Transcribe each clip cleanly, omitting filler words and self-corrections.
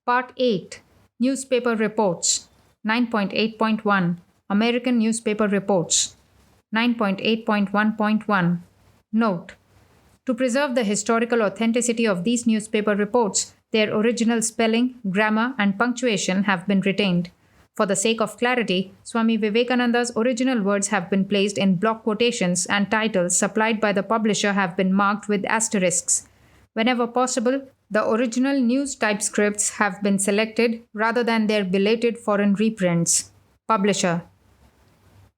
Part 8 Newspaper Reports 9.8.1 American Newspaper Reports 9.8.1.1 Note: to preserve the historical authenticity of these newspaper reports, their original spelling, grammar, and punctuation have been retained. For the sake of clarity, Swami Vivekananda's original words have been placed in block quotations, and titles supplied by the publisher have been marked with asterisks. Whenever possible, the original news typescripts have been selected rather than their belated foreign reprints. Publisher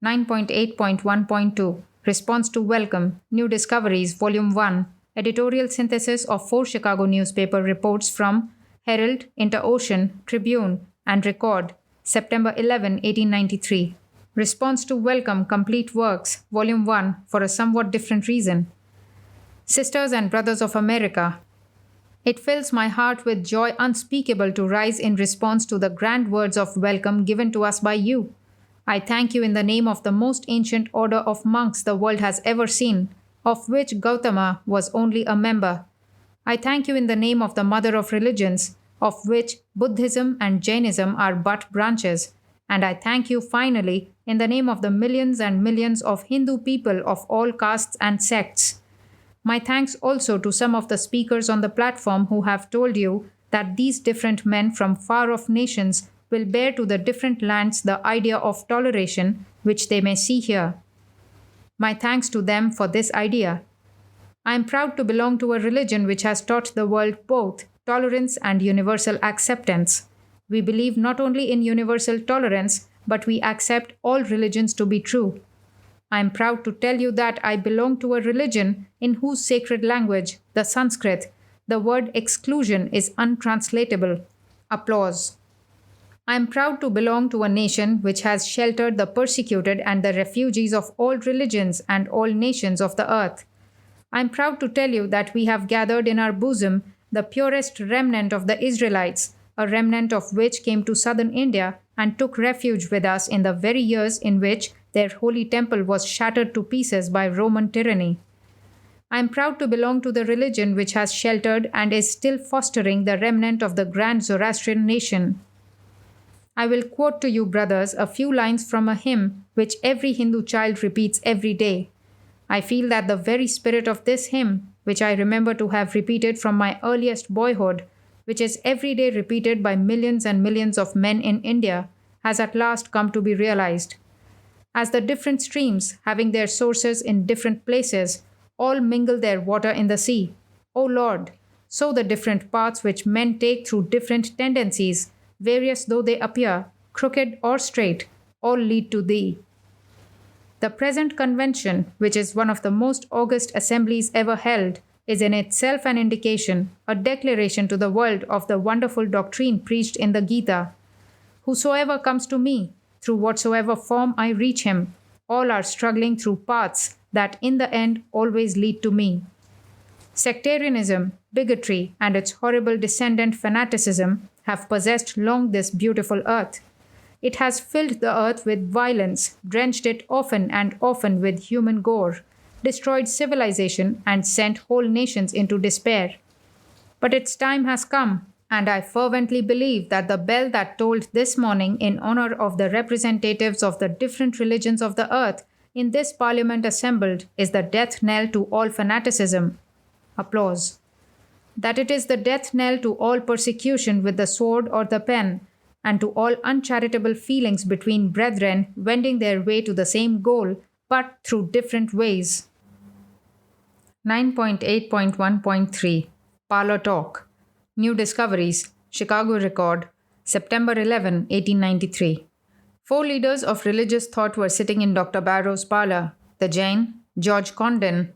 9.8.1.2 Response to Welcome New Discoveries Volume 1 Editorial synthesis of 4 Chicago newspaper reports from Herald, Interocean, Tribune, and Record, September 11, 1893. Response to Welcome Complete Works Volume 1 for a somewhat different reason. Sisters and Brothers of America, it fills my heart with joy unspeakable to rise in response to the grand words of welcome given to us by you. I thank you in the name of the most ancient order of monks the world has ever seen, of which Gautama was only a member. I thank you in the name of the mother of religions, of which Buddhism and Jainism are but branches. And I thank you finally in the name of the millions and millions of Hindu people of all castes and sects. My thanks also to some of the speakers on the platform who have told you that these different men from far off nations will bear to the different lands the idea of toleration which they may see here. My thanks to them for this idea. I am proud to belong to a religion which has taught the world both tolerance and universal acceptance. We believe not only in universal tolerance, but we accept all religions to be true. I am proud to tell you that I belong to a religion in whose sacred language, the Sanskrit, the word exclusion is untranslatable. Applause. I am proud to belong to a nation which has sheltered the persecuted and the refugees of all religions and all nations of the earth. I am proud to tell you that we have gathered in our bosom the purest remnant of the Israelites, a remnant of which came to southern India and took refuge with us in the very years in which their holy temple was shattered to pieces by Roman tyranny. I am proud to belong to the religion which has sheltered and is still fostering the remnant of the grand Zoroastrian nation. I will quote to you, brothers, a few lines from a hymn which every Hindu child repeats every day. I feel that the very spirit of this hymn, which I remember to have repeated from my earliest boyhood, which is every day repeated by millions and millions of men in India, has at last come to be realized. As the different streams, having their sources in different places, all mingle their water in the sea, O Lord, so the different paths which men take through different tendencies, various though they appear, crooked or straight, all lead to Thee. The present convention, which is one of the most august assemblies ever held, is in itself an indication, a declaration to the world of the wonderful doctrine preached in the Gita. Whosoever comes to me, through whatsoever form I reach him, all are struggling through paths that in the end always lead to me. Sectarianism, bigotry, and its horrible descendant fanaticism have possessed long this beautiful earth. It has filled the earth with violence, drenched it often and often with human gore, destroyed civilization, and sent whole nations into despair. But its time has come, and I fervently believe that the bell that tolled this morning in honor of the representatives of the different religions of the earth in this parliament assembled is the death knell to all fanaticism. Applause. That it is the death knell to all persecution with the sword or the pen, and to all uncharitable feelings between brethren wending their way to the same goal, but through different ways. 9.8.1.3 Parlor Talk New Discoveries, Chicago Record, September 11, 1893. 4 leaders of religious thought were sitting in Dr. Barrow's parlor: the Jain, George Condon,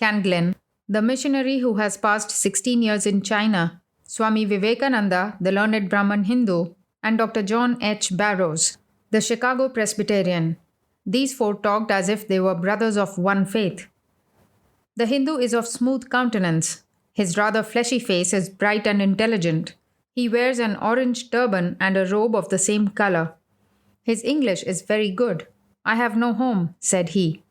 Canglin, the missionary who has passed 16 years in China, Swami Vivekananda, the learned Brahman Hindu, and Dr. John H. Barrows, the Chicago Presbyterian. These 4 talked as if they were brothers of one faith. The Hindu is of smooth countenance. His rather fleshy face is bright and intelligent. He wears an orange turban and a robe of the same color. His English is very good. I have no home, said he.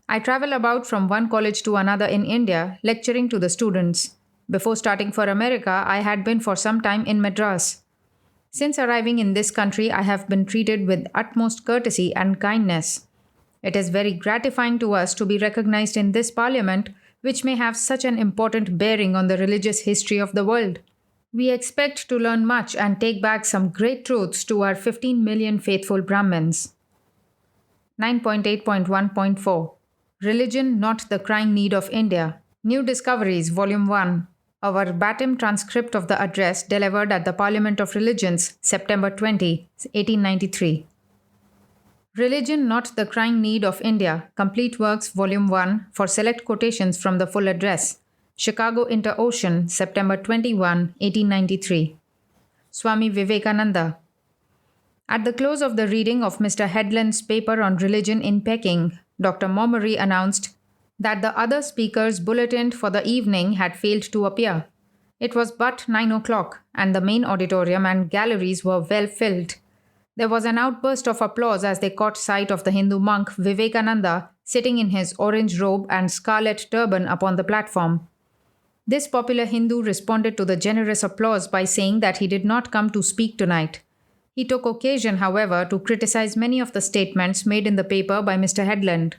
I travel about from one college to another in India, lecturing to the students. Before starting for America, I had been for some time in Madras. Since arriving in this country, I have been treated with utmost courtesy and kindness. It is very gratifying to us to be recognized in this parliament, which may have such an important bearing on the religious history of the world. We expect to learn much and take back some great truths to our 15 million faithful Brahmins. 9.8.1.4 Religion Not the Crying Need of India. New Discoveries, Volume 1. A verbatim transcript of the address delivered at the Parliament of Religions, September 20, 1893. Religion Not the Crying Need of India. Complete Works, Volume 1, for select quotations from the full address. Chicago Inter-Ocean, September 21, 1893. Swami Vivekananda. At the close of the reading of Mr. Headland's paper on religion in Peking, Dr. Montgomery announced that the other speakers bulletined for the evening had failed to appear. It was but 9 o'clock, and the main auditorium and galleries were well filled. There was an outburst of applause as they caught sight of the Hindu monk Vivekananda sitting in his orange robe and scarlet turban upon the platform. This popular Hindu responded to the generous applause by saying that he did not come to speak tonight. He took occasion, however, to criticize many of the statements made in the paper by Mr. Headland.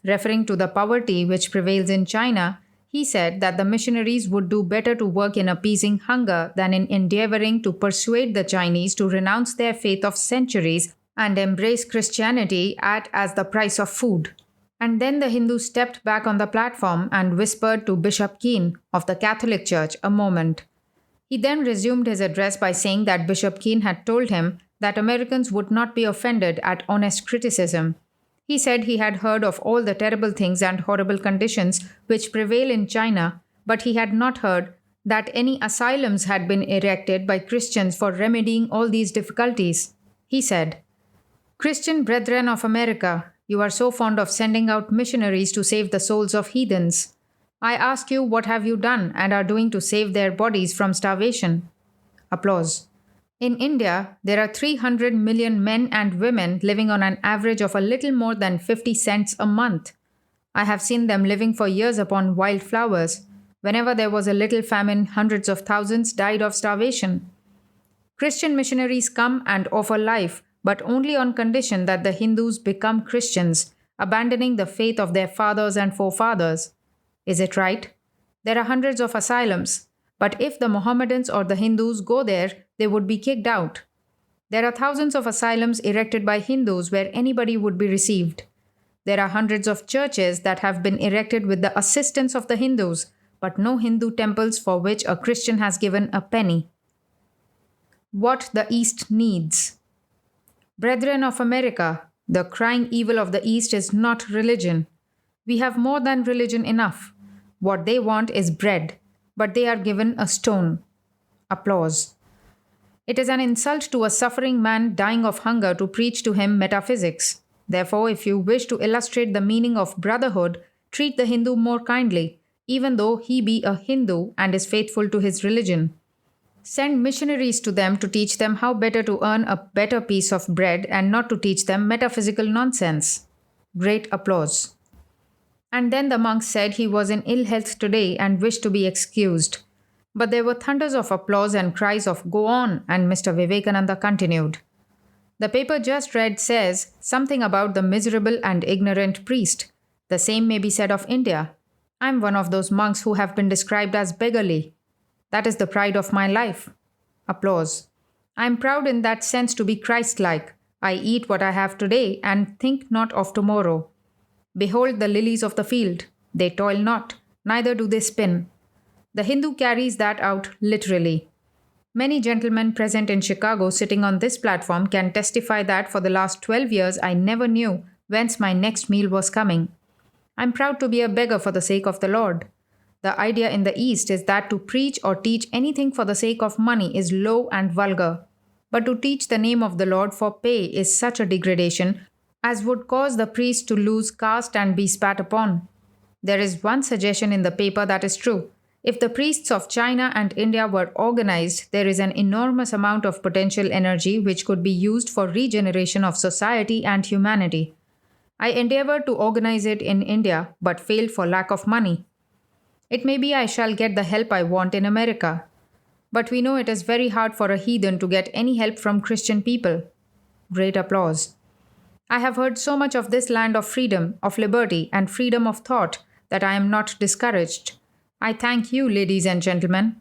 Referring to the poverty which prevails in China, he said that the missionaries would do better to work in appeasing hunger than in endeavoring to persuade the Chinese to renounce their faith of centuries and embrace Christianity at as the price of food. And then the Hindu stepped back on the platform and whispered to Bishop Keane of the Catholic Church a moment. He then resumed his address by saying that Bishop Keane had told him that Americans would not be offended at honest criticism. He said he had heard of all the terrible things and horrible conditions which prevail in China, but he had not heard that any asylums had been erected by Christians for remedying all these difficulties. He said, "Christian brethren of America, you are so fond of sending out missionaries to save the souls of heathens. I ask you, what have you done and are doing to save their bodies from starvation?" Applause. In India, there are 300 million men and women living on an average of a little more than 50 cents a month. I have seen them living for years upon wild flowers. Whenever there was a little famine, hundreds of thousands died of starvation. Christian missionaries come and offer life, but only on condition that the Hindus become Christians, abandoning the faith of their fathers and forefathers. Is it right? There are hundreds of asylums, but if the Mohammedans or the Hindus go there, they would be kicked out. There are thousands of asylums erected by Hindus where anybody would be received. There are hundreds of churches that have been erected with the assistance of the Hindus, but no Hindu temples for which a Christian has given a penny. What the East needs. Brethren of America, the crying evil of the East is not religion. We have more than religion enough. What they want is bread, but they are given a stone. Applause. It is an insult to a suffering man dying of hunger to preach to him metaphysics. Therefore, if you wish to illustrate the meaning of brotherhood, treat the Hindu more kindly, even though he be a Hindu and is faithful to his religion. Send missionaries to them to teach them how better to earn a better piece of bread and not to teach them metaphysical nonsense. Great applause. And then the monk said he was in ill health today and wished to be excused. But there were thunders of applause and cries of "Go on," and Mr. Vivekananda continued. The paper just read says something about the miserable and ignorant priest. The same may be said of India. I'm one of those monks who have been described as beggarly. That is the pride of my life. Applause. I am proud in that sense to be Christ-like. I eat what I have today and think not of tomorrow. Behold the lilies of the field. They toil not, neither do they spin. The Hindu carries that out literally. Many gentlemen present in Chicago sitting on this platform can testify that for the last 12 years I never knew whence my next meal was coming. I'm proud to be a beggar for the sake of the Lord. The idea in the East is that to preach or teach anything for the sake of money is low and vulgar. But to teach the name of the Lord for pay is such a degradation as would cause the priest to lose caste and be spat upon. There is one suggestion in the paper that is true. If the priests of China and India were organized, there is an enormous amount of potential energy which could be used for regeneration of society and humanity. I endeavored to organize it in India, but failed for lack of money. It may be I shall get the help I want in America. But we know it is very hard for a heathen to get any help from Christian people. Great applause. I have heard so much of this land of freedom, of liberty, and freedom of thought that I am not discouraged. I thank you, ladies and gentlemen.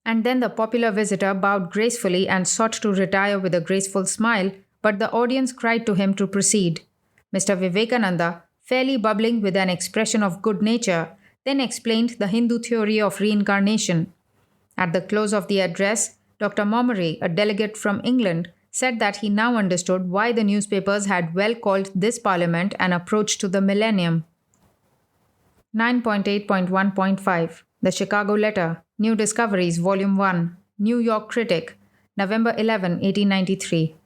And then the popular visitor bowed gracefully and sought to retire with a graceful smile, but the audience cried to him to proceed. Mr. Vivekananda, fairly bubbling with an expression of good nature, then explained the Hindu theory of reincarnation. At the close of the address, Dr. Momery, a delegate from England, said that he now understood why the newspapers had well called this parliament an approach to the millennium. 9.8.1.5 The Chicago Letter, New Discoveries, Volume 1, New York Critic, November 11, 1893.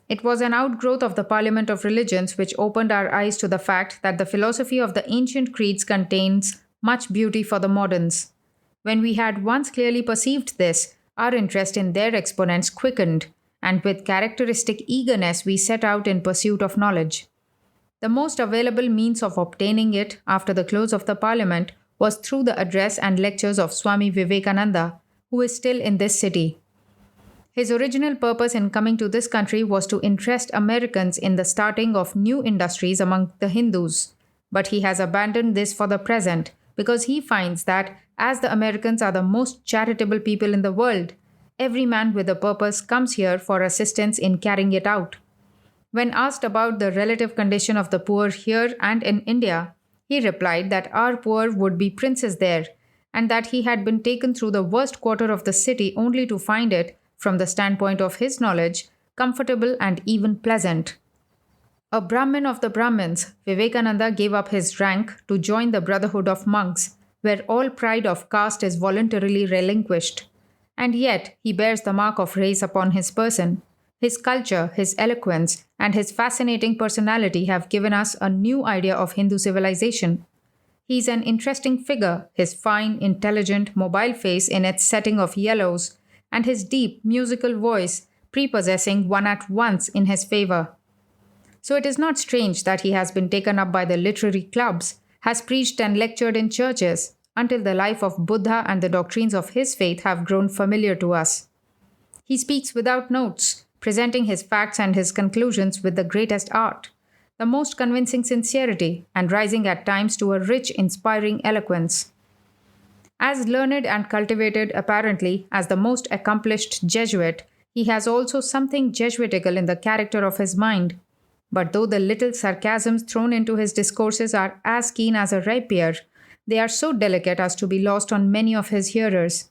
It was an outgrowth of the Parliament of Religions which opened our eyes to the fact that the philosophy of the ancient creeds contains much beauty for the moderns. When we had once clearly perceived this, our interest in their exponents quickened, and with characteristic eagerness we set out in pursuit of knowledge. The most available means of obtaining it after the close of the Parliament was through the address and lectures of Swami Vivekananda, who is still in this city. His original purpose in coming to this country was to interest Americans in the starting of new industries among the Hindus, but he has abandoned this for the present because he finds that, as the Americans are the most charitable people in the world, every man with a purpose comes here for assistance in carrying it out. When asked about the relative condition of the poor here and in India, he replied that our poor would be princes there, and that he had been taken through the worst quarter of the city only to find it, from the standpoint of his knowledge, comfortable and even pleasant. A Brahmin of the Brahmins, Vivekananda gave up his rank to join the Brotherhood of Monks, where all pride of caste is voluntarily relinquished. And yet he bears the mark of race upon his person. His culture, his eloquence, and his fascinating personality have given us a new idea of Hindu civilization. He is an interesting figure, his fine, intelligent, mobile face in its setting of yellows, and his deep, musical voice prepossessing one at once in his favor. So it is not strange that he has been taken up by the literary clubs, has preached and lectured in churches, until the life of Buddha and the doctrines of his faith have grown familiar to us. He speaks without notes, presenting his facts and his conclusions with the greatest art, the most convincing sincerity, and rising at times to a rich, inspiring eloquence. As learned and cultivated apparently as the most accomplished Jesuit, he has also something Jesuitical in the character of his mind. But though the little sarcasms thrown into his discourses are as keen as a rapier, they are so delicate as to be lost on many of his hearers.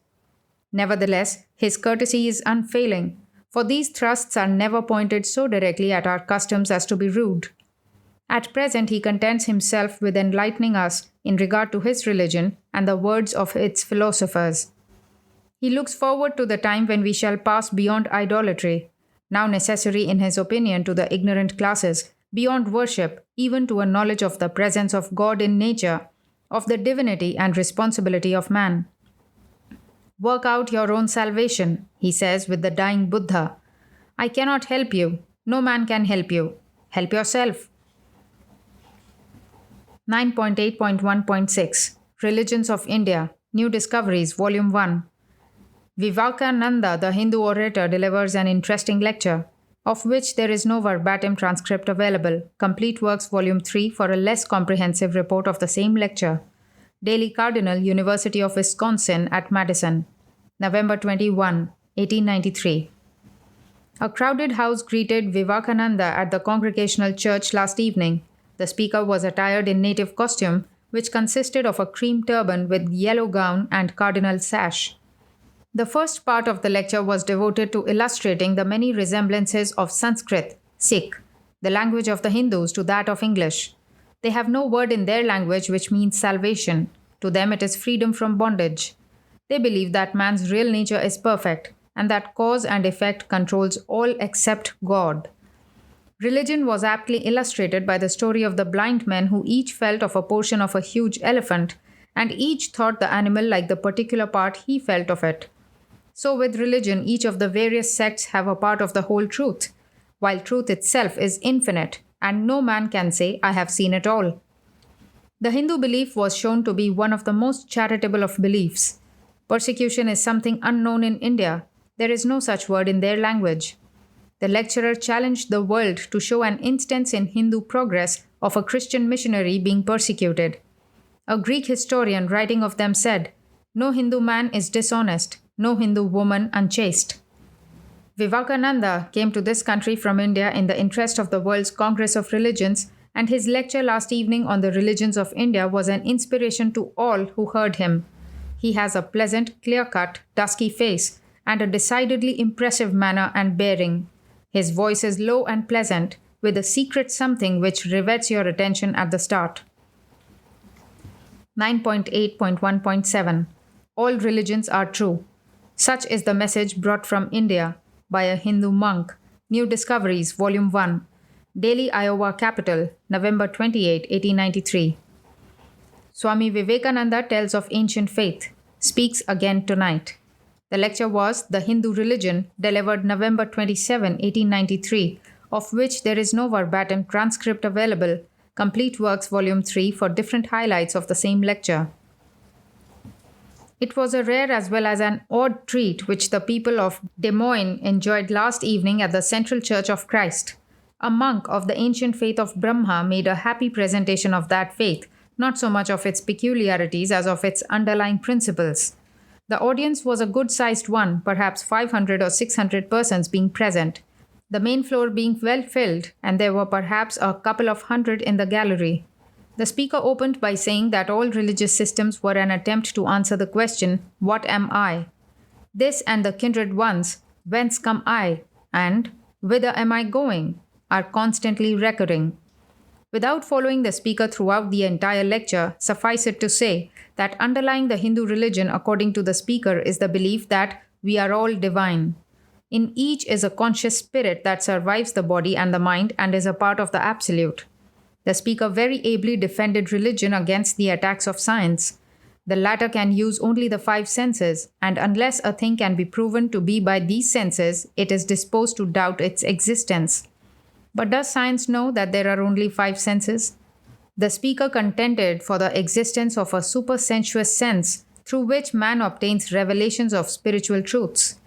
Nevertheless, his courtesy is unfailing, for these thrusts are never pointed so directly at our customs as to be rude. At present, he contents himself with enlightening us in regard to his religion and the words of its philosophers. He looks forward to the time when we shall pass beyond idolatry, now necessary in his opinion to the ignorant classes, beyond worship, even to a knowledge of the presence of God in nature, of the divinity and responsibility of man. Work out your own salvation, he says with the dying Buddha. I cannot help you. No man can help you. Help yourself. 9.8.1.6 Religions of India, New Discoveries, Volume 1. Vivekananda, the Hindu orator, delivers an interesting lecture, of which there is no verbatim transcript available. Complete Works, Volume 3, for a less comprehensive report of the same lecture. Daily Cardinal, University of Wisconsin at Madison, November 21, 1893. A crowded house greeted Vivekananda at the Congregational Church last evening. The speaker was attired in native costume, which consisted of a cream turban with yellow gown and cardinal sash. The first part of the lecture was devoted to illustrating the many resemblances of Sanskrit, Sikh, the language of the Hindus, to that of English. They have no word in their language which means salvation. To them it is freedom from bondage. They believe that man's real nature is perfect, and that cause and effect controls all except God. Religion was aptly illustrated by the story of the blind men who each felt of a portion of a huge elephant, and each thought the animal like the particular part he felt of it. So with religion, each of the various sects have a part of the whole truth, while truth itself is infinite, and no man can say, I have seen it all. The Hindu belief was shown to be one of the most charitable of beliefs. Persecution is something unknown in India. There is no such word in their language. The lecturer challenged the world to show an instance in Hindu progress of a Christian missionary being persecuted. A Greek historian writing of them said, "No Hindu man is dishonest, no Hindu woman unchaste." Vivekananda came to this country from India in the interest of the World's Congress of Religions, and his lecture last evening on the religions of India was an inspiration to all who heard him. He has a pleasant, clear-cut, dusky face and a decidedly impressive manner and bearing. His voice is low and pleasant, with a secret something which rivets your attention at the start. 9.8.1.7 All religions are true. Such is the message brought from India by a Hindu monk. New Discoveries, Volume 1. Delhi, Iowa Capital, November 28, 1893. Swami Vivekananda tells of ancient faith, speaks again tonight. The lecture was The Hindu Religion, delivered November 27, 1893, of which there is no verbatim transcript available. Complete Works, Volume 3, for different highlights of the same lecture. It was a rare as well as an odd treat which the people of Des Moines enjoyed last evening at the Central Church of Christ. A monk of the ancient faith of Brahma made a happy presentation of that faith, not so much of its peculiarities as of its underlying principles. The audience was a good-sized one, perhaps 500 or 600 persons being present, the main floor being well filled, and there were perhaps a couple of hundred in the gallery. The speaker opened by saying that all religious systems were an attempt to answer the question, "What am I?" This and the kindred ones, "Whence come I?" and "Whither am I going?" are constantly recurring. Without following the speaker throughout the entire lecture, suffice it to say that underlying the Hindu religion, according to the speaker, is the belief that we are all divine. In each is a conscious spirit that survives the body and the mind and is a part of the absolute. The speaker very ably defended religion against the attacks of science. The latter can use only the five senses, and unless a thing can be proven to be by these senses, it is disposed to doubt its existence. But does science know that there are only five senses? The speaker contended for the existence of a supersensuous sense through which man obtains revelations of spiritual truths.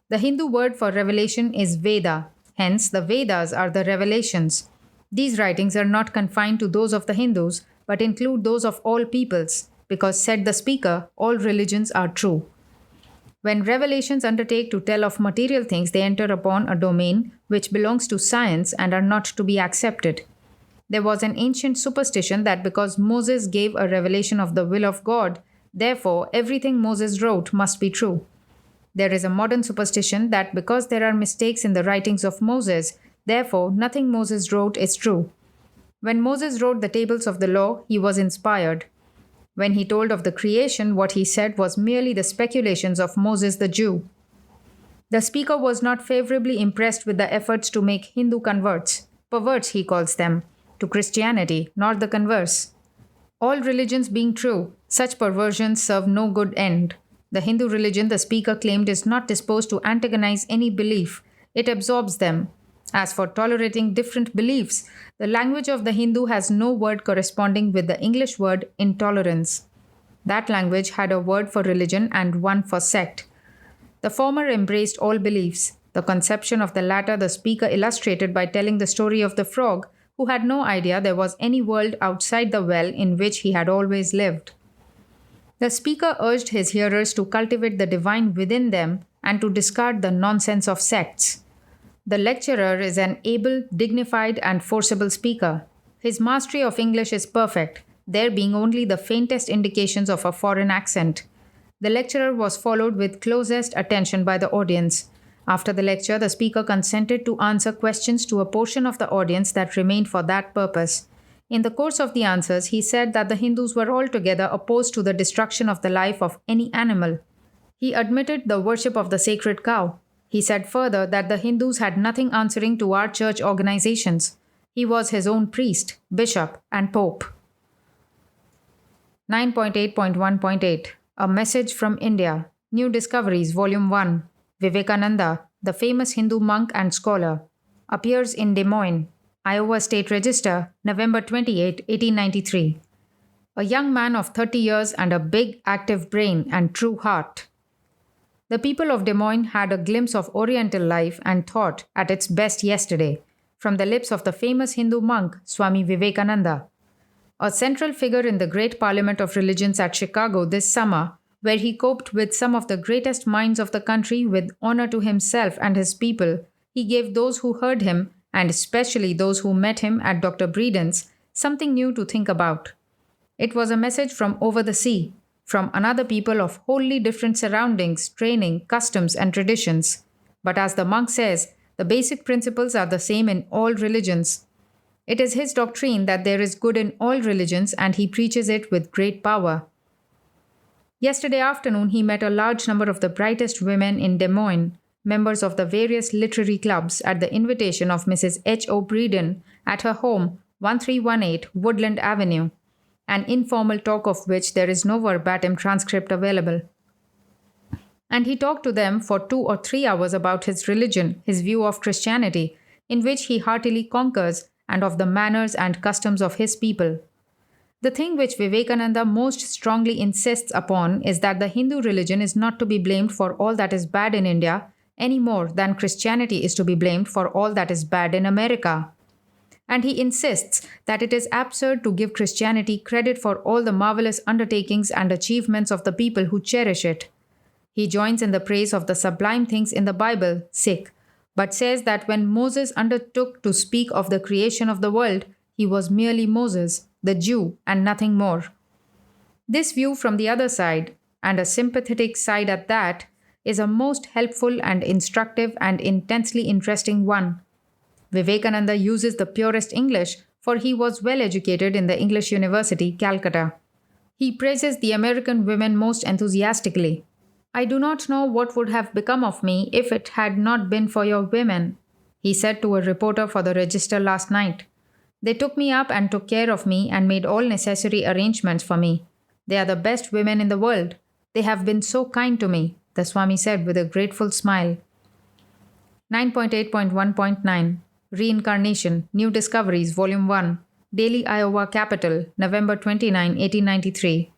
The Hindu word for revelation is Veda, hence the Vedas are the revelations. These writings are not confined to those of the Hindus, but include those of all peoples, because, said the speaker, all religions are true. When revelations undertake to tell of material things, they enter upon a domain which belongs to science and are not to be accepted. There was an ancient superstition that because Moses gave a revelation of the will of God, therefore everything Moses wrote must be true. There is a modern superstition that because there are mistakes in the writings of Moses, therefore nothing Moses wrote is true. When Moses wrote the tables of the law, he was inspired. When he told of the creation, what he said was merely the speculations of Moses the Jew. The speaker was not favorably impressed with the efforts to make Hindu converts, perverts he calls them, to Christianity, nor the converse. All religions being true, such perversions serve no good end. The Hindu religion, the speaker claimed, is not disposed to antagonize any belief. It absorbs them. As for tolerating different beliefs, the language of the Hindu has no word corresponding with the English word intolerance. That language had a word for religion and one for sect. The former embraced all beliefs. The conception of the latter the speaker illustrated by telling the story of the frog, who had no idea there was any world outside the well in which he had always lived. The speaker urged his hearers to cultivate the divine within them and to discard the nonsense of sects. The lecturer is an able, dignified, and forcible speaker. His mastery of English is perfect, there being only the faintest indications of a foreign accent. The lecturer was followed with closest attention by the audience. After the lecture, the speaker consented to answer questions to a portion of the audience that remained for that purpose. In the course of the answers, he said that the Hindus were altogether opposed to the destruction of the life of any animal. He admitted the worship of the sacred cow. He said further that the Hindus had nothing answering to our church organizations. He was his own priest, bishop, and pope. 9.8.1.8 A Message from India. New Discoveries, Volume 1. Vivekananda, the famous Hindu monk and scholar. Appears in Des Moines, Iowa State Register, November 28, 1893. a young man of 30 years and a big, active brain and true heart. The people of Des Moines had a glimpse of Oriental life and thought at its best yesterday, from the lips of the famous Hindu monk Swami Vivekananda, a central figure in the great Parliament of Religions at Chicago this summer, where he coped with some of the greatest minds of the country with honor to himself and his people. He gave those who heard him, and especially those who met him at Dr. Breeden's, something new to think about. It was a message from over the sea, from another people of wholly different surroundings, training, customs, and traditions. But as the monk says, the basic principles are the same in all religions. It is his doctrine that there is good in all religions, and he preaches it with great power. Yesterday afternoon, he met a large number of the brightest women in Des Moines, members of the various literary clubs, at the invitation of Mrs. H. O. Breeden at her home, 1318 Woodland Avenue, an informal talk of which there is no verbatim transcript available. And he talked to them for 2 or 3 hours about his religion, his view of Christianity, in which he heartily concurs, and of the manners and customs of his people. The thing which Vivekananda most strongly insists upon is that the Hindu religion is not to be blamed for all that is bad in India any more than Christianity is to be blamed for all that is bad in America. And he insists that it is absurd to give Christianity credit for all the marvelous undertakings and achievements of the people who cherish it. He joins in the praise of the sublime things in the Bible, Sikh, but says that when Moses undertook to speak of the creation of the world, he was merely Moses, the Jew, and nothing more. This view from the other side, and a sympathetic side at that, is a most helpful and instructive and intensely interesting one. Vivekananda uses the purest English, for he was well educated in the English University, Calcutta. He praises the American women most enthusiastically. "I do not know what would have become of me if it had not been for your women," he said to a reporter for the Register last night. "They took me up and took care of me and made all necessary arrangements for me. They are the best women in the world. They have been so kind to me," the Swami said with a grateful smile. 9.8.1.9 Reincarnation, New Discoveries, Volume 1, Daily Iowa Capital, November 29, 1893.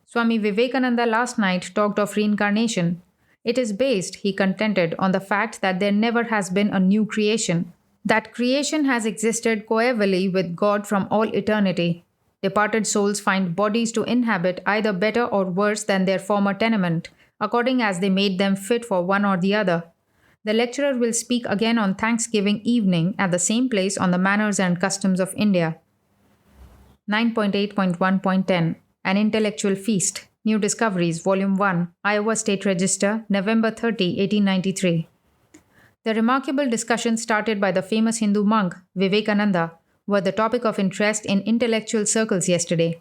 Swami Vivekananda last night talked of reincarnation. It is based, he contended, on the fact that there never has been a new creation, that creation has existed coevally with God from all eternity. Departed souls find bodies to inhabit either better or worse than their former tenement, according as they made them fit for one or the other. The lecturer will speak again on Thanksgiving evening at the same place on the manners and customs of India. 9.8.1.10 An Intellectual Feast, New Discoveries, Volume 1, Iowa State Register, November 30, 1893. The remarkable discussions started by the famous Hindu monk, Vivekananda, were the topic of interest in intellectual circles yesterday.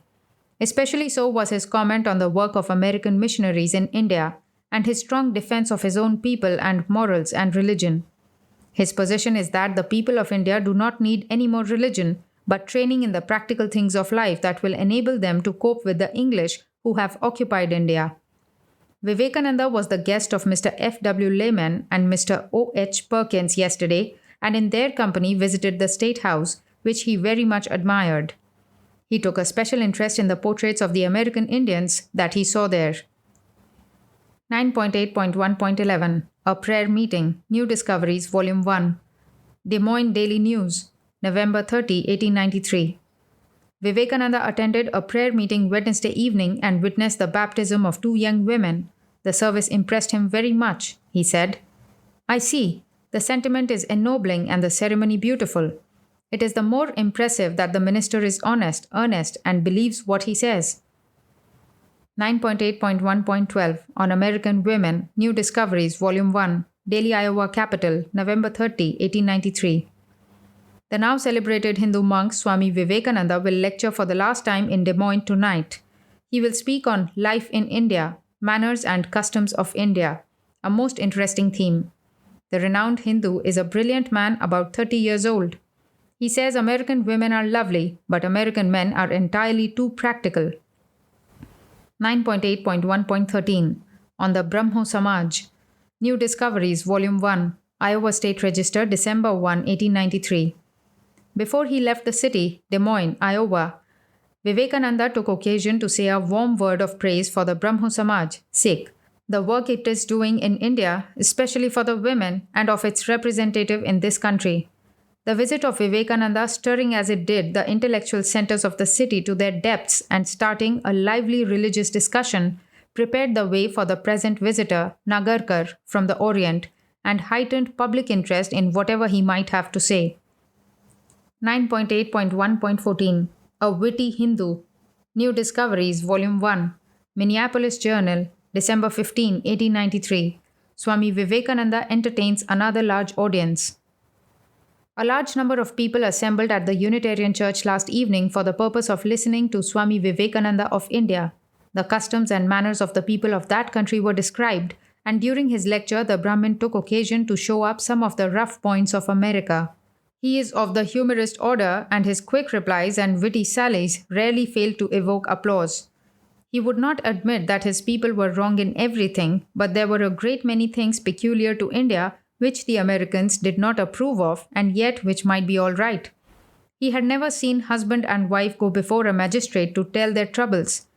Especially so was his comment on the work of American missionaries in India and his strong defense of his own people and morals and religion. His position is that the people of India do not need any more religion, but training in the practical things of life that will enable them to cope with the English who have occupied India. Vivekananda was the guest of Mr. F. W. Lehman and Mr. O. H. Perkins yesterday, and in their company visited the State House, which he very much admired. He took a special interest in the portraits of the American Indians that he saw there. 9.8.1.11 A Prayer Meeting, New Discoveries, Volume 1, Des Moines Daily News, November 30, 1893. Vivekananda attended a prayer meeting Wednesday evening and witnessed the baptism of 2 young women. The service impressed him very much, he said. "I see, the sentiment is ennobling and the ceremony beautiful. It is the more impressive that the minister is honest, earnest, and believes what he says." 9.8.1.12 On American Women, New Discoveries, Volume 1, Daily Iowa Capital, November 30, 1893. The now celebrated Hindu monk Swami Vivekananda will lecture for the last time in Des Moines tonight. He will speak on Life in India, Manners and Customs of India, a most interesting theme. The renowned Hindu is a brilliant man about 30 years old. He says American women are lovely, but American men are entirely too practical. 9.8.1.13 On the Brahmo Samaj, New Discoveries, Volume 1, Iowa State Register, December 1, 1893. Before he left the city, Des Moines, Iowa, Vivekananda took occasion to say a warm word of praise for the Brahmo Samaj, Sikh, the work it is doing in India, especially for the women, and of its representative in this country. The visit of Vivekananda, stirring as it did the intellectual centers of the city to their depths and starting a lively religious discussion, prepared the way for the present visitor, Nagarkar, from the Orient, and heightened public interest in whatever he might have to say. 9.8.1.14 A Witty Hindu. New Discoveries, Volume 1. Minneapolis Journal, December 15, 1893. Swami Vivekananda entertains another large audience. A large number of people assembled at the Unitarian Church last evening for the purpose of listening to Swami Vivekananda of India. The customs and manners of the people of that country were described, and during his lecture, the Brahmin took occasion to show up some of the rough points of America. He is of the humorist order, and his quick replies and witty sallies rarely failed to evoke applause. He would not admit that his people were wrong in everything, but there were a great many things peculiar to India which the Americans did not approve of, and yet which might be all right. He had never seen husband and wife go before a magistrate to tell their troubles.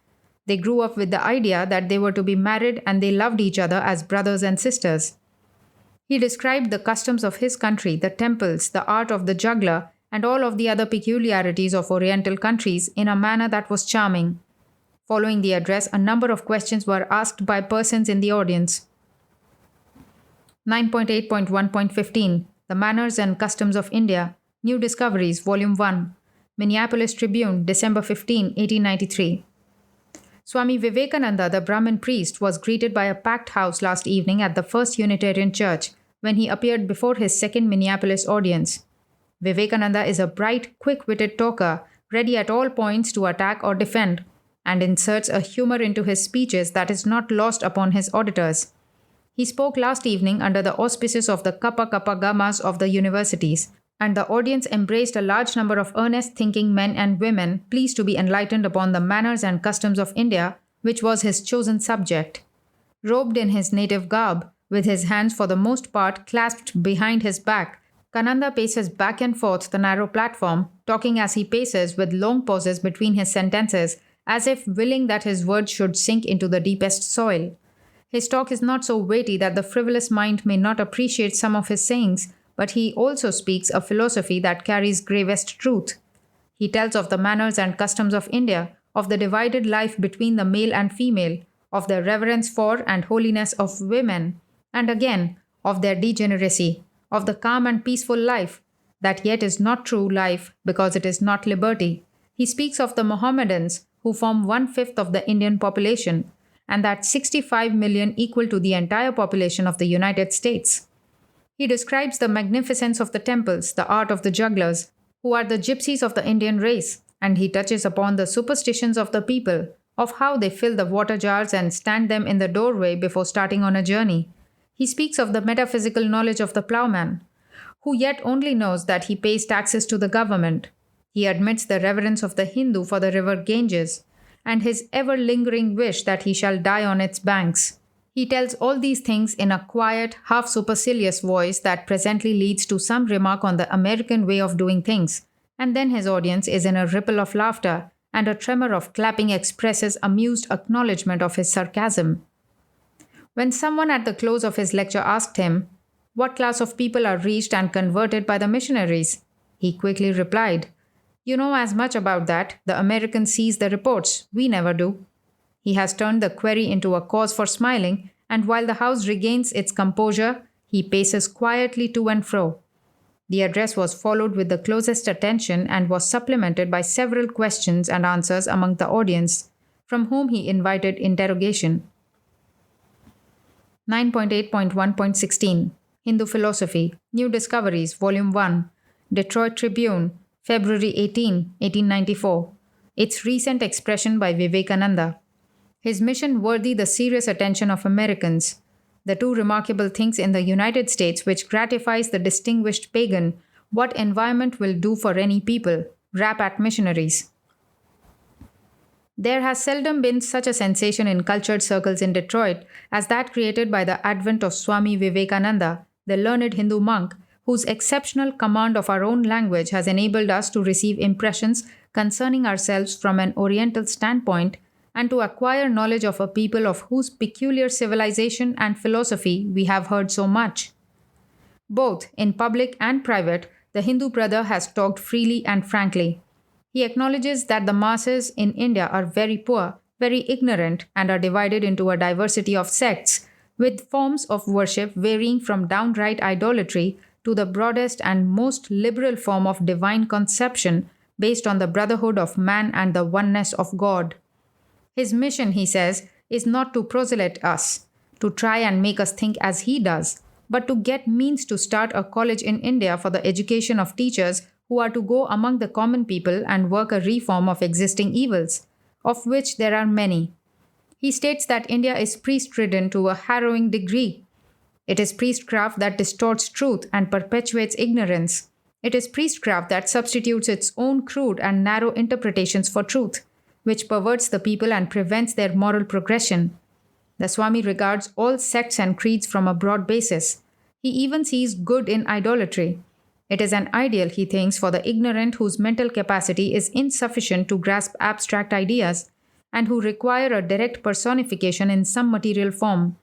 They grew up with the idea that they were to be married and they loved each other as brothers and sisters. He described the customs of his country, the temples, the art of the juggler, and all of the other peculiarities of Oriental countries in a manner that was charming. Following the address, a number of questions were asked by persons in the audience. 9.8.1.15 The Manners and Customs of India. New Discoveries, Volume 1. Minneapolis Tribune, December 15, 1893. Swami Vivekananda, the Brahmin priest, was greeted by a packed house last evening at the First Unitarian Church when he appeared before his second Minneapolis audience. Vivekananda is a bright, quick-witted talker, ready at all points to attack or defend, and inserts a humor into his speeches that is not lost upon his auditors. He spoke last evening under the auspices of the Kappa Kappa Gammas of the universities, and the audience embraced a large number of earnest thinking men and women pleased to be enlightened upon the manners and customs of India, which was his chosen subject. Robed in his native garb, with his hands for the most part clasped behind his back, Kananda paces back and forth the narrow platform, talking as he paces with long pauses between his sentences, as if willing that his words should sink into the deepest soil. His talk is not so weighty that the frivolous mind may not appreciate some of his sayings, but he also speaks a philosophy that carries gravest truth. He tells of the manners and customs of India, of the divided life between the male and female, of the reverence for and holiness of women, and again, of their degeneracy, of the calm and peaceful life, that yet is not true life because it is not liberty. He speaks of the Mohammedans, who form 1/5 of the Indian population, and that 65 million equal to the entire population of the United States. He describes the magnificence of the temples, the art of the jugglers, who are the gypsies of the Indian race, and he touches upon the superstitions of the people, of how they fill the water jars and stand them in the doorway before starting on a journey. He speaks of the metaphysical knowledge of the ploughman, who yet only knows that he pays taxes to the government. He admits the reverence of the Hindu for the river Ganges, and his ever-lingering wish that he shall die on its banks. He tells all these things in a quiet, half-supercilious voice that presently leads to some remark on the American way of doing things, and then his audience is in a ripple of laughter, and a tremor of clapping expresses amused acknowledgement of his sarcasm. When someone at the close of his lecture asked him, "What class of people are reached and converted by the missionaries?" he quickly replied, "You know as much about that. The American sees the reports. We never do." He has turned the query into a cause for smiling, and while the house regains its composure, he paces quietly to and fro. The address was followed with the closest attention and was supplemented by several questions and answers among the audience, from whom he invited interrogation. 9.8.1.16 Hindu Philosophy. New Discoveries, Volume 1. Detroit Tribune, February 18, 1894. Its recent expression by Vivekananda. His mission worthy the serious attention of Americans. The two remarkable things in the United States which gratifies the distinguished pagan, what environment will do for any people, rap at missionaries. There has seldom been such a sensation in cultured circles in Detroit as that created by the advent of Swami Vivekananda, the learned Hindu monk, whose exceptional command of our own language has enabled us to receive impressions concerning ourselves from an Oriental standpoint and to acquire knowledge of a people of whose peculiar civilization and philosophy we have heard so much. Both in public and private, the Hindu brother has talked freely and frankly. He acknowledges that the masses in India are very poor, very ignorant, and are divided into a diversity of sects, with forms of worship varying from downright idolatry to the broadest and most liberal form of divine conception based on the brotherhood of man and the oneness of God. His mission, he says, is not to proselyte us, to try and make us think as he does, but to get means to start a college in India for the education of teachers who are to go among the common people and work a reform of existing evils, of which there are many. He states that India is priest-ridden to a harrowing degree. It is priestcraft that distorts truth and perpetuates ignorance. It is priestcraft that substitutes its own crude and narrow interpretations for truth, which perverts the people and prevents their moral progression. The Swami regards all sects and creeds from a broad basis. He even sees good in idolatry. It is an ideal, he thinks, for the ignorant whose mental capacity is insufficient to grasp abstract ideas and who require a direct personification in some material form.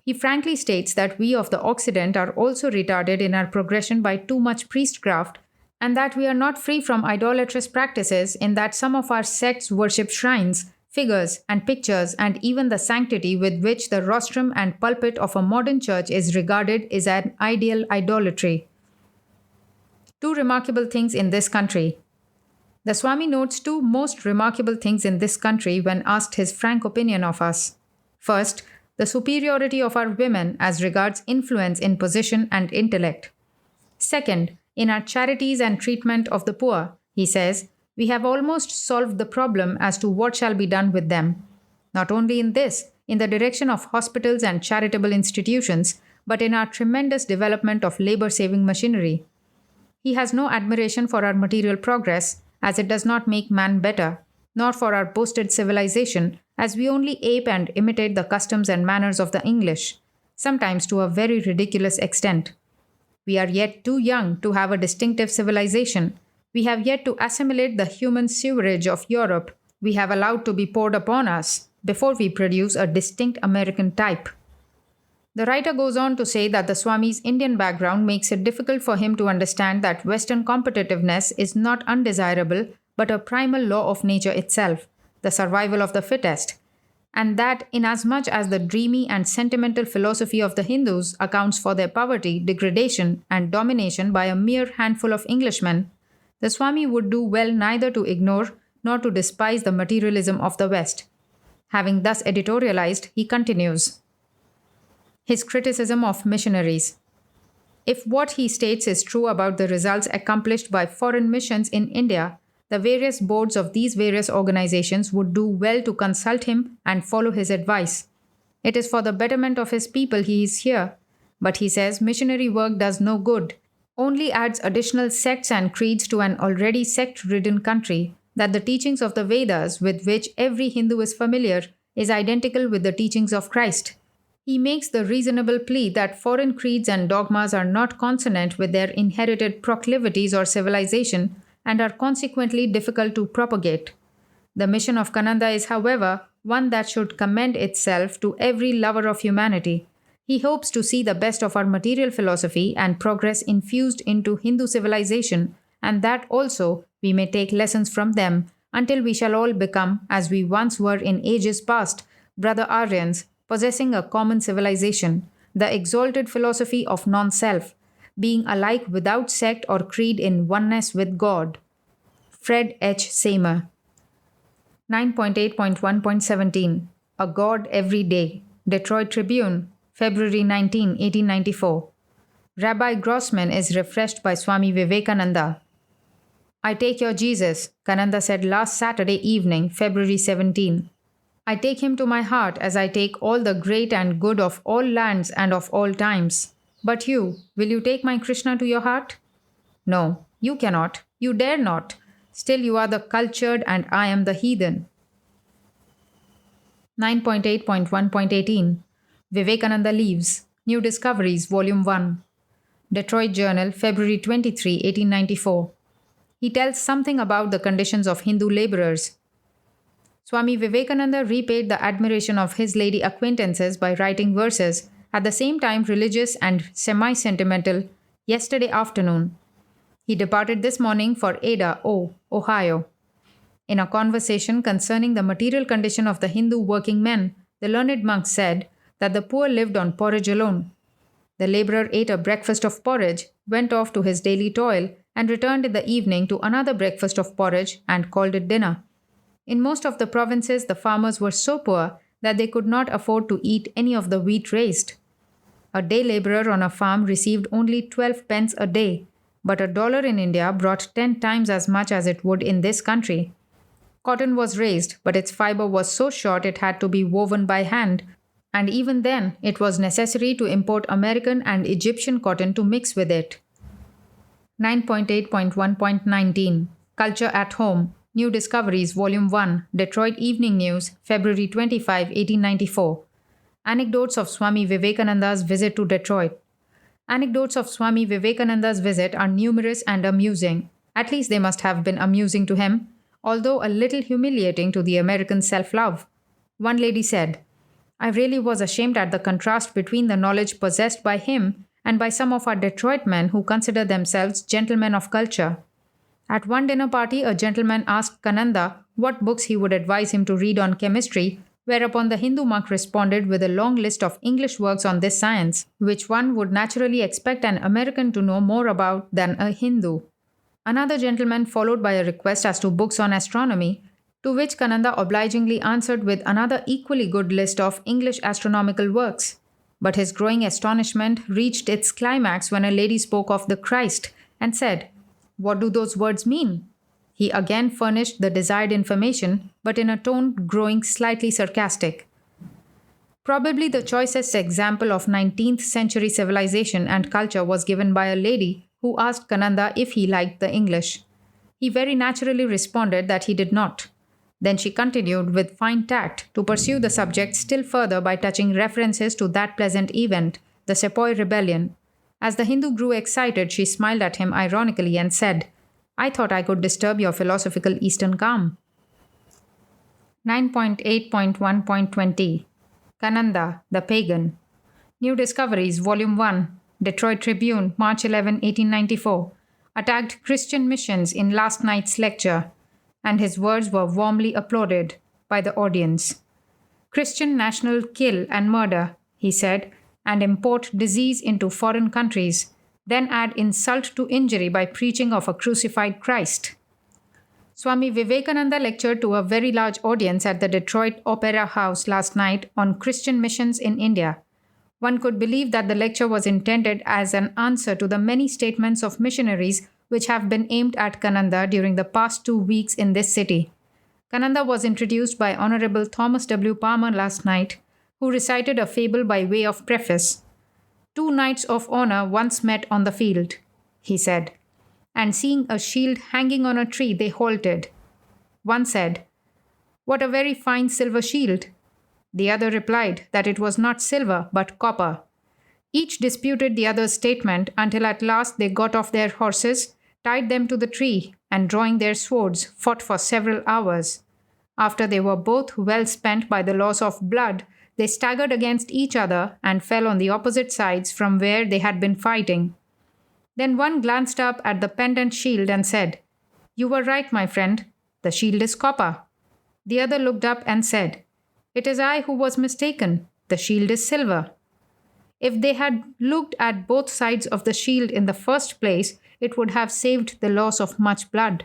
He frankly states that we of the Occident are also retarded in our progression by too much priestcraft, and that we are not free from idolatrous practices in that some of our sects worship shrines, figures, and pictures, and even the sanctity with which the rostrum and pulpit of a modern church is regarded is an ideal idolatry. Two remarkable things in this country. The Swami notes two most remarkable things in this country when asked his frank opinion of us. First, the superiority of our women as regards influence in position and intellect. Second, in our charities and treatment of the poor, he says, we have almost solved the problem as to what shall be done with them. Not only in this, in the direction of hospitals and charitable institutions, but in our tremendous development of labor-saving machinery. He has no admiration for our material progress, as it does not make man better, nor for our boasted civilization, as we only ape and imitate the customs and manners of the English, sometimes to a very ridiculous extent. We are yet too young to have a distinctive civilization. We have yet to assimilate the human sewerage of Europe we have allowed to be poured upon us before we produce a distinct American type. The writer goes on to say that the Swami's Indian background makes it difficult for him to understand that Western competitiveness is not undesirable but a primal law of nature itself, the survival of the fittest, and that inasmuch as the dreamy and sentimental philosophy of the Hindus accounts for their poverty, degradation, and domination by a mere handful of Englishmen, the Swami would do well neither to ignore nor to despise the materialism of the West. Having thus editorialized, he continues his criticism of missionaries. If what he states is true about the results accomplished by foreign missions in India, the various boards of these various organizations would do well to consult him and follow his advice. It is for the betterment of his people he is here, but he says missionary work does no good, only adds additional sects and creeds to an already sect-ridden country, that the teachings of the Vedas, with which every Hindu is familiar, is identical with the teachings of Christ. He makes the reasonable plea that foreign creeds and dogmas are not consonant with their inherited proclivities or civilization and are consequently difficult to propagate. The mission of Kananda is, however, one that should commend itself to every lover of humanity. He hopes to see the best of our material philosophy and progress infused into Hindu civilization, and that also we may take lessons from them until we shall all become, as we once were in ages past, brother Aryans, possessing a common civilization, the exalted philosophy of non-self, being alike without sect or creed in oneness with God. Fred H. Seymour. 9.8.1.17 A God Every Day. Detroit Tribune, February 19, 1894. Rabbi Grossman is refreshed by Swami Vivekananda. I take your Jesus, Kananda said last Saturday evening, February 17. I take him to my heart as I take all the great and good of all lands and of all times. But you, will you take my Krishna to your heart? No, you cannot. You dare not. Still you are the cultured and I am the heathen. 9.8.1.18 Vivekananda Leaves. New Discoveries, Volume 1. Detroit Journal, February 23, 1894. He tells something about the conditions of Hindu laborers. Swami Vivekananda repaid the admiration of his lady acquaintances by writing verses, at the same time religious and semi-sentimental, yesterday afternoon. He departed this morning for Ada, Ohio. In a conversation concerning the material condition of the Hindu working men, the learned monk said that the poor lived on porridge alone. The laborer ate a breakfast of porridge, went off to his daily toil, and returned in the evening to another breakfast of porridge and called it dinner. In most of the provinces, the farmers were so poor that they could not afford to eat any of the wheat raised. A day laborer on a farm received only 12 pence a day, but $1 in India brought 10 times as much as it would in this country. Cotton was raised, but its fiber was so short it had to be woven by hand, and even then it was necessary to import American and Egyptian cotton to mix with it. 9.8.1.19 Culture at Home, New Discoveries, Volume 1, Detroit Evening News, February 25, 1894. Anecdotes of Swami Vivekananda's visit to Detroit. Anecdotes of Swami Vivekananda's visit are numerous and amusing. At least they must have been amusing to him, although a little humiliating to the American self-love. One lady said, "I really was ashamed at the contrast between the knowledge possessed by him and by some of our Detroit men who consider themselves gentlemen of culture." At one dinner party, a gentleman asked Kananda what books he would advise him to read on chemistry, whereupon the Hindu monk responded with a long list of English works on this science, which one would naturally expect an American to know more about than a Hindu. Another gentleman followed by a request as to books on astronomy, to which Kananda obligingly answered with another equally good list of English astronomical works. But his growing astonishment reached its climax when a lady spoke of the Christ and said, "What do those words mean?" He again furnished the desired information, but in a tone growing slightly sarcastic. Probably the choicest example of 19th century civilization and culture was given by a lady who asked Kananda if he liked the English. He very naturally responded that he did not. Then she continued with fine tact to pursue the subject still further by touching references to that pleasant event, the Sepoy Rebellion. As the Hindu grew excited, she smiled at him ironically and said, "I thought I could disturb your philosophical Eastern calm." 9.8.1.20 Kananda, the Pagan. New Discoveries, Volume 1, Detroit Tribune, March 11, 1894. Attacked Christian missions in last night's lecture, and his words were warmly applauded by the audience. "Christian national kill and murder," he said, "and import disease into foreign countries, then add insult to injury by preaching of a crucified Christ." Swami Vivekananda lectured to a very large audience at the Detroit Opera House last night on Christian missions in India. One could believe that the lecture was intended as an answer to the many statements of missionaries which have been aimed at Kananda during the past 2 weeks in this city. Kananda was introduced by Honorable Thomas W. Palmer last night, who recited a fable by way of preface. "Two knights of honor once met on the field," he said, "and seeing a shield hanging on a tree, they halted. One said, 'What a very fine silver shield!' The other replied that it was not silver but copper. Each disputed the other's statement until at last they got off their horses, tied them to the tree, and drawing their swords, fought for several hours. After they were both well spent by the loss of blood, they staggered against each other and fell on the opposite sides from where they had been fighting. Then one glanced up at the pendant shield and said, 'You were right, my friend. The shield is copper.' The other looked up and said, 'It is I who was mistaken. The shield is silver.' If they had looked at both sides of the shield in the first place, it would have saved the loss of much blood.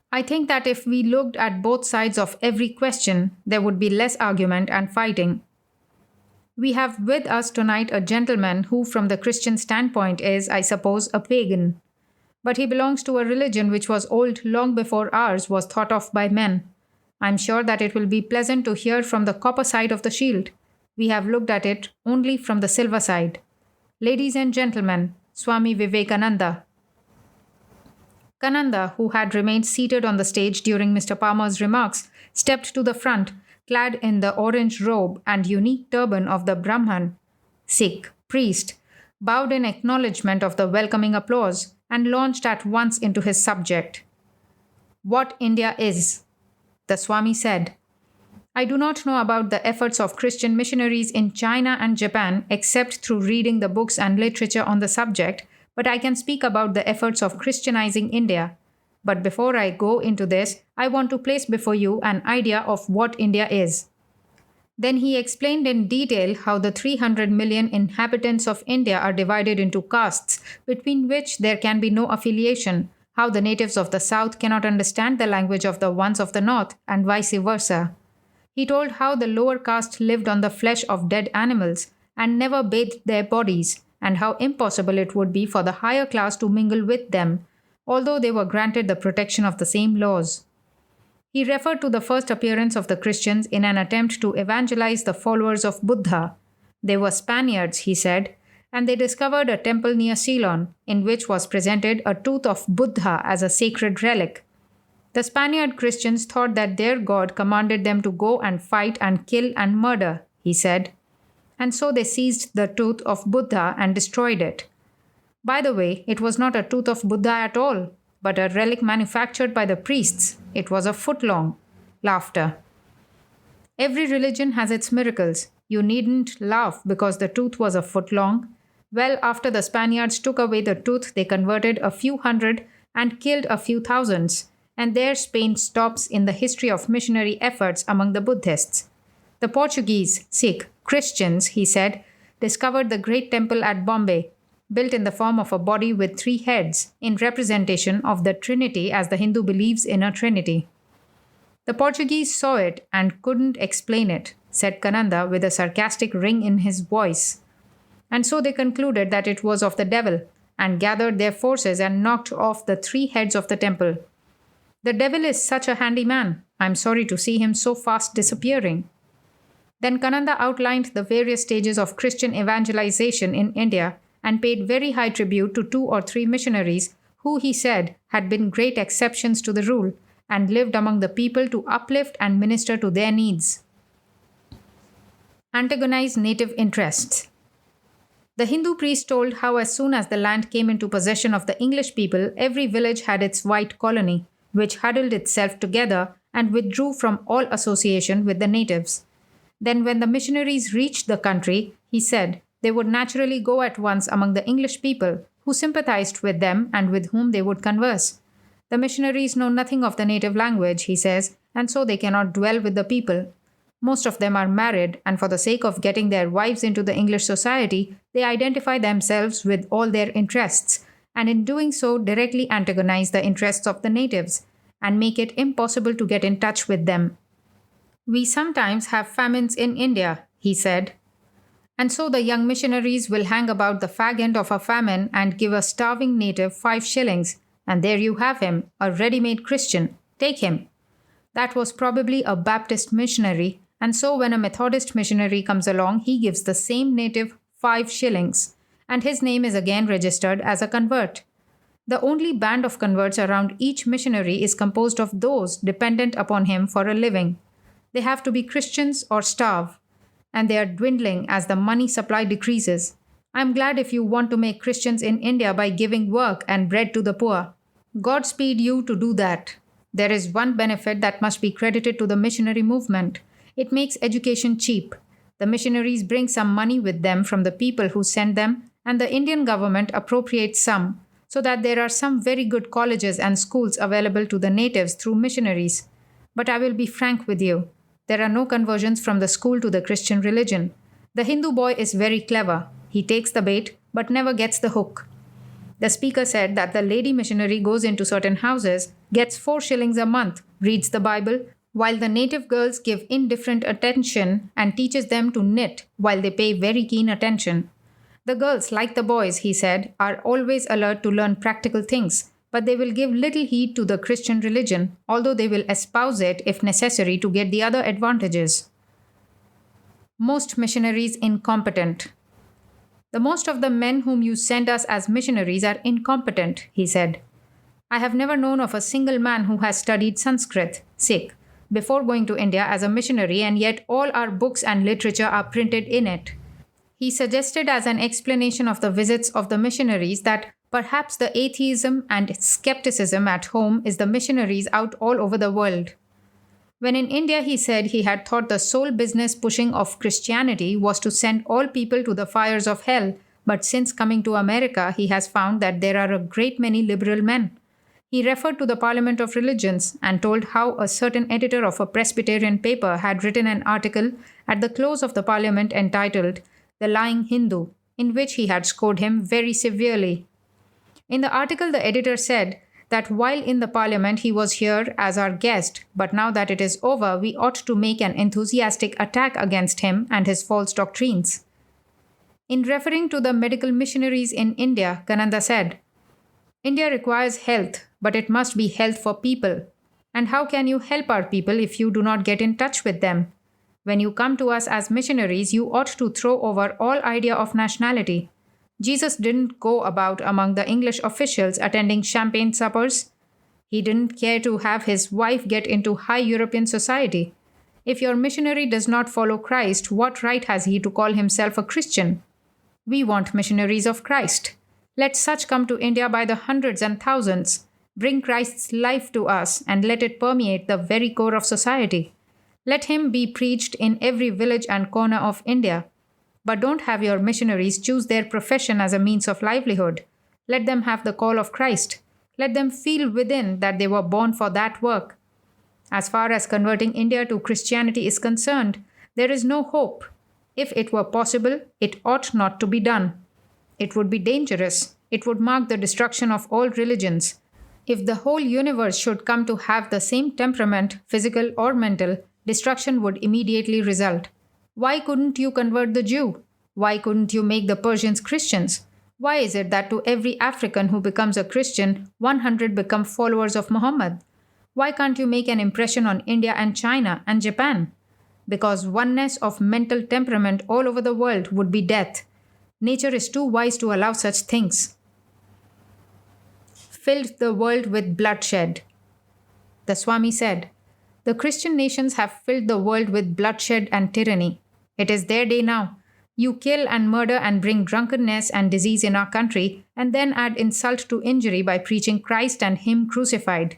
I think that if we looked at both sides of every question, there would be less argument and fighting. We have with us tonight a gentleman who from the Christian standpoint is, I suppose, a pagan. But he belongs to a religion which was old long before ours was thought of by men. I am sure that it will be pleasant to hear from the copper side of the shield. We have looked at it only from the silver side. Ladies and gentlemen, Swami Vivekananda." Kananda, who had remained seated on the stage during Mr. Palmer's remarks, stepped to the front, clad in the orange robe and unique turban of the Brahman, Sikh, priest, bowed in acknowledgement of the welcoming applause, and launched at once into his subject. What India is, the Swami said. I do not know about the efforts of Christian missionaries in China and Japan except through reading the books and literature on the subject, but I can speak about the efforts of Christianizing India. But before I go into this, I want to place before you an idea of what India is. Then he explained in detail how the 300 million inhabitants of India are divided into castes, between which there can be no affiliation, how the natives of the south cannot understand the language of the ones of the north, and vice versa. He told how the lower caste lived on the flesh of dead animals and never bathed their bodies, and how impossible it would be for the higher class to mingle with them, although they were granted the protection of the same laws. He referred to the first appearance of the Christians in an attempt to evangelize the followers of Buddha. They were Spaniards, he said, and they discovered a temple near Ceylon in which was presented a tooth of Buddha as a sacred relic. The Spaniard Christians thought that their God commanded them to go and fight and kill and murder, he said, and so they seized the tooth of Buddha and destroyed it. By the way, it was not a tooth of Buddha at all, but a relic manufactured by the priests. It was a foot long. Laughter. Every religion has its miracles. You needn't laugh because the tooth was a foot long. Well, after the Spaniards took away the tooth, they converted a few hundred and killed a few thousands. And there Spain stops in the history of missionary efforts among the Buddhists. The Portuguese, Sikh, Christians, he said, discovered the great temple at Bombay, built in the form of a body with 3 heads, in representation of the Trinity as the Hindu believes in a Trinity. The Portuguese saw it and couldn't explain it, said Kananda with a sarcastic ring in his voice. And so they concluded that it was of the devil, and gathered their forces and knocked off the 3 heads of the temple. The devil is such a handy man. I'm sorry to see him so fast disappearing. Then Kananda outlined the various stages of Christian evangelization in India and paid very high tribute to 2 or 3 missionaries who, he said, had been great exceptions to the rule and lived among the people to uplift and minister to their needs. Antagonize native interests. The Hindu priest told how as soon as the land came into possession of the English people, every village had its white colony, which huddled itself together and withdrew from all association with the natives. Then when the missionaries reached the country, he said, they would naturally go at once among the English people, who sympathized with them and with whom they would converse. The missionaries know nothing of the native language, he says, and so they cannot dwell with the people. Most of them are married, and for the sake of getting their wives into the English society, they identify themselves with all their interests, and in doing so directly antagonize the interests of the natives, and make it impossible to get in touch with them. We sometimes have famines in India, he said. And so the young missionaries will hang about the fag end of a famine and give a starving native 5 shillings, and there you have him, a ready-made Christian. Take him. That was probably a Baptist missionary, and so when a Methodist missionary comes along, he gives the same native 5 shillings, and his name is again registered as a convert. The only band of converts around each missionary is composed of those dependent upon him for a living. They have to be Christians or starve, and they are dwindling as the money supply decreases. I am glad if you want to make Christians in India by giving work and bread to the poor. Godspeed you to do that. There is one benefit that must be credited to the missionary movement. It makes education cheap. The missionaries bring some money with them from the people who send them, and the Indian government appropriates some, so that there are some very good colleges and schools available to the natives through missionaries. But I will be frank with you. There are no conversions from the school to the Christian religion. The Hindu boy is very clever. He takes the bait, but never gets the hook. The speaker said that the lady missionary goes into certain houses, gets 4 shillings a month, reads the Bible, while the native girls give indifferent attention and teaches them to knit while they pay very keen attention. The girls, like the boys, he said, are always alert to learn practical things, but they will give little heed to the Christian religion, although they will espouse it if necessary to get the other advantages. Most missionaries incompetent. The most of the men whom you send us as missionaries are incompetent, he said. I have never known of a single man who has studied Sanskrit, Sikh, before going to India as a missionary, and yet all our books and literature are printed in it. He suggested as an explanation of the visits of the missionaries that perhaps the atheism and skepticism at home is the missionaries out all over the world. When in India, he said he had thought the sole business pushing of Christianity was to send all people to the fires of hell, but since coming to America, he has found that there are a great many liberal men. He referred to the Parliament of Religions and told how a certain editor of a Presbyterian paper had written an article at the close of the Parliament entitled The Lying Hindu, in which he had scored him very severely. In the article, the editor said that while in the Parliament he was here as our guest, but now that it is over, we ought to make an enthusiastic attack against him and his false doctrines. In referring to the medical missionaries in India, Kananda said, India requires health, but it must be health for people. And how can you help our people if you do not get in touch with them? When you come to us as missionaries, you ought to throw over all idea of nationality. Jesus didn't go about among the English officials attending champagne suppers. He didn't care to have his wife get into high European society. If your missionary does not follow Christ, what right has he to call himself a Christian? We want missionaries of Christ. Let such come to India by the hundreds and thousands. Bring Christ's life to us and let it permeate the very core of society. Let him be preached in every village and corner of India. But don't have your missionaries choose their profession as a means of livelihood. Let them have the call of Christ. Let them feel within that they were born for that work. As far as converting India to Christianity is concerned, there is no hope. If it were possible, it ought not to be done. It would be dangerous. It would mark the destruction of all religions. If the whole universe should come to have the same temperament, physical or mental, destruction would immediately result. Why couldn't you convert the Jew? Why couldn't you make the Persians Christians? Why is it that to every African who becomes a Christian, 100 become followers of Muhammad? Why can't you make an impression on India and China and Japan? Because oneness of mental temperament all over the world would be death. Nature is too wise to allow such things. Filled the world with bloodshed. The Swami said, the Christian nations have filled the world with bloodshed and tyranny. It is their day now. You kill and murder and bring drunkenness and disease in our country, and then add insult to injury by preaching Christ and Him crucified.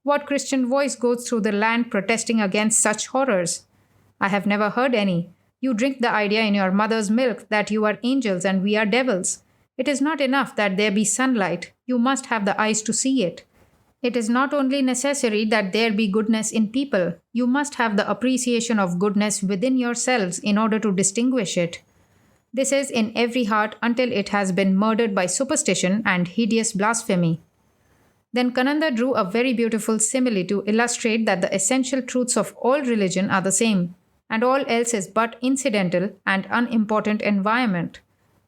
What Christian voice goes through the land protesting against such horrors? I have never heard any. You drink the idea in your mother's milk that you are angels and we are devils. It is not enough that there be sunlight. You must have the eyes to see it. It is not only necessary that there be goodness in people. You must have the appreciation of goodness within yourselves in order to distinguish it. This is in every heart until it has been murdered by superstition and hideous blasphemy. Then Kananda drew a very beautiful simile to illustrate that the essential truths of all religion are the same, and all else is but incidental and unimportant environment.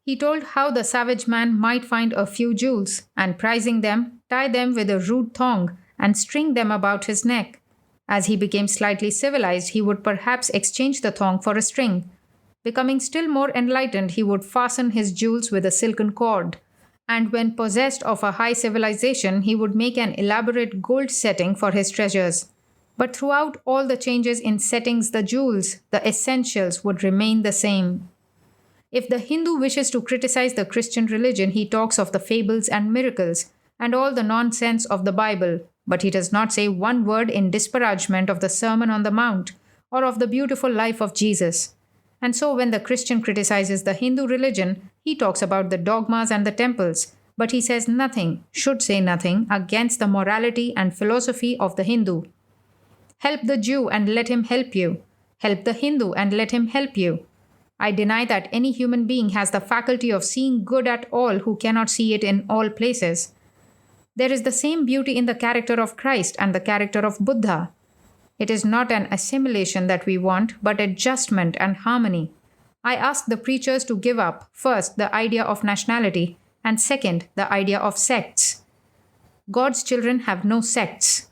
He told how the savage man might find a few jewels, and prizing them, tie them with a rude thong, and string them about his neck. As he became slightly civilized, he would perhaps exchange the thong for a string. Becoming still more enlightened, he would fasten his jewels with a silken cord. And when possessed of a high civilization, he would make an elaborate gold setting for his treasures. But throughout all the changes in settings the jewels, the essentials would remain the same. If the Hindu wishes to criticize the Christian religion, he talks of the fables and miracles and all the nonsense of the Bible, but he does not say one word in disparagement of the Sermon on the Mount or of the beautiful life of Jesus. And so when the Christian criticizes the Hindu religion, he talks about the dogmas and the temples, but he says nothing, should say nothing, against the morality and philosophy of the Hindu. Help the Jew and let him help you. Help the Hindu and let him help you. I deny that any human being has the faculty of seeing good at all who cannot see it in all places. There is the same beauty in the character of Christ and the character of Buddha. It is not an assimilation that we want, but adjustment and harmony. I ask the preachers to give up, first, the idea of nationality, and second, the idea of sects. God's children have no sects.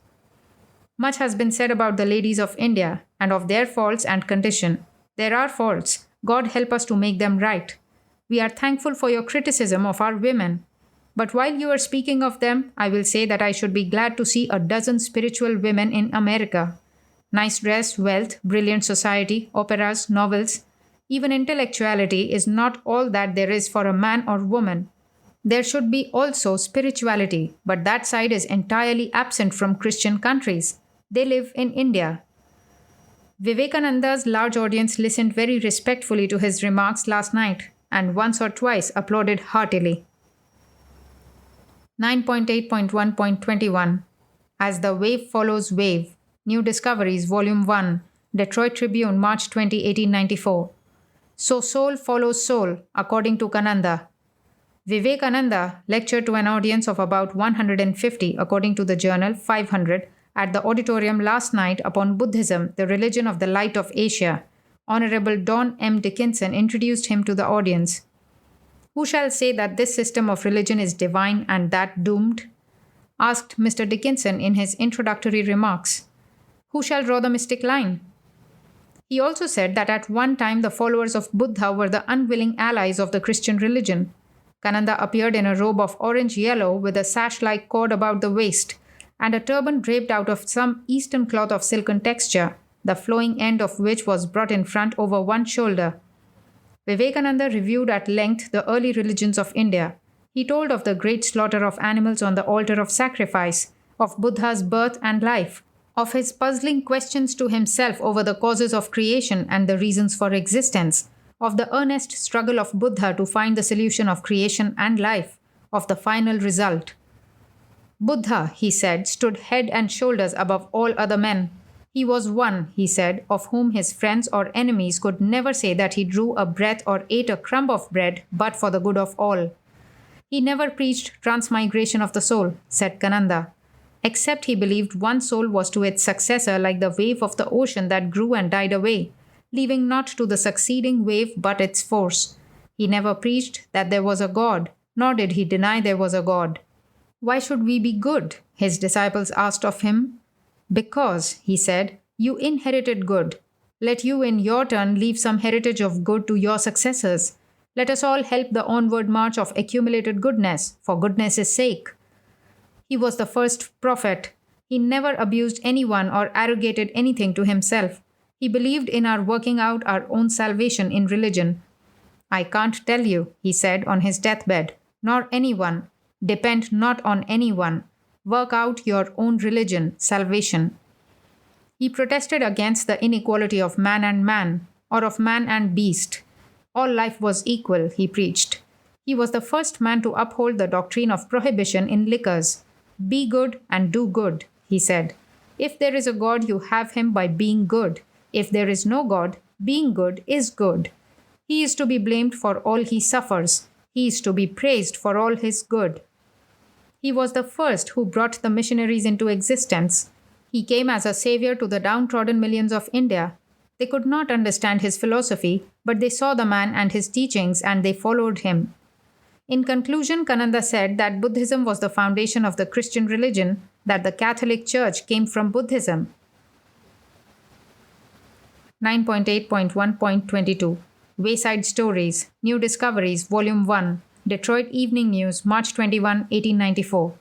Much has been said about the ladies of India and of their faults and condition. There are faults. God help us to make them right. We are thankful for your criticism of our women. But while you are speaking of them, I will say that I should be glad to see a dozen spiritual women in America. Nice dress, wealth, brilliant society, operas, novels. Even intellectuality is not all that there is for a man or woman. There should be also spirituality, but that side is entirely absent from Christian countries. They live in India. Vivekananda's large audience listened very respectfully to his remarks last night and once or twice applauded heartily. 9.8.1.21 As the Wave Follows Wave, New Discoveries, Volume 1, Detroit Tribune, March 20, 1894. So soul follows soul, according to Kananda. Vivekananda lectured to an audience of about 150, according to the journal 500, at the auditorium last night upon Buddhism, the religion of the light of Asia. Honorable Don M. Dickinson introduced him to the audience. Who shall say that this system of religion is divine and that doomed? Asked Mr. Dickinson in his introductory remarks. Who shall draw the mystic line? He also said that at one time the followers of Buddha were the unwilling allies of the Christian religion. Kananda appeared in a robe of orange-yellow with a sash-like cord about the waist and a turban draped out of some eastern cloth of silken texture, the flowing end of which was brought in front over one shoulder. Vivekananda reviewed at length the early religions of India. He told of the great slaughter of animals on the altar of sacrifice, of Buddha's birth and life, of his puzzling questions to himself over the causes of creation and the reasons for existence, of the earnest struggle of Buddha to find the solution of creation and life, of the final result. Buddha, he said, stood head and shoulders above all other men. He was one, he said, of whom his friends or enemies could never say that he drew a breath or ate a crumb of bread but for the good of all. He never preached transmigration of the soul, said Kananda, except he believed one soul was to its successor like the wave of the ocean that grew and died away, leaving not to the succeeding wave but its force. He never preached that there was a God, nor did he deny there was a God. Why should we be good? His disciples asked of him. Because, he said, you inherited good. Let you in your turn leave some heritage of good to your successors. Let us all help the onward march of accumulated goodness, for goodness' sake. He was the first prophet. He never abused anyone or arrogated anything to himself. He believed in our working out our own salvation in religion. I can't tell you, he said on his deathbed, nor anyone. Depend not on anyone. Work out your own religion, salvation. He protested against the inequality of man and man, or of man and beast. All life was equal, he preached. He was the first man to uphold the doctrine of prohibition in liquors. Be good and do good, he said. If there is a God, you have him by being good. If there is no God, being good is good. He is to be blamed for all he suffers. He is to be praised for all his good. He was the first who brought the missionaries into existence. He came as a savior to the downtrodden millions of India. They could not understand his philosophy, but they saw the man and his teachings and they followed him. In conclusion, Kananda said that Buddhism was the foundation of the Christian religion, that the Catholic Church came from Buddhism. 9.8.1.22 Wayside Stories, New Discoveries, Volume 1, Detroit Evening News, March 21, 1894.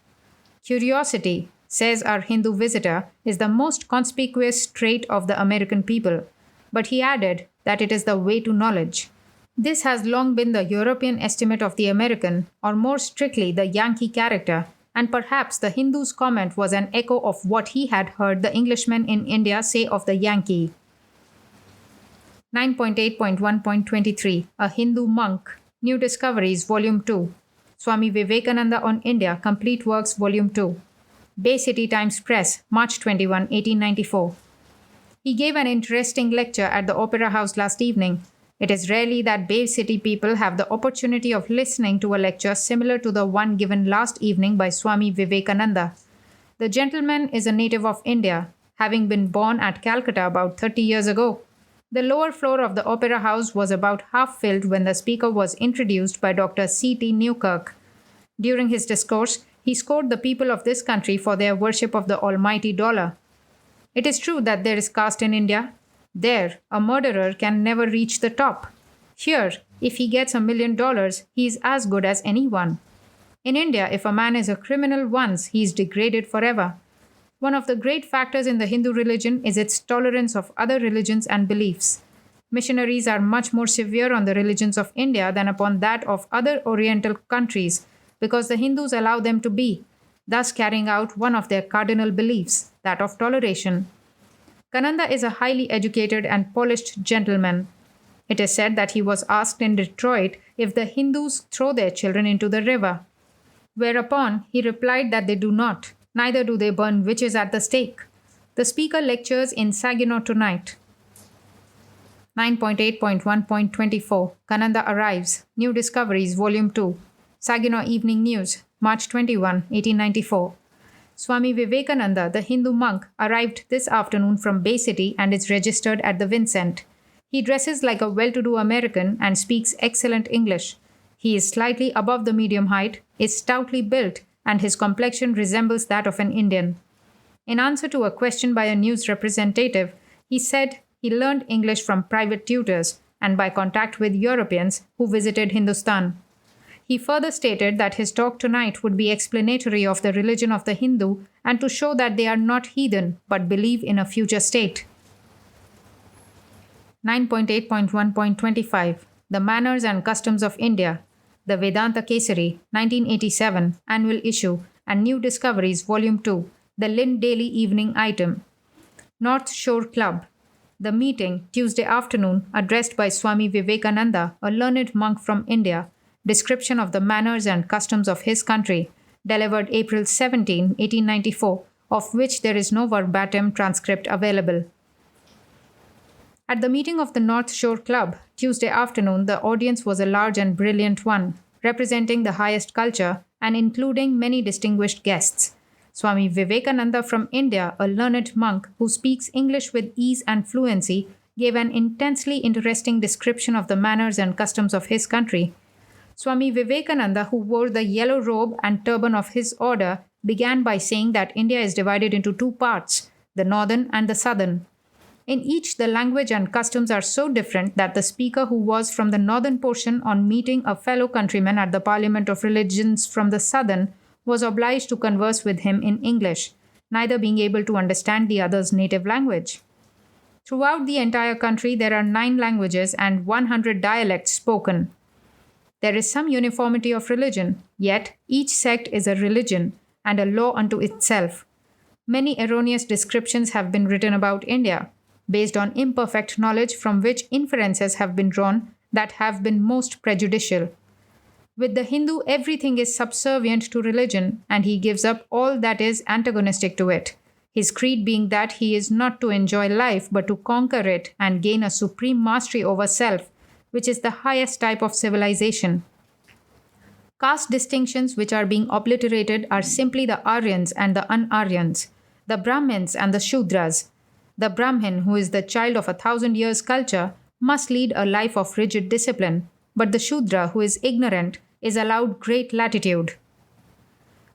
Curiosity, says our Hindu visitor, is the most conspicuous trait of the American people, but he added that it is the way to knowledge. This has long been the European estimate of the American, or more strictly the Yankee character, and perhaps the Hindu's comment was an echo of what he had heard the Englishmen in India say of the Yankee. 9.8.1.23 A Hindu Monk, New Discoveries, Volume 2, Swami Vivekananda on India, Complete Works, Volume 2, Bay City Times Press, March 21, 1894. He gave an interesting lecture at the Opera House last evening. It is rarely that Bay City people have the opportunity of listening to a lecture similar to the one given last evening by Swami Vivekananda. The gentleman is a native of India, having been born at Calcutta about 30 years ago. The lower floor of the Opera House was about half filled when the speaker was introduced by Dr. C.T. Newkirk. During his discourse, he scored the people of this country for their worship of the almighty dollar. It is true that there is caste in India. There, a murderer can never reach the top. Here, if he gets $1 million, he is as good as anyone. In India, if a man is a criminal once, he is degraded forever. One of the great factors in the Hindu religion is its tolerance of other religions and beliefs. Missionaries are much more severe on the religions of India than upon that of other Oriental countries because the Hindus allow them to be, thus carrying out one of their cardinal beliefs, that of toleration. Kananda is a highly educated and polished gentleman. It is said that he was asked in Detroit if the Hindus throw their children into the river, whereupon he replied that they do not, neither do they burn witches at the stake. The speaker lectures in Saginaw tonight. 9.8.1.24 Kananda Arrives, New Discoveries, Volume 2, Saginaw Evening News, March 21, 1894. Swami Vivekananda, the Hindu monk, arrived this afternoon from Bay City and is registered at the Vincent. He dresses like a well-to-do American and speaks excellent English. He is slightly above the medium height, is stoutly built, and his complexion resembles that of an Indian. In answer to a question by a news representative, he said he learned English from private tutors and by contact with Europeans who visited Hindustan. He further stated that his talk tonight would be explanatory of the religion of the Hindu and to show that they are not heathen but believe in a future state. 9.8.1.25 The Manners and Customs of India, The Vedanta Kesari, 1987, Annual Issue, and New Discoveries, Volume 2, The Lind Daily Evening Item. North Shore Club. The meeting, Tuesday afternoon, addressed by Swami Vivekananda, a learned monk from India. Description of the manners and customs of his country, delivered April 17, 1894, of which there is no verbatim transcript available. At the meeting of the North Shore Club, Tuesday afternoon, the audience was a large and brilliant one, representing the highest culture and including many distinguished guests. Swami Vivekananda from India, a learned monk who speaks English with ease and fluency, gave an intensely interesting description of the manners and customs of his country. Swami Vivekananda, who wore the yellow robe and turban of his order, began by saying that India is divided into two parts, the northern and the southern. In each, the language and customs are so different that the speaker, who was from the northern portion, on meeting a fellow countryman at the Parliament of Religions from the southern, was obliged to converse with him in English, neither being able to understand the other's native language. Throughout the entire country, there are 9 languages and 100 dialects spoken. There is some uniformity of religion, yet each sect is a religion and a law unto itself. Many erroneous descriptions have been written about India, based on imperfect knowledge from which inferences have been drawn that have been most prejudicial. With the Hindu, everything is subservient to religion, and he gives up all that is antagonistic to it, his creed being that he is not to enjoy life but to conquer it and gain a supreme mastery over self, which is the highest type of civilization. Caste distinctions which are being obliterated are simply the Aryans and the un-Aryans, the Brahmins and the Shudras. The Brahmin, who is the child of 1,000 years' culture, must lead a life of rigid discipline, but the Shudra, who is ignorant, is allowed great latitude.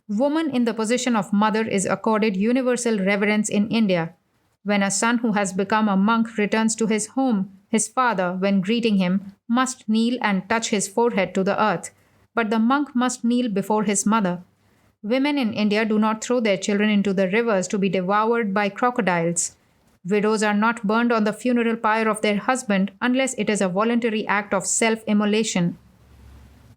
Woman in the position of mother is accorded universal reverence in India. When a son who has become a monk returns to his home, his father, when greeting him, must kneel and touch his forehead to the earth, but the monk must kneel before his mother. Women in India do not throw their children into the rivers to be devoured by crocodiles. Widows are not burned on the funeral pyre of their husband unless it is a voluntary act of self-immolation.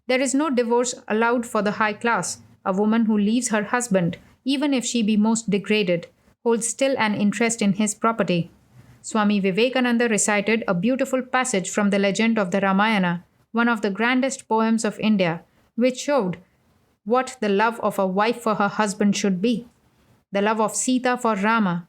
There is no divorce allowed for the high class. A woman who leaves her husband, even if she be most degraded, holds still an interest in his property. Swami Vivekananda recited a beautiful passage from the legend of the Ramayana, one of the grandest poems of India, which showed what the love of a wife for her husband should be. The love of Sita for Rama.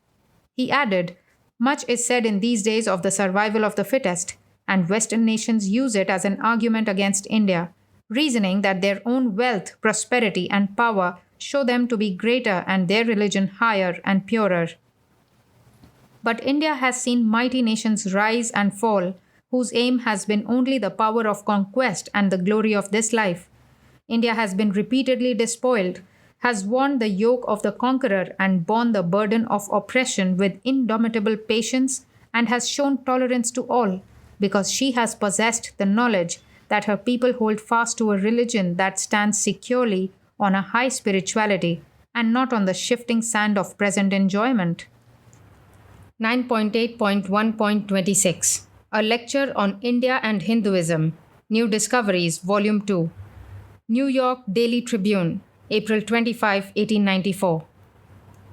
He added, "Much is said in these days of the survival of the fittest, and Western nations use it as an argument against India, reasoning that their own wealth, prosperity, and power show them to be greater and their religion higher and purer. But India has seen mighty nations rise and fall, whose aim has been only the power of conquest and the glory of this life. India has been repeatedly despoiled, has worn the yoke of the conqueror and borne the burden of oppression with indomitable patience, and has shown tolerance to all, because she has possessed the knowledge that her people hold fast to a religion that stands securely on a high spirituality and not on the shifting sand of present enjoyment." 9.8.1.26 A lecture on India and Hinduism, New Discoveries, Volume 2. New York Daily Tribune, April 25, 1894.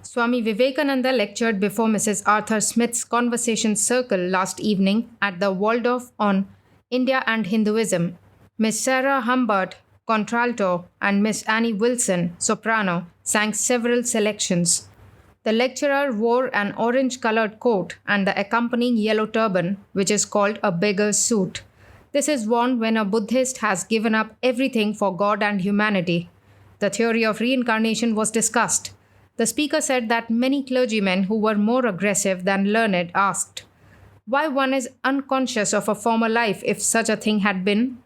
Swami Vivekananda lectured before Mrs. Arthur Smith's conversation circle last evening at the Waldorf on India and Hinduism. Miss Sarah Humbert, contralto, and Miss Annie Wilson, soprano, sang several selections. The lecturer wore an orange-colored coat and the accompanying yellow turban, which is called a beggar's suit. This is worn when a Buddhist has given up everything for God and humanity. The theory of reincarnation was discussed. The speaker said that many clergymen who were more aggressive than learned asked, why one is unconscious of a former life if such a thing had been?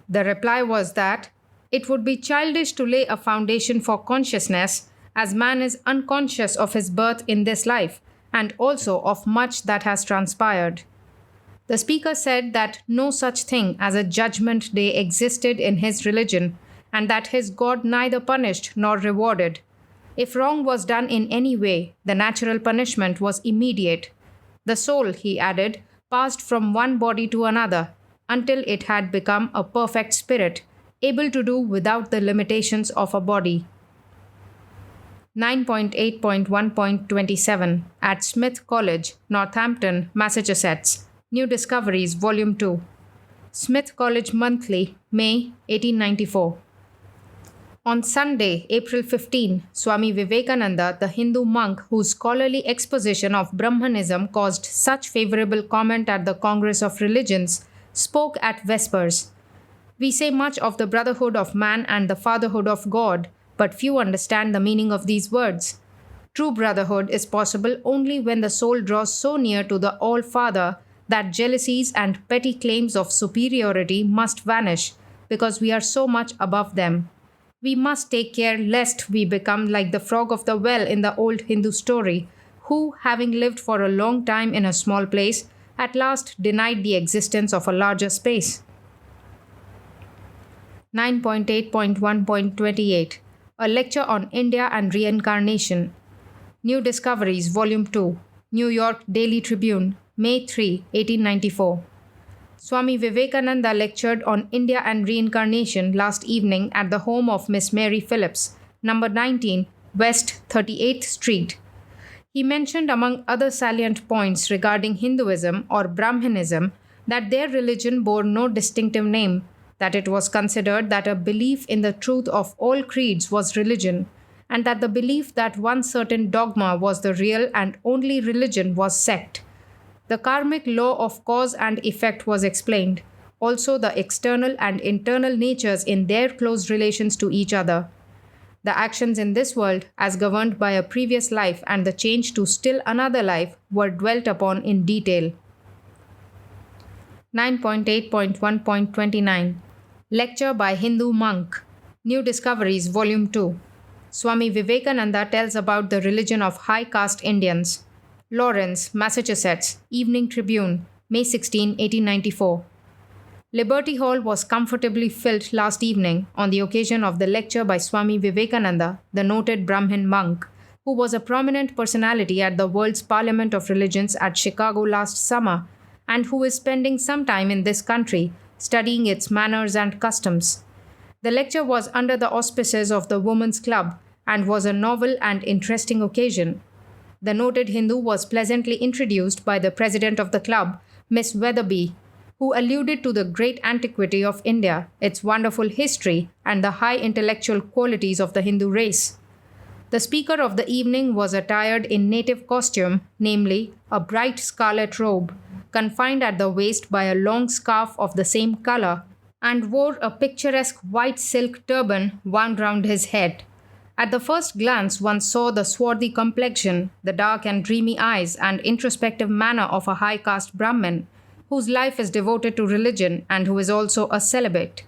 The reply was that it would be childish to lay a foundation for consciousness, as man is unconscious of his birth in this life and also of much that has transpired. The speaker said that no such thing as a judgment day existed in his religion and that his God neither punished nor rewarded. If wrong was done in any way, the natural punishment was immediate. The soul, he added, passed from one body to another until it had become a perfect spirit, able to do without the limitations of a body. 9.8.1.27 at Smith College, Northampton, Massachusetts. New Discoveries, Volume 2. Smith College Monthly, May 1894. On Sunday, April 15, Swami Vivekananda, the Hindu monk whose scholarly exposition of Brahmanism caused such favorable comment at the Congress of Religions, spoke at Vespers. We say much of the brotherhood of man and the fatherhood of God, but few understand the meaning of these words. True brotherhood is possible only when the soul draws so near to the All-Father that jealousies and petty claims of superiority must vanish, because we are so much above them. We must take care lest we become like the frog of the well in the old Hindu story, who, having lived for a long time in a small place, at last denied the existence of a larger space. 9.8.1.28 A lecture on India and reincarnation. New Discoveries, Volume 2. New York Daily Tribune, May 3, 1894. Swami Vivekananda lectured on India and reincarnation last evening at the home of Miss Mary Phillips, number 19, West 38th Street. He mentioned, among other salient points regarding Hinduism or Brahmanism, that their religion bore no distinctive name, that it was considered that a belief in the truth of all creeds was religion, and that the belief that one certain dogma was the real and only religion was sect. The karmic law of cause and effect was explained, also the external and internal natures in their close relations to each other. The actions in this world, as governed by a previous life and the change to still another life, were dwelt upon in detail. 9.8.1.29 Lecture by Hindu Monk. New Discoveries, Volume 2. Swami Vivekananda tells about the religion of high caste Indians. Lawrence, Massachusetts, Evening Tribune, May 16, 1894. Liberty Hall was comfortably filled last evening on the occasion of the lecture by Swami Vivekananda, the noted Brahmin monk, who was a prominent personality at the World's Parliament of Religions at Chicago last summer, and who is spending some time in this country, studying its manners and customs. The lecture was under the auspices of the Women's Club and was a novel and interesting occasion. The noted Hindu was pleasantly introduced by the president of the club, Miss Weatherby, who alluded to the great antiquity of India, its wonderful history, and the high intellectual qualities of the Hindu race. The speaker of the evening was attired in native costume, namely, a bright scarlet robe, confined at the waist by a long scarf of the same color, and wore a picturesque white silk turban wound round his head. At the first glance, one saw the swarthy complexion, the dark and dreamy eyes, and introspective manner of a high caste Brahmin, whose life is devoted to religion and who is also a celibate.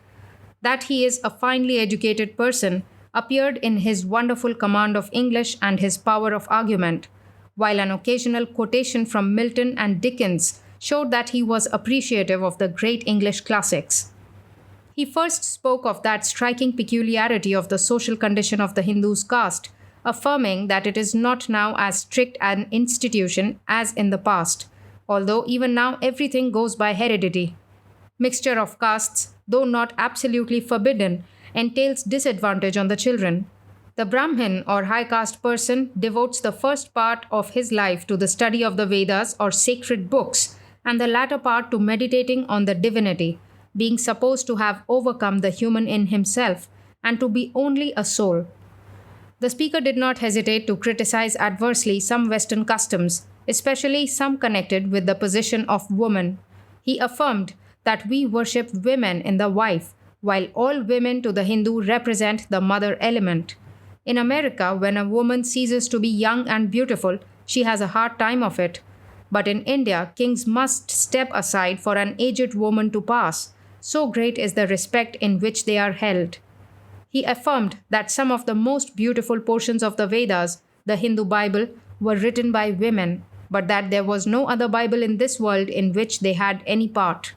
That he is a finely educated person appeared in his wonderful command of English and his power of argument, while an occasional quotation from Milton and Dickens showed that he was appreciative of the great English classics. He first spoke of that striking peculiarity of the social condition of the Hindu's caste, affirming that it is not now as strict an institution as in the past, although even now everything goes by heredity. Mixture of castes, though not absolutely forbidden, entails disadvantage on the children. The Brahmin or high caste person devotes the first part of his life to the study of the Vedas or sacred books, and the latter part to meditating on the divinity, being supposed to have overcome the human in himself and to be only a soul. The speaker did not hesitate to criticize adversely some Western customs, especially some connected with the position of woman. He affirmed that we worship women in the wife, while all women to the Hindu represent the mother element. In America, when a woman ceases to be young and beautiful, she has a hard time of it. But in India, kings must step aside for an aged woman to pass. So great is the respect in which they are held. He affirmed that some of the most beautiful portions of the Vedas, the Hindu Bible, were written by women, but that there was no other Bible in this world in which they had any part.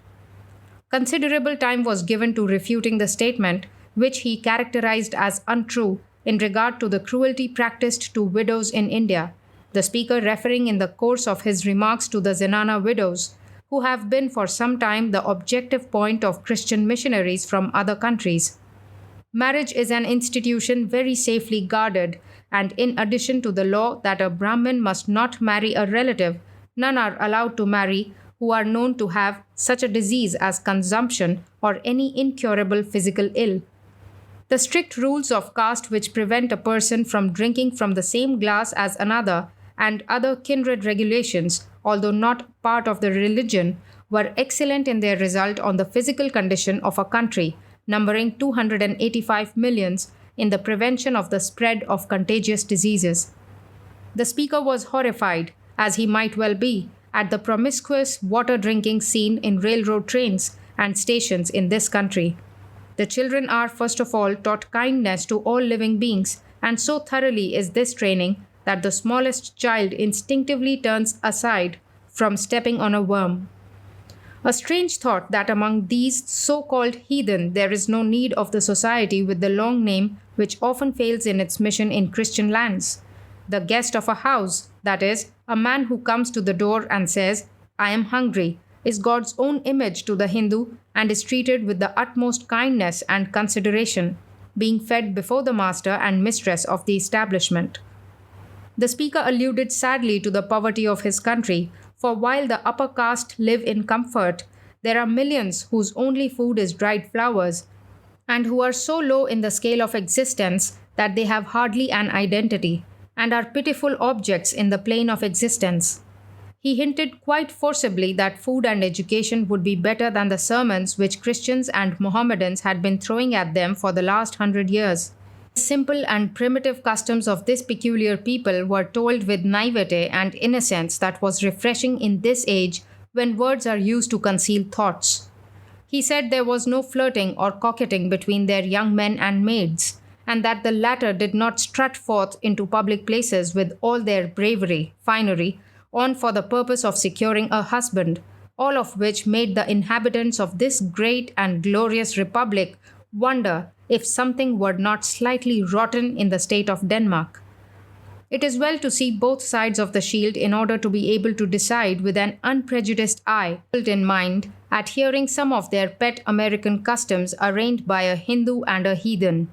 Considerable time was given to refuting the statement, which he characterized as untrue, in regard to the cruelty practiced to widows in India, the speaker referring in the course of his remarks to the Zenana widows, who have been for some time the objective point of Christian missionaries from other countries. Marriage is an institution very safely guarded, and in addition to the law that a Brahmin must not marry a relative, none are allowed to marry who are known to have such a disease as consumption or any incurable physical ill. The strict rules of caste which prevent a person from drinking from the same glass as another and other kindred regulations, although not part of the religion, were excellent in their result on the physical condition of a country, numbering 285 millions, in the prevention of the spread of contagious diseases. The speaker was horrified, as he might well be, at the promiscuous water drinking seen in railroad trains and stations in this country. The children are, first of all, taught kindness to all living beings, and so thoroughly is this training that the smallest child instinctively turns aside from stepping on a worm. A strange thought that among these so-called heathen there is no need of the society with the long name which often fails in its mission in Christian lands. The guest of a house, that is, a man who comes to the door and says, "I am hungry," is God's own image to the Hindu and is treated with the utmost kindness and consideration, being fed before the master and mistress of the establishment. The speaker alluded sadly to the poverty of his country, for while the upper caste live in comfort, there are millions whose only food is dried flowers, and who are so low in the scale of existence that they have hardly an identity, and are pitiful objects in the plane of existence. He hinted quite forcibly that food and education would be better than the sermons which Christians and Mohammedans had been throwing at them for the last 100 years. The simple and primitive customs of this peculiar people were told with naivete and innocence that was refreshing in this age when words are used to conceal thoughts. He said there was no flirting or coquetting between their young men and maids, and that the latter did not strut forth into public places with all their bravery, finery, on for the purpose of securing a husband, all of which made the inhabitants of this great and glorious republic wonder if something were not slightly rotten in the state of Denmark. It is well to see both sides of the shield in order to be able to decide with an unprejudiced eye in mind at hearing some of their pet American customs arraigned by a Hindu and a heathen.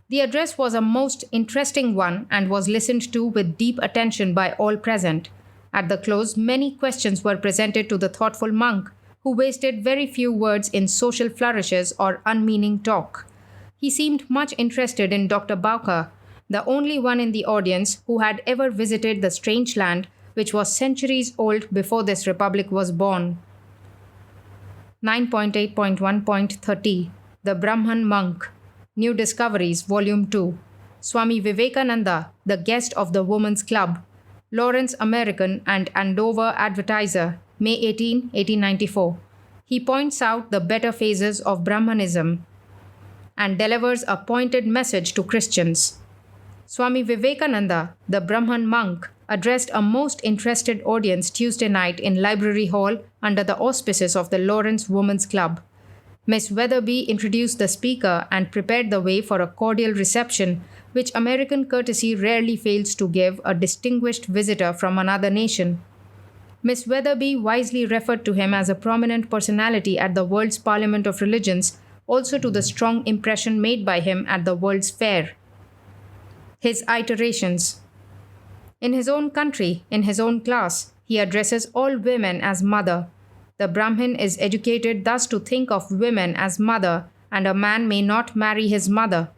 The address was a most interesting one and was listened to with deep attention by all present. At the close, many questions were presented to the thoughtful monk, who wasted very few words in social flourishes or unmeaning talk. He seemed much interested in Dr. Bowker, the only one in the audience who had ever visited the strange land which was centuries old before this republic was born. 9.8.1.30 The Brahman Monk. New Discoveries, Volume 2. Swami Vivekananda, the guest of the Women's Club. Lawrence American and Andover Advertiser, May 18, 1894. He points out the better phases of Brahmanism and delivers a pointed message to Christians. Swami Vivekananda, the Brahman monk, addressed a most interested audience Tuesday night in Library Hall under the auspices of the Lawrence Women's Club. Miss Weatherby introduced the speaker and prepared the way for a cordial reception, which American courtesy rarely fails to give a distinguished visitor from another nation. Miss Weatherby wisely referred to him as a prominent personality at the World's Parliament of Religions, also to the strong impression made by him at the World's Fair. His iterations. In his own country, in his own class, he addresses all women as mother. The Brahmin is educated thus to think of women as mother, and a man may not marry his mother.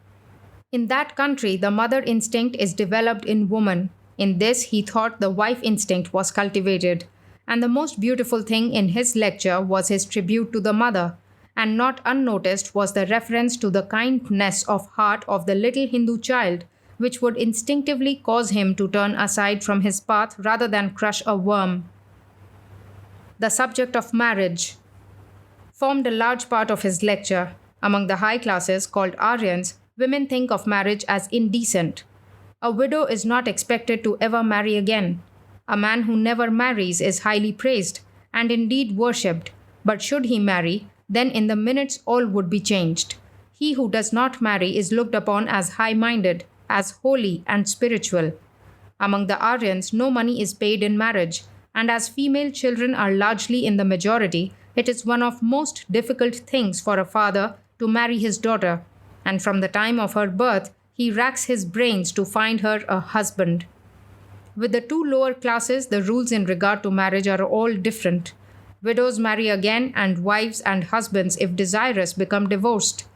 In that country, the mother instinct is developed in woman. In this, he thought the wife instinct was cultivated. And the most beautiful thing in his lecture was his tribute to the mother. And not unnoticed was the reference to the kindness of heart of the little Hindu child, which would instinctively cause him to turn aside from his path rather than crush a worm. The subject of marriage formed a large part of his lecture. Among the high classes, called Aryans, women think of marriage as indecent. A widow is not expected to ever marry again. A man who never marries is highly praised, and indeed worshipped. But should he marry, then in the minutes all would be changed. He who does not marry is looked upon as high-minded, as holy and spiritual. Among the Aryans, no money is paid in marriage, and as female children are largely in the majority, it is one of most difficult things for a father to marry his daughter, and from the time of her birth, he racks his brains to find her a husband. With the two lower classes, the rules in regard to marriage are all different. Widows marry again, and wives and husbands, if desirous, become divorced.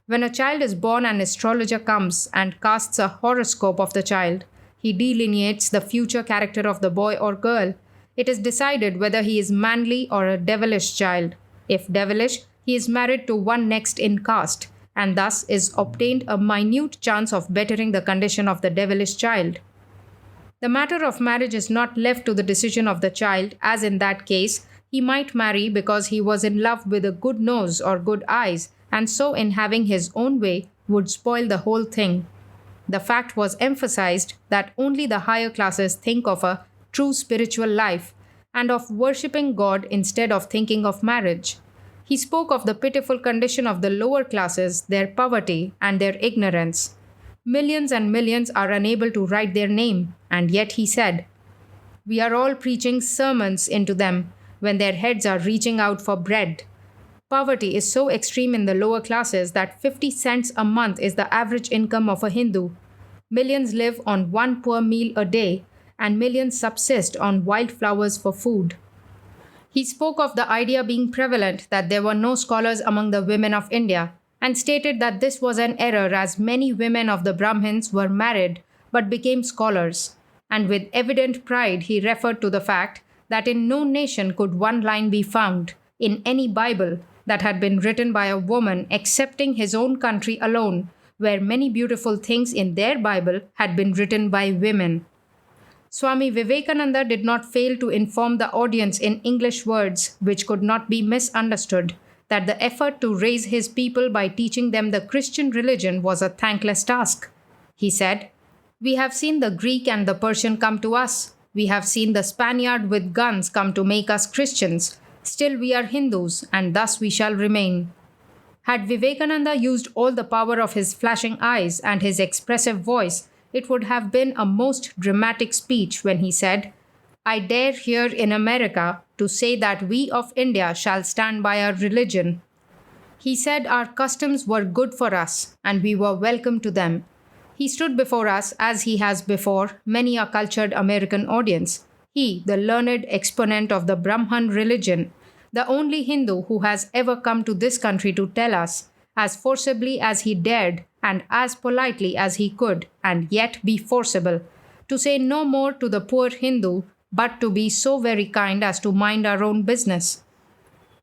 When a child is born, an astrologer comes and casts a horoscope of the child. He delineates the future character of the boy or girl. It is decided whether he is manly or a devilish child. If devilish, he is married to one next in caste, and thus is obtained a minute chance of bettering the condition of the devilish child. The matter of marriage is not left to the decision of the child, as in that case, he might marry because he was in love with a good nose or good eyes, and so in having his own way would spoil the whole thing. The fact was emphasized that only the higher classes think of a true spiritual life and of worshipping God instead of thinking of marriage. He spoke of the pitiful condition of the lower classes, their poverty, and their ignorance. Millions and millions are unable to write their name, and yet he said, "We are all preaching sermons into them when their heads are reaching out for bread." Poverty is so extreme in the lower classes that 50 cents a month is the average income of a Hindu. Millions live on one poor meal a day, and millions subsist on wildflowers for food. He spoke of the idea being prevalent that there were no scholars among the women of India, and stated that this was an error as many women of the Brahmins were married but became scholars. And with evident pride he referred to the fact that in no nation could one line be found, in any Bible, that had been written by a woman excepting his own country alone, where many beautiful things in their Bible had been written by women. Swami Vivekananda did not fail to inform the audience in English words which could not be misunderstood that the effort to raise his people by teaching them the Christian religion was a thankless task. He said, "We have seen the Greek and the Persian come to us. We have seen the Spaniard with guns come to make us Christians. Still we are Hindus, and thus we shall remain." Had Vivekananda used all the power of his flashing eyes and his expressive voice, it would have been a most dramatic speech when he said, "I dare here in America to say that we of India shall stand by our religion." He said our customs were good for us and we were welcome to them. He stood before us as he has before many a cultured American audience. He, the learned exponent of the Brahman religion, the only Hindu who has ever come to this country to tell us, as forcibly as he dared and as politely as he could, and yet be forcible, to say no more to the poor Hindu, but to be so very kind as to mind our own business.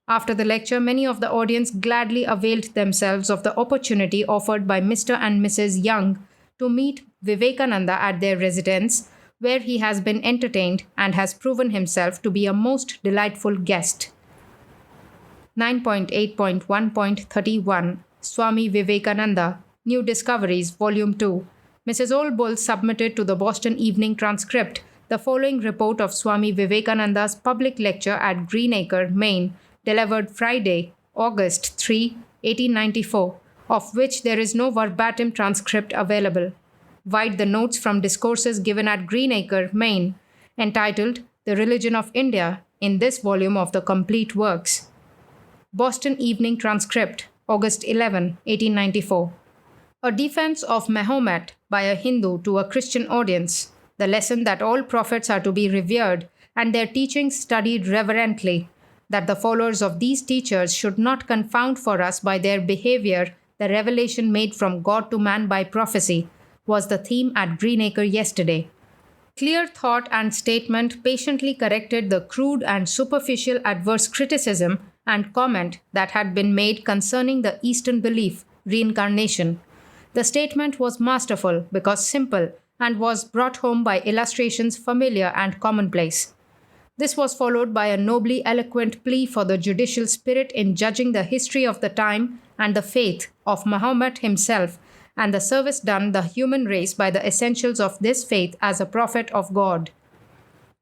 After the lecture, many of the audience gladly availed themselves of the opportunity offered by Mr. and Mrs. Young to meet Vivekananda at their residence, where he has been entertained and has proven himself to be a most delightful guest. 9.8.1.31 Swami Vivekananda, New Discoveries, Volume 2. Mrs. Oldbull submitted to the Boston Evening Transcript the following report of Swami Vivekananda's public lecture at Greenacre, Maine, delivered Friday, August 3, 1894, of which there is no verbatim transcript available. Vide the notes from discourses given at Greenacre, Maine, entitled The Religion of India, in this volume of the Complete Works. Boston Evening Transcript, August 11, 1894. A defense of Mahomet by a Hindu to a Christian audience. The lesson that all prophets are to be revered and their teachings studied reverently, that the followers of these teachers should not confound for us by their behavior the revelation made from God to man by prophecy, was the theme at Greenacre yesterday. Clear thought and statement patiently corrected the crude and superficial adverse criticism and comment that had been made concerning the Eastern belief, reincarnation. The statement was masterful because simple and was brought home by illustrations familiar and commonplace. This was followed by a nobly eloquent plea for the judicial spirit in judging the history of the time and the faith of Mahomet himself and the service done the human race by the essentials of this faith as a prophet of God.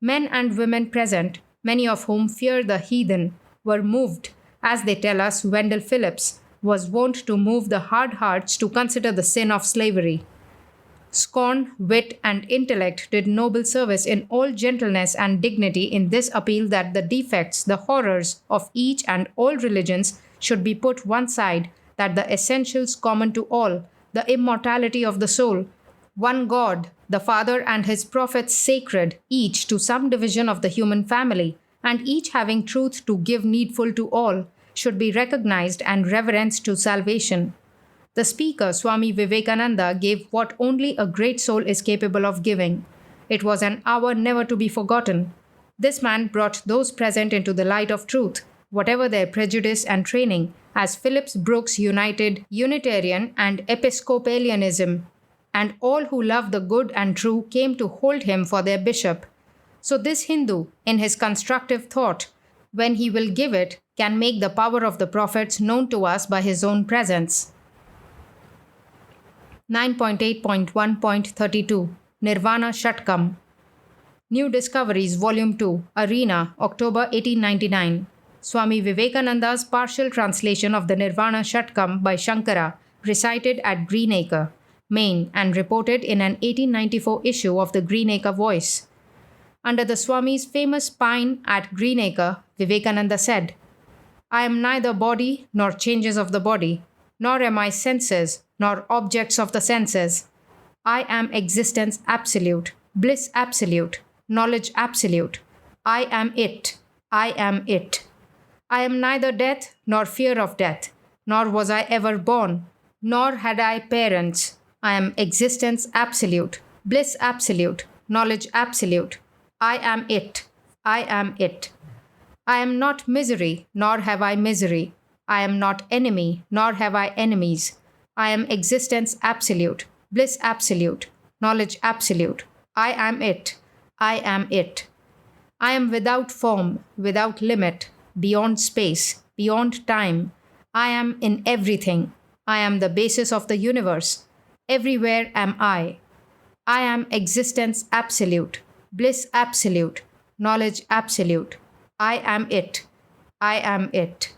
Men and women present, many of whom fear the heathen, were moved, as they tell us Wendell Phillips was wont to move the hard hearts to consider the sin of slavery. Scorn, wit, and intellect did noble service in all gentleness and dignity in this appeal that the defects, the horrors of each and all religions should be put one side, that the essentials common to all, the immortality of the soul, one God, the Father and his prophets sacred, each to some division of the human family, and each having truth to give needful to all, should be recognized and reverenced to salvation. The speaker, Swami Vivekananda, gave what only a great soul is capable of giving. It was an hour never to be forgotten. This man brought those present into the light of truth, whatever their prejudice and training, as Phillips Brooks united Unitarian and Episcopalianism, and all who loved the good and true came to hold him for their bishop. So this Hindu, in his constructive thought, when he will give it, can make the power of the prophets known to us by his own presence. 9.8.1.32 Nirvana Shatkam. New Discoveries, Volume 2, Arena, October 1899. Swami Vivekananda's partial translation of the Nirvana Shatkam by Shankara, recited at Greenacre, Maine, and reported in an 1894 issue of the Greenacre Voice. Under the Swami's famous pine at Greenacre, Vivekananda said, I am neither body nor changes of the body, nor am I senses, nor objects of the senses. I am existence absolute, bliss absolute, knowledge absolute. I am it. I am it. I am neither death nor fear of death, nor was I ever born, nor had I parents. I am existence absolute, bliss absolute, knowledge absolute. I am it. I am it. I am not misery, nor have I misery. I am not enemy, nor have I enemies. I am existence absolute, bliss absolute, knowledge absolute. I am it. I am it. I am without form, without limit, beyond space, beyond time. I am in everything. I am the basis of the universe. Everywhere am I. I am existence absolute, bliss absolute, knowledge absolute. I am it. I am it.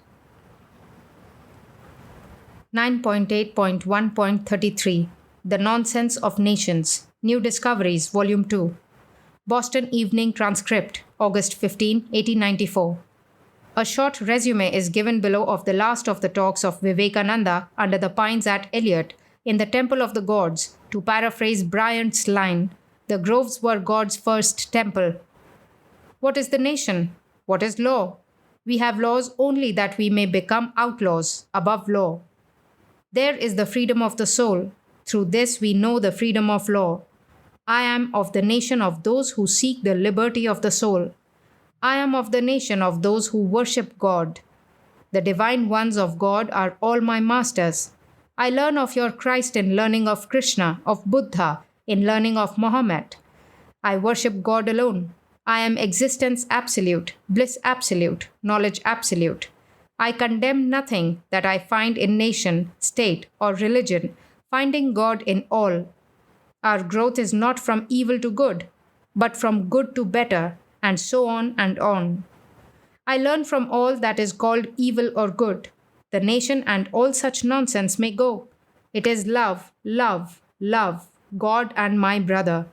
9.8.1.33 The Nonsense of Nations. New Discoveries, Volume 2. Boston Evening Transcript, August 15, 1894. A short resume is given below of the last of the talks of Vivekananda under the pines at Eliot in the Temple of the Gods, to paraphrase Bryant's line, the groves were God's first temple. What is the nation? What is law? We have laws only that we may become outlaws, above law. There is the freedom of the soul. Through this we know the freedom of law. I am of the nation of those who seek the liberty of the soul. I am of the nation of those who worship God. The divine ones of God are all my masters. I learn of your Christ in learning of Krishna, of Buddha, in learning of Mohammed. I worship God alone. I am existence absolute, bliss absolute, knowledge absolute. I condemn nothing that I find in nation, state, or religion, finding God in all. Our growth is not from evil to good, but from good to better, and so on and on. I learn from all that is called evil or good. The nation and all such nonsense may go. It is love, love, love, God and my brother.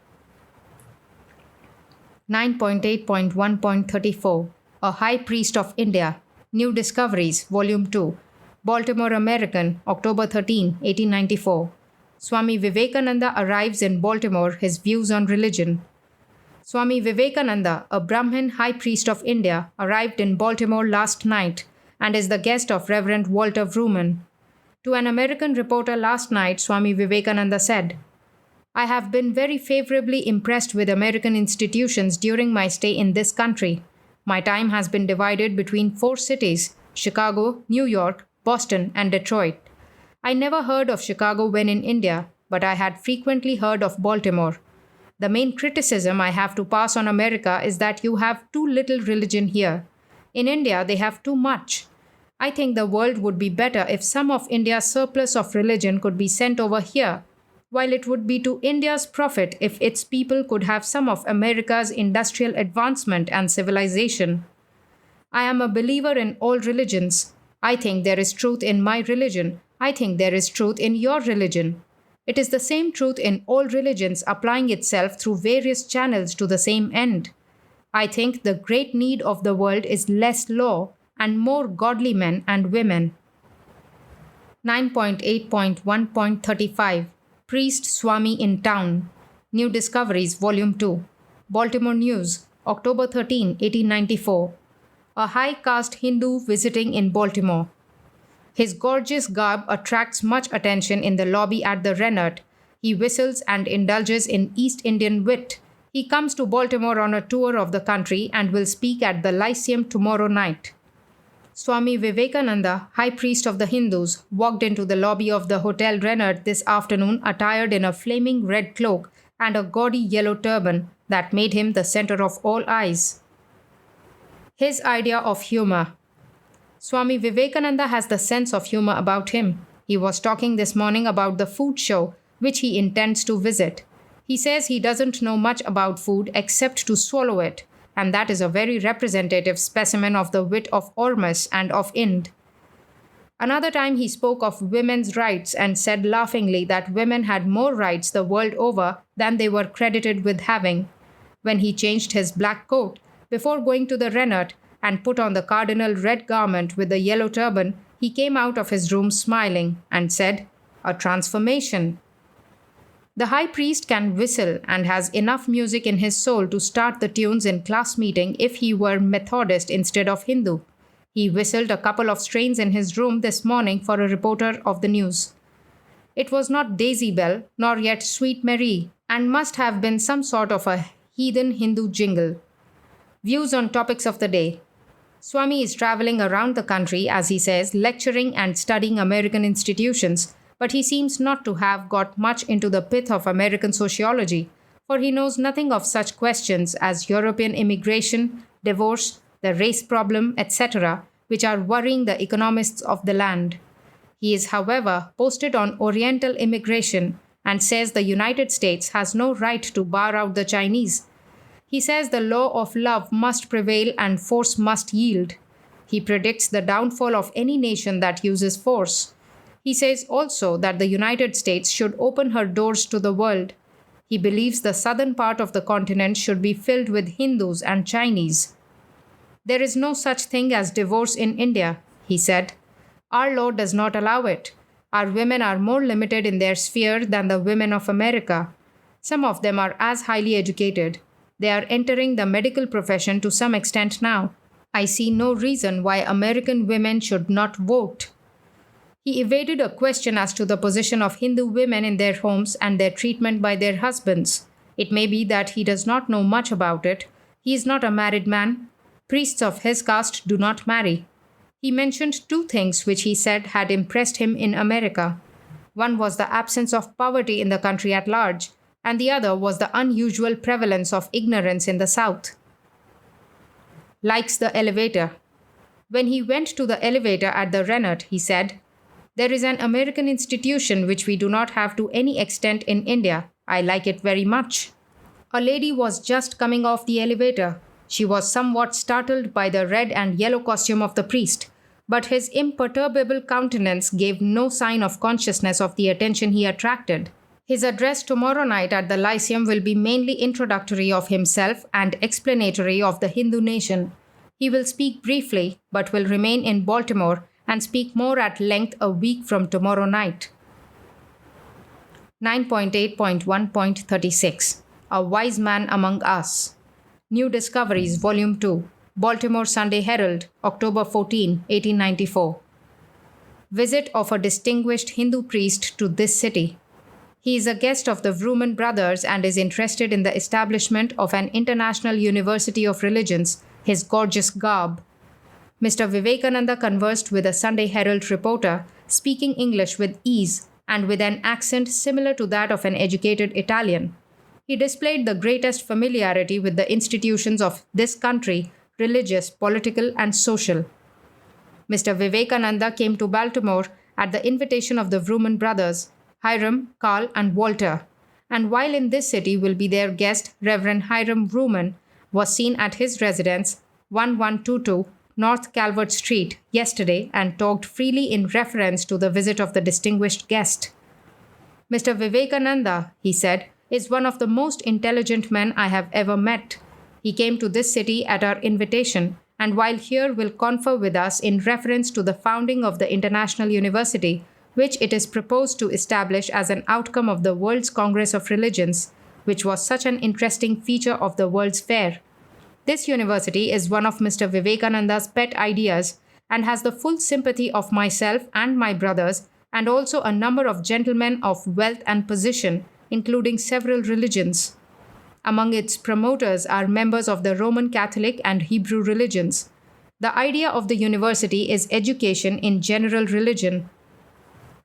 9.8.1.34 A High Priest of India, New Discoveries, Volume 2, Baltimore American, October 13, 1894. Swami Vivekananda arrives in Baltimore, his views on religion. Swami Vivekananda, a Brahmin high priest of India, arrived in Baltimore last night and is the guest of Reverend Walter Vrooman. To an American reporter last night, Swami Vivekananda said, "I have been very favorably impressed with American institutions during my stay in this country. My time has been divided between 4 cities: Chicago, New York, Boston, and Detroit. I never heard of Chicago when in India, but I had frequently heard of Baltimore. The main criticism I have to pass on America is that you have too little religion here. In India, they have too much. I think the world would be better if some of India's surplus of religion could be sent over here, while it would be to India's profit if its people could have some of America's industrial advancement and civilization. I am a believer in all religions. I think there is truth in my religion. I think there is truth in your religion. It is the same truth in all religions applying itself through various channels to the same end. I think the great need of the world is less law and more godly men and women." 9.8.1.35 Priest Swami in Town, New Discoveries, Volume 2, Baltimore News, October 13, 1894. A high caste Hindu visiting in Baltimore. His gorgeous garb attracts much attention in the lobby at the Renard. He whistles and indulges in East Indian wit. He comes to Baltimore on a tour of the country and will speak at the Lyceum tomorrow night. Swami Vivekananda, High Priest of the Hindus, walked into the lobby of the Hotel Renard this afternoon attired in a flaming red cloak and a gaudy yellow turban that made him the center of all eyes. His idea of humor. Swami Vivekananda has the sense of humor about him. He was talking this morning about the food show, which he intends to visit. He says he doesn't know much about food except to swallow it, and that is a very representative specimen of the wit of Ormus and of Ind. Another time he spoke of women's rights and said laughingly that women had more rights the world over than they were credited with having. When he changed his black coat, before going to the Renard, and put on the cardinal red garment with the yellow turban, he came out of his room smiling and said, "A transformation." The high priest can whistle and has enough music in his soul to start the tunes in class meeting if he were Methodist instead of Hindu. He whistled a couple of strains in his room this morning for a reporter of the news. It was not Daisy Bell, nor yet Sweet Marie, and must have been some sort of a heathen Hindu jingle. Views on topics of the day. Swami is traveling around the country, as he says, lecturing and studying American institutions, but he seems not to have got much into the pith of American sociology, for he knows nothing of such questions as European immigration, divorce, the race problem, etc., which are worrying the economists of the land. He is, however, posted on Oriental immigration and says the United States has no right to bar out the Chinese. He says the law of love must prevail and force must yield. He predicts the downfall of any nation that uses force. He says also that the United States should open her doors to the world. He believes the southern part of the continent should be filled with Hindus and Chinese. "There is no such thing as divorce in India," he said. "Our law does not allow it. Our women are more limited in their sphere than the women of America. Some of them are as highly educated. They are entering the medical profession to some extent now. I see no reason why American women should not vote." He evaded a question as to the position of Hindu women in their homes and their treatment by their husbands. It may be that he does not know much about it. He is not a married man. Priests of his caste do not marry. He mentioned 2 things which he said had impressed him in America. One was the absence of poverty in the country at large, and the other was the unusual prevalence of ignorance in the South. Likes the elevator. When he went to the elevator at the Renard, he said, "There is an American institution which we do not have to any extent in India. I like it very much." A lady was just coming off the elevator. She was somewhat startled by the red and yellow costume of the priest, but his imperturbable countenance gave no sign of consciousness of the attention he attracted. His address tomorrow night at the Lyceum will be mainly introductory of himself and explanatory of the Hindu nation. He will speak briefly, but will remain in Baltimore and speak more at length a week from tomorrow night. 9.8.1.36 A Wise Man Among Us. New Discoveries, Volume 2, Baltimore Sunday Herald, October 14, 1894. Visit of a distinguished Hindu priest to this city. He is a guest of the Vrooman brothers and is interested in the establishment of an international university of religions, his gorgeous garb. Mr. Vivekananda conversed with a Sunday Herald reporter, speaking English with ease and with an accent similar to that of an educated Italian. He displayed the greatest familiarity with the institutions of this country, religious, political, and social. Mr. Vivekananda came to Baltimore at the invitation of the Vrooman brothers, Hiram, Carl, and Walter, and while in this city will be their guest, Reverend Hiram Vrooman, was seen at his residence, 1122 North Calvert Street, yesterday and talked freely in reference to the visit of the distinguished guest. Mr. Vivekananda, he said, is one of the most intelligent men I have ever met. He came to this city at our invitation, and while here will confer with us in reference to the founding of the International University, which it is proposed to establish as an outcome of the World's Congress of Religions, which was such an interesting feature of the World's Fair. This university is one of Mr. Vivekananda's pet ideas and has the full sympathy of myself and my brothers, and also a number of gentlemen of wealth and position, including several religions. Among its promoters are members of the Roman Catholic and Hebrew religions. The idea of the university is education in general religion.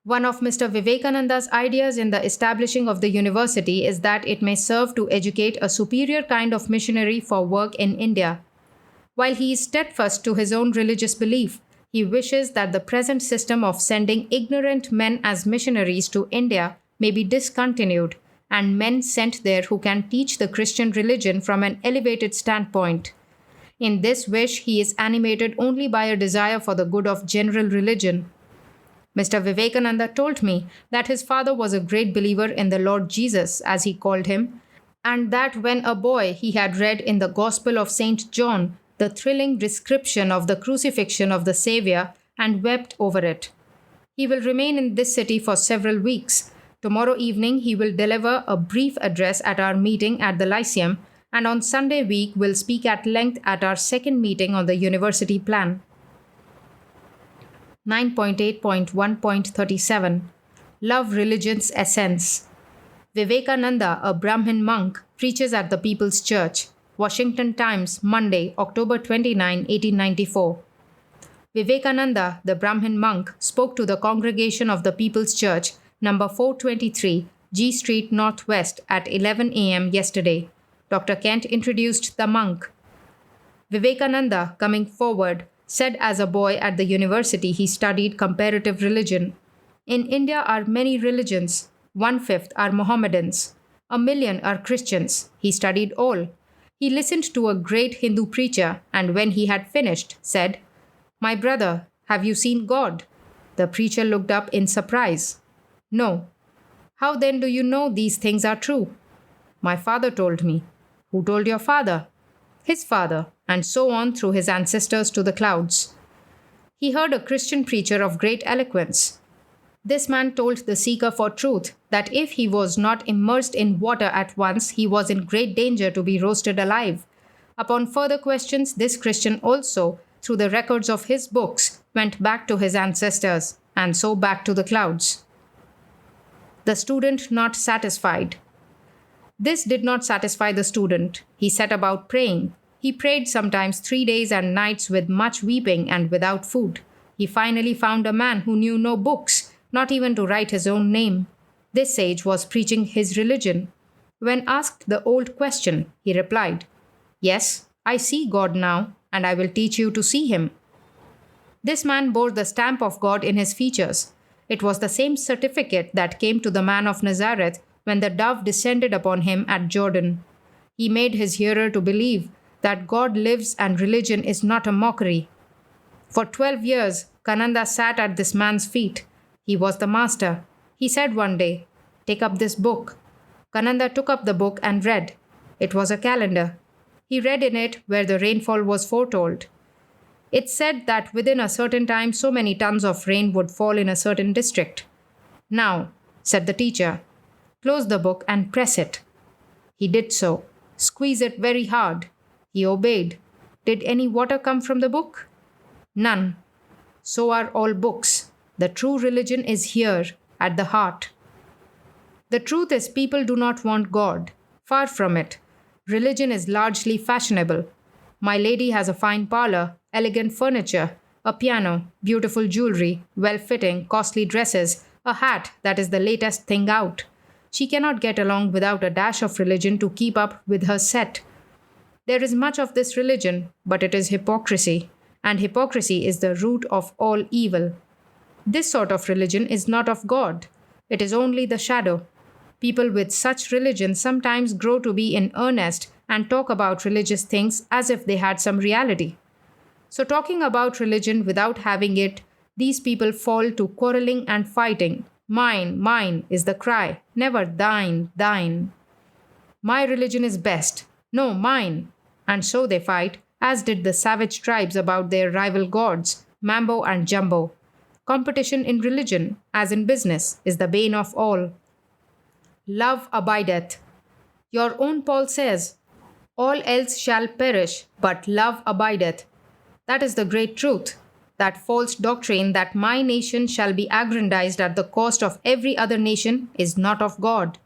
One of Mr. Vivekananda's ideas in the establishing of the university is that it may serve to educate a superior kind of missionary for work in India. While he is steadfast to his own religious belief, he wishes that the present system of sending ignorant men as missionaries to India may be discontinued, and men sent there who can teach the Christian religion from an elevated standpoint. In this wish, he is animated only by a desire for the good of general religion. Mr. Vivekananda told me that his father was a great believer in the Lord Jesus, as he called him, and that when a boy he had read in the Gospel of St. John the thrilling description of the crucifixion of the Savior and wept over it. He will remain in this city for several weeks. Tomorrow evening he will deliver a brief address at our meeting at the Lyceum, and on Sunday week will speak at length at our second meeting on the university plan. 9.8.1.37 Love Religion's Essence. Vivekananda, a Brahmin monk, preaches at the People's Church. Washington Times, Monday, October 29, 1894. Vivekananda, the Brahmin monk, spoke to the congregation of the People's Church, number 423, G Street Northwest, at 11 a.m. yesterday. Dr. Kent introduced the monk. Vivekananda, coming forward, said as a boy at the university he studied comparative religion. In India are many religions. 1/5 are Mohammedans. 1,000,000 are Christians. He studied all. He listened to a great Hindu preacher, and when he had finished, said, "My brother, have you seen God?" The preacher looked up in surprise. "No." "How then do you know these things are true?" "My father told me." "Who told your father?" "His father," and so on through his ancestors to the clouds. He heard a Christian preacher of great eloquence. This man told the seeker for truth that if he was not immersed in water at once, he was in great danger to be roasted alive. Upon further questions, this Christian also, through the records of his books, went back to his ancestors, and so back to the clouds. The student not satisfied. This did not satisfy the student. He set about praying. He prayed sometimes 3 days and nights with much weeping and without food. He finally found a man who knew no books, not even to write his own name. This sage was preaching his religion. When asked the old question, he replied, "Yes, I see God now, and I will teach you to see him." This man bore the stamp of God in his features. It was the same certificate that came to the man of Nazareth when the dove descended upon him at Jordan. He made his hearer to believe that God lives and religion is not a mockery. For 12 years, Kananda sat at this man's feet. He was the master. He said one day, take up this book." Kananda took up the book and read. It was a calendar. He read in it where the rainfall was foretold. It said that within a certain time so many tons of rain would fall in a certain district. "Now," said the teacher, "close the book and press it." He did so. "Squeeze it very hard." He obeyed. Did any water come from the book? None. So are all books. The true religion is here, at the heart. The truth is, people do not want God. Far from it. Religion is largely fashionable. My lady has a fine parlor, elegant furniture, a piano, beautiful jewelry, well-fitting, costly dresses, a hat that is the latest thing out. She cannot get along without a dash of religion to keep up with her set. There is much of this religion, but it is hypocrisy, and hypocrisy is the root of all evil. This sort of religion is not of God. It is only the shadow. People with such religion sometimes grow to be in earnest and talk about religious things as if they had some reality. So, talking about religion without having it, these people fall to quarreling and fighting. "Mine, mine" is the cry, never "thine, thine." "My religion is best." "No, mine." And so they fight, as did the savage tribes about their rival gods, Mambo and Jumbo. Competition in religion, as in business, is the bane of all. Love abideth. Your own Paul says, "All else shall perish, but love abideth." That is the great truth. That false doctrine that my nation shall be aggrandized at the cost of every other nation is not of God.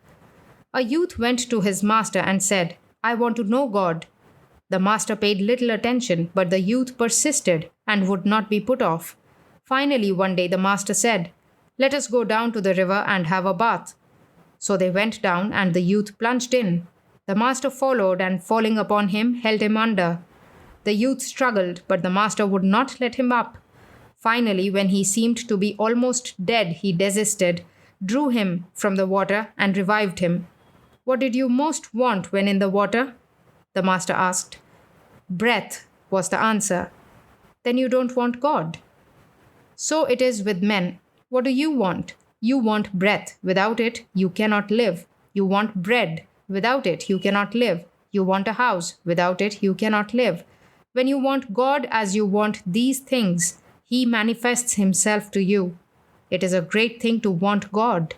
A youth went to his master and said, "I want to know God." The master paid little attention, but the youth persisted and would not be put off. Finally, one day the master said, "Let us go down to the river and have a bath." So they went down, and the youth plunged in. The master followed, and falling upon him, held him under. The youth struggled, but the master would not let him up. Finally, when he seemed to be almost dead, he desisted, drew him from the water, and revived him. "What did you most want when in the water?" the master asked. "Breath," was the answer. "Then you don't want God." So it is with men. What do you want? You want breath. Without it, you cannot live. You want bread. Without it, you cannot live. You want a house. Without it, you cannot live. When you want God as you want these things, He manifests Himself to you. It is a great thing to want God.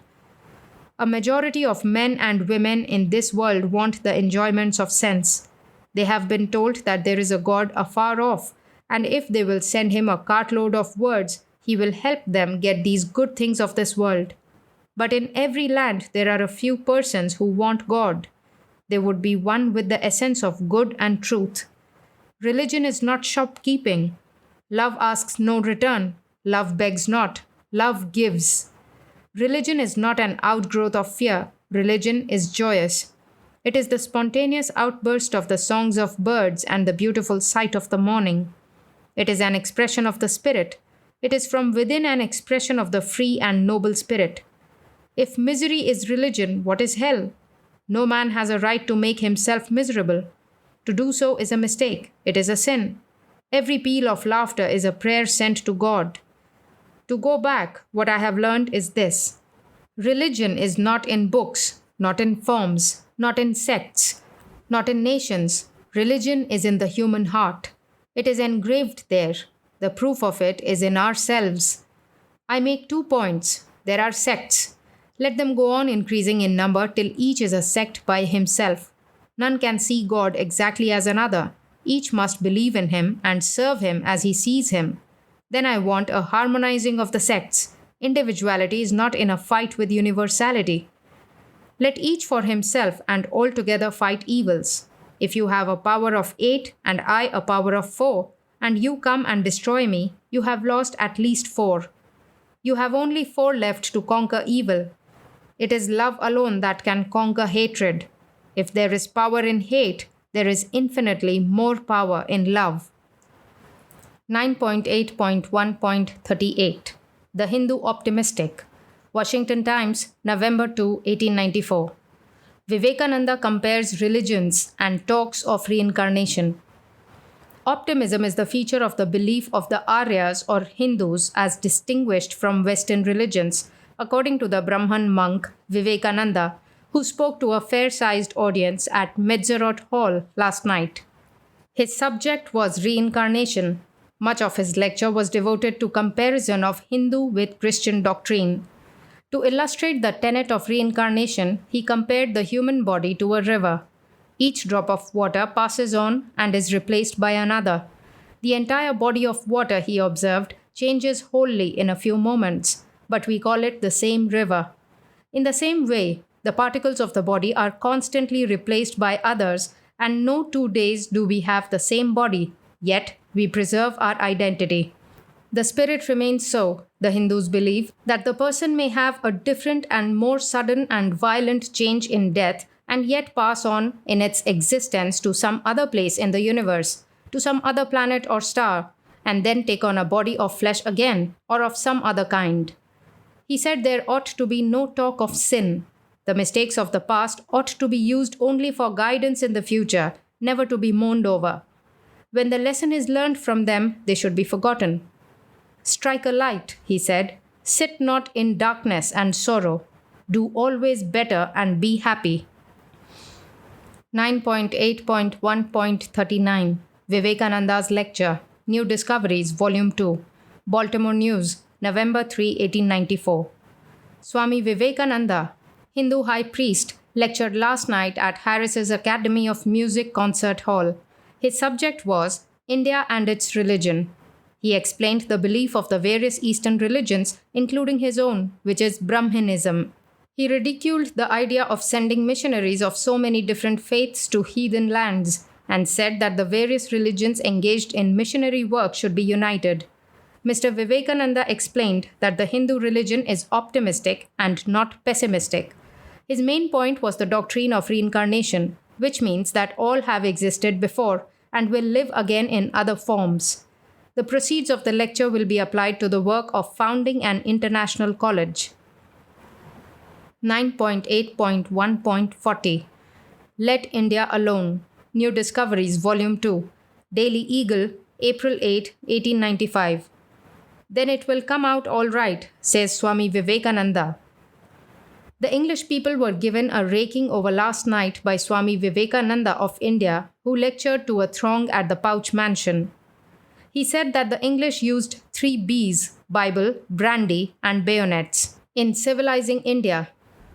A majority of men and women in this world want the enjoyments of sense. They have been told that there is a God afar off, and if they will send Him a cartload of words, He will help them get these good things of this world. But in every land there are a few persons who want God. They would be one with the essence of good and truth. Religion is not shopkeeping. Love asks no return. Love begs not. Love gives. Religion is not an outgrowth of fear. Religion is joyous. It is the spontaneous outburst of the songs of birds and the beautiful sight of the morning. It is an expression of the spirit. It is from within an expression of the free and noble spirit. If misery is religion, what is hell? No man has a right to make himself miserable. To do so is a mistake. It is a sin. Every peal of laughter is a prayer sent to God. To go back, what I have learned is this. Religion is not in books, not in forms, not in sects, not in nations. Religion is in the human heart. It is engraved there. The proof of it is in ourselves. I make 2 points. There are sects. Let them go on increasing in number till each is a sect by himself. None can see God exactly as another. Each must believe in Him and serve Him as he sees Him. Then I want a harmonizing of the sects. Individuality is not in a fight with universality. Let each for himself and altogether fight evils. If you have a power of 8 and I a power of 4, and you come and destroy me, you have lost at least 4. You have only 4 left to conquer evil. It is love alone that can conquer hatred. If there is power in hate, there is infinitely more power in love. 9.8.1.38 The Hindu Optimistic. Washington Times, November 2, 1894. Vivekananda compares religions and talks of reincarnation. Optimism is the feature of the belief of the Aryas or Hindus as distinguished from Western religions, according to the Brahman monk Vivekananda, who spoke to a fair sized audience at Metzerot Hall last night. His subject was reincarnation. Much of his lecture was devoted to comparison of Hindu with Christian doctrine. To illustrate the tenet of reincarnation, he compared the human body to a river. Each drop of water passes on and is replaced by another. The entire body of water, he observed, changes wholly in a few moments, but we call it the same river. In the same way, the particles of the body are constantly replaced by others, and no 2 days do we have the same body, yet we preserve our identity. The spirit remains so, the Hindus believe, that the person may have a different and more sudden and violent change in death and yet pass on in its existence to some other place in the universe, to some other planet or star, and then take on a body of flesh again or of some other kind. He said there ought to be no talk of sin. The mistakes of the past ought to be used only for guidance in the future, never to be mourned over. When the lesson is learned from them, they should be forgotten. Strike a light, he said. Sit not in darkness and sorrow. Do always better and be happy. 9.8.1.39 Vivekananda's Lecture, New Discoveries, Volume 2, Baltimore News, November 3, 1894. Swami Vivekananda, Hindu High Priest, lectured last night at Harris's Academy of Music Concert Hall. His subject was India and its Religion. He explained the belief of the various Eastern religions, including his own, which is Brahmanism. He ridiculed the idea of sending missionaries of so many different faiths to heathen lands and said that the various religions engaged in missionary work should be united. Mr. Vivekananda explained that the Hindu religion is optimistic and not pessimistic. His main point was the doctrine of reincarnation, which means that all have existed before and will live again in other forms. The proceeds of the lecture will be applied to the work of founding an international college. 9.8.1.40 Let India Alone, New Discoveries, Volume 2, Daily Eagle, April 8, 1895. Then it will come out all right, says Swami Vivekananda. The English people were given a raking over last night by Swami Vivekananda of India, who lectured to a throng at the Pouch Mansion. He said that the English used 3 Bs, Bible, brandy, and bayonets, in civilizing India.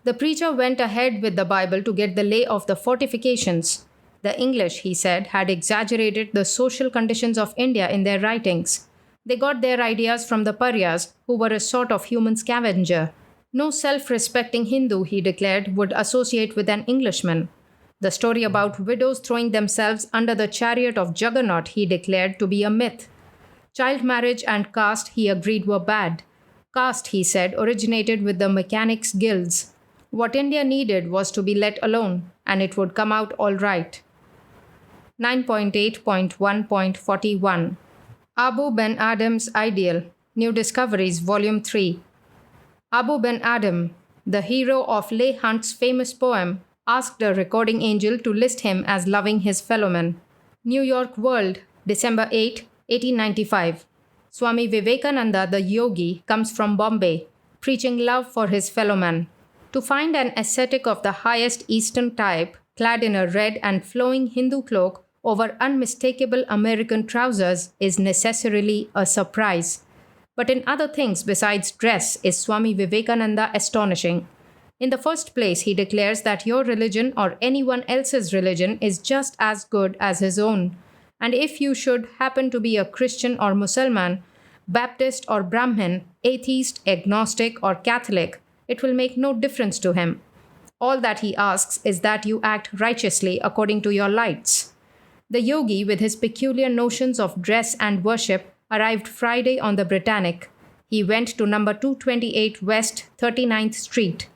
The preacher went ahead with the Bible to get the lay of the fortifications. The English, he said, had exaggerated the social conditions of India in their writings. They got their ideas from the pariahs, who were a sort of human scavenger. No self-respecting Hindu, he declared, would associate with an Englishman. The story about widows throwing themselves under the chariot of Juggernaut he declared to be a myth. Child marriage and caste, he agreed, were bad. Caste, he said, originated with the mechanics' guilds. What India needed was to be let alone, and it would come out all right. 9.8.1.41 Abu Ben Adhem's Ideal, New Discoveries, Volume 3. Abu Ben Adhem, the hero of Leigh Hunt's famous poem, asked a recording angel to list him as loving his fellowman. New York World, December 8, 1895. Swami Vivekananda, the yogi, comes from Bombay, preaching love for his fellowman. To find an ascetic of the highest Eastern type, clad in a red and flowing Hindu cloak over unmistakable American trousers, is necessarily a surprise. But in other things besides dress is Swami Vivekananda astonishing. In the first place, he declares that your religion or anyone else's religion is just as good as his own. And if you should happen to be a Christian or Mussulman, Baptist or Brahmin, atheist, agnostic or Catholic, it will make no difference to him. All that he asks is that you act righteously according to your lights. The yogi, with his peculiar notions of dress and worship, arrived Friday on the Britannic. He went to number 228 West 39th Street.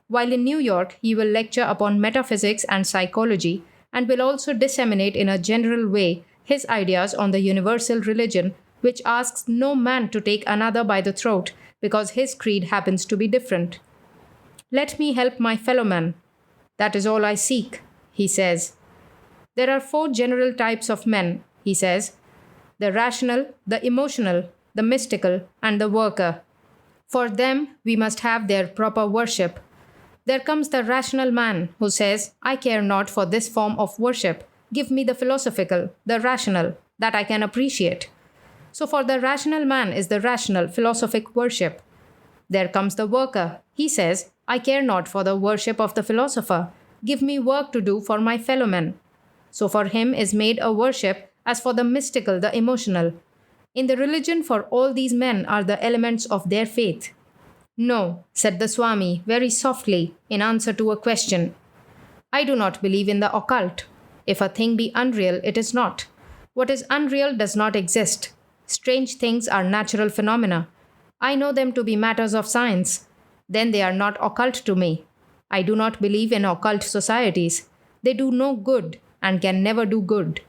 While in New York, he will lecture upon metaphysics and psychology and will also disseminate in a general way his ideas on the universal religion, which asks no man to take another by the throat because his creed happens to be different. Let me help my fellow man. That is all I seek, he says. There are 4 general types of men, he says: the rational, the emotional, the mystical, and the worker. For them, we must have their proper worship. There comes the rational man who says, I care not for this form of worship. Give me the philosophical, the rational, that I can appreciate. So, for the rational man is the rational, philosophic worship. There comes the worker. He says, I care not for the worship of the philosopher. Give me work to do for my fellow men. So, for him is made a worship as for the mystical, the emotional. In the religion for all these men are the elements of their faith. No, said the Swami very softly in answer to a question. I do not believe in the occult. If a thing be unreal, it is not. What is unreal does not exist. Strange things are natural phenomena. I know them to be matters of science. Then they are not occult to me. I do not believe in occult societies. They do no good and can never do good.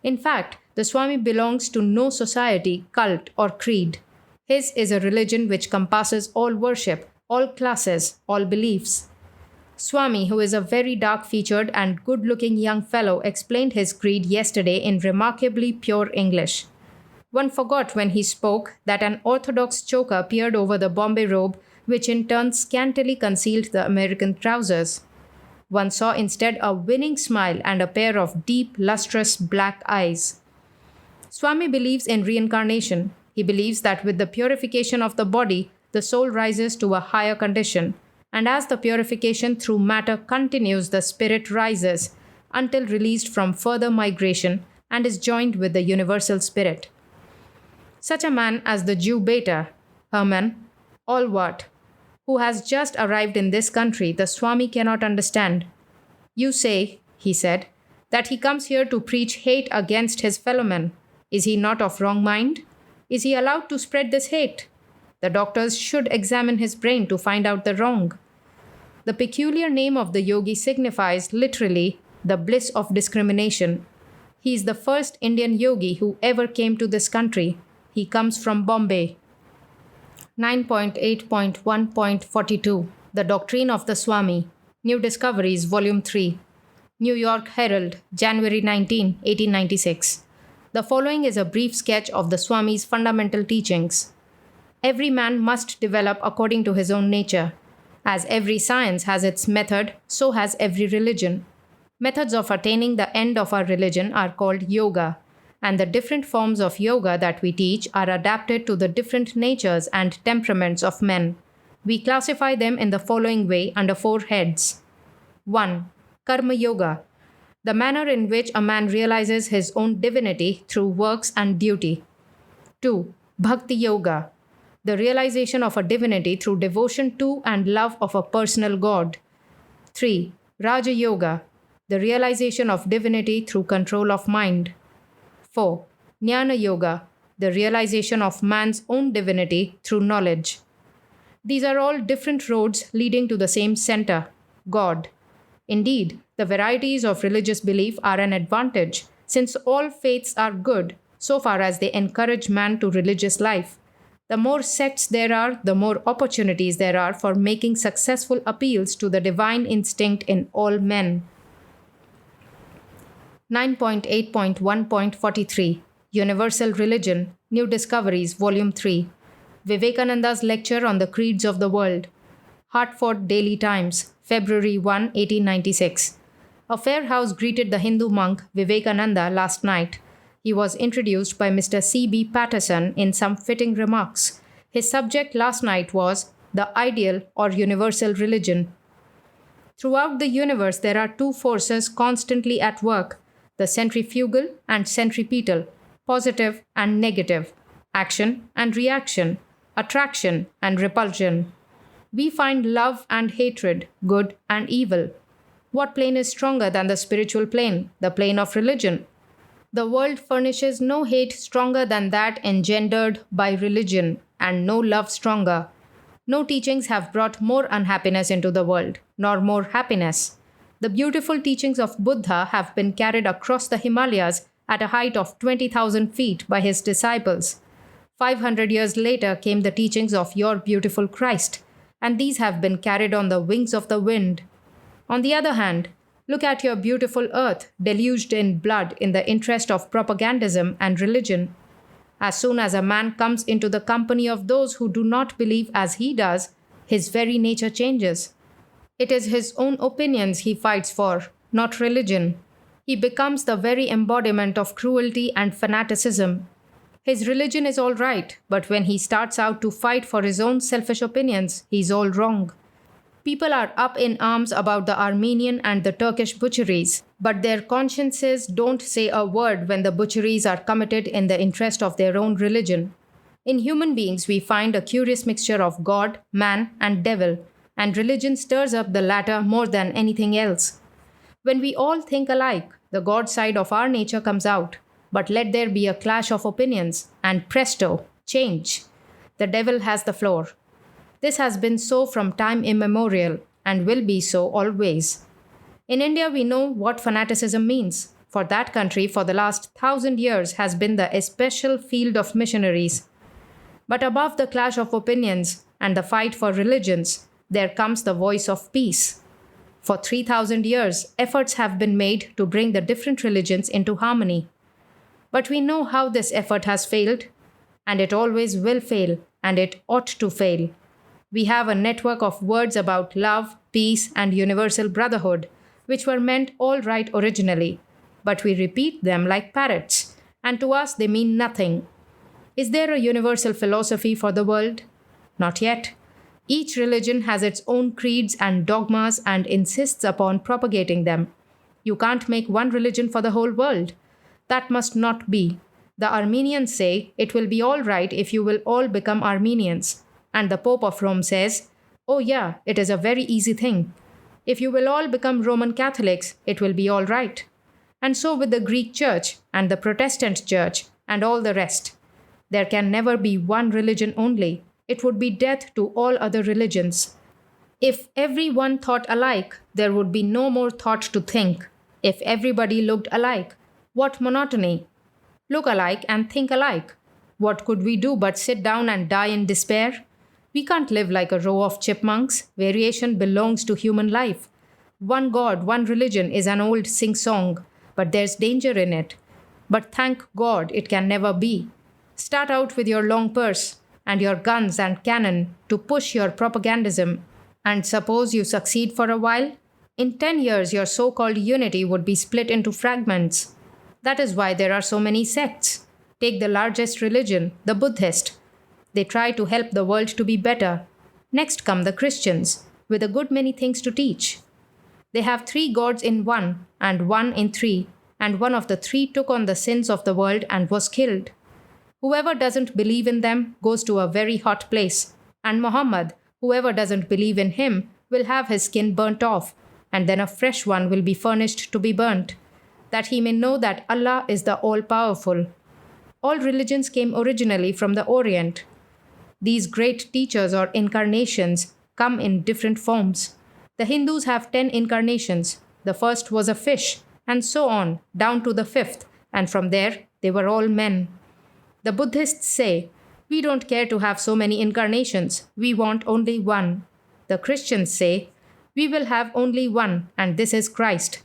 In fact, the Swami belongs to no society, cult, or creed. His is a religion which compasses all worship, all classes, all beliefs. Swami, who is a very dark-featured and good-looking young fellow, explained his creed yesterday in remarkably pure English. One forgot when he spoke that an orthodox choker peered over the Bombay robe, which in turn scantily concealed the American trousers. One saw instead a winning smile and a pair of deep, lustrous black eyes. Swami believes in reincarnation. He believes that with the purification of the body, the soul rises to a higher condition, and as the purification through matter continues, the spirit rises until released from further migration and is joined with the universal spirit. Such a man as the Jew Beta, Herman Allwart, who has just arrived in this country, the Swami cannot understand. You say, he said, that he comes here to preach hate against his fellow men. Is he not of wrong mind? Is he allowed to spread this hate? The doctors should examine his brain to find out the wrong. The peculiar name of the yogi signifies literally the bliss of discrimination. He is the first Indian yogi who ever came to this country. He comes from Bombay. 9.8.1.42 The Doctrine of the Swami. New Discoveries, Volume 3. New York Herald, January 19, 1896. The following is a brief sketch of the Swami's fundamental teachings. Every man must develop according to his own nature. As every science has its method, so has every religion. Methods of attaining the end of our religion are called yoga, and the different forms of yoga that we teach are adapted to the different natures and temperaments of men. We classify them in the following way under 4 heads. 1. Karma Yoga, the manner in which a man realizes his own divinity through works and duty. 2. Bhakti Yoga, the realization of a divinity through devotion to and love of a personal God. 3. Raja Yoga, the realization of divinity through control of mind. 4. Jnana Yoga, the realization of man's own divinity through knowledge. These are all different roads leading to the same center, God. Indeed, the varieties of religious belief are an advantage, since all faiths are good, so far as they encourage man to religious life. The more sects there are, the more opportunities there are for making successful appeals to the divine instinct in all men. 9.8.1.43 Universal Religion, New Discoveries, Volume 3. Vivekananda's Lecture on the Creeds of the World. Hartford Daily Times, February 1, 1896. A fair house greeted the Hindu monk Vivekananda last night. He was introduced by Mr. C.B. Patterson in some fitting remarks. His subject last night was the ideal or universal religion. Throughout the universe, there are 2 forces constantly at work, the centrifugal and centripetal, positive and negative, action and reaction, attraction and repulsion. We find love and hatred, good and evil. What plane is stronger than the spiritual plane, the plane of religion? The world furnishes no hate stronger than that engendered by religion, and no love stronger. No teachings have brought more unhappiness into the world, nor more happiness. The beautiful teachings of Buddha have been carried across the Himalayas at a height of 20,000 feet by his disciples. 500 years later came the teachings of your beautiful Christ, and these have been carried on the wings of the wind. On the other hand, look at your beautiful earth deluged in blood in the interest of propagandism and religion. As soon as a man comes into the company of those who do not believe as he does, his very nature changes. It is his own opinions he fights for, not religion. He becomes the very embodiment of cruelty and fanaticism. His religion is all right, but when he starts out to fight for his own selfish opinions, he's all wrong. People are up in arms about the Armenian and the Turkish butcheries, but their consciences don't say a word when the butcheries are committed in the interest of their own religion. In human beings, we find a curious mixture of God, man, and devil, and religion stirs up the latter more than anything else. When we all think alike, the God side of our nature comes out, but let there be a clash of opinions, and presto, change. The devil has the floor. This has been so from time immemorial and will be so always. In India, we know what fanaticism means. For that country, for the last 1,000 years, has been the especial field of missionaries. But above the clash of opinions and the fight for religions, there comes the voice of peace. For 3,000 years, efforts have been made to bring the different religions into harmony. But we know how this effort has failed, and it always will fail, and it ought to fail. We have a network of words about love, peace, and universal brotherhood, which were meant all right originally, but we repeat them like parrots, and to us they mean nothing. Is there a universal philosophy for the world? Not yet. Each religion has its own creeds and dogmas and insists upon propagating them. You can't make one religion for the whole world. That must not be. The Armenians say it will be all right if you will all become Armenians. And the Pope of Rome says, oh yeah, it is a very easy thing. If you will all become Roman Catholics, it will be all right. And so with the Greek Church and the Protestant Church and all the rest. There can never be one religion only. It would be death to all other religions. If everyone thought alike, there would be no more thought to think. If everybody looked alike, what monotony? Look alike and think alike. What could we do but sit down and die in despair? We can't live like a row of chipmunks. Variation belongs to human life. One God, one religion is an old sing-song, but there's danger in it. But thank God it can never be. Start out with your long purse and your guns and cannon to push your propagandism. And suppose you succeed for a while? In 10 years, your so-called unity would be split into fragments. That is why there are so many sects. Take the largest religion, the Buddhist. They try to help the world to be better. Next come the Christians, with a good many things to teach. They have 3 gods in one, and one in 3, and one of the 3 took on the sins of the world and was killed. Whoever doesn't believe in them goes to a very hot place, and Muhammad, whoever doesn't believe in him, will have his skin burnt off, and then a fresh one will be furnished to be burnt, that he may know that Allah is the all-powerful. All religions came originally from the Orient. These great teachers or incarnations come in different forms. The Hindus have 10 incarnations. The first was a fish, and so on, down to the 5th, and from there they were all men. The Buddhists say, we don't care to have so many incarnations, we want only one. The Christians say, we will have only one, and this is Christ.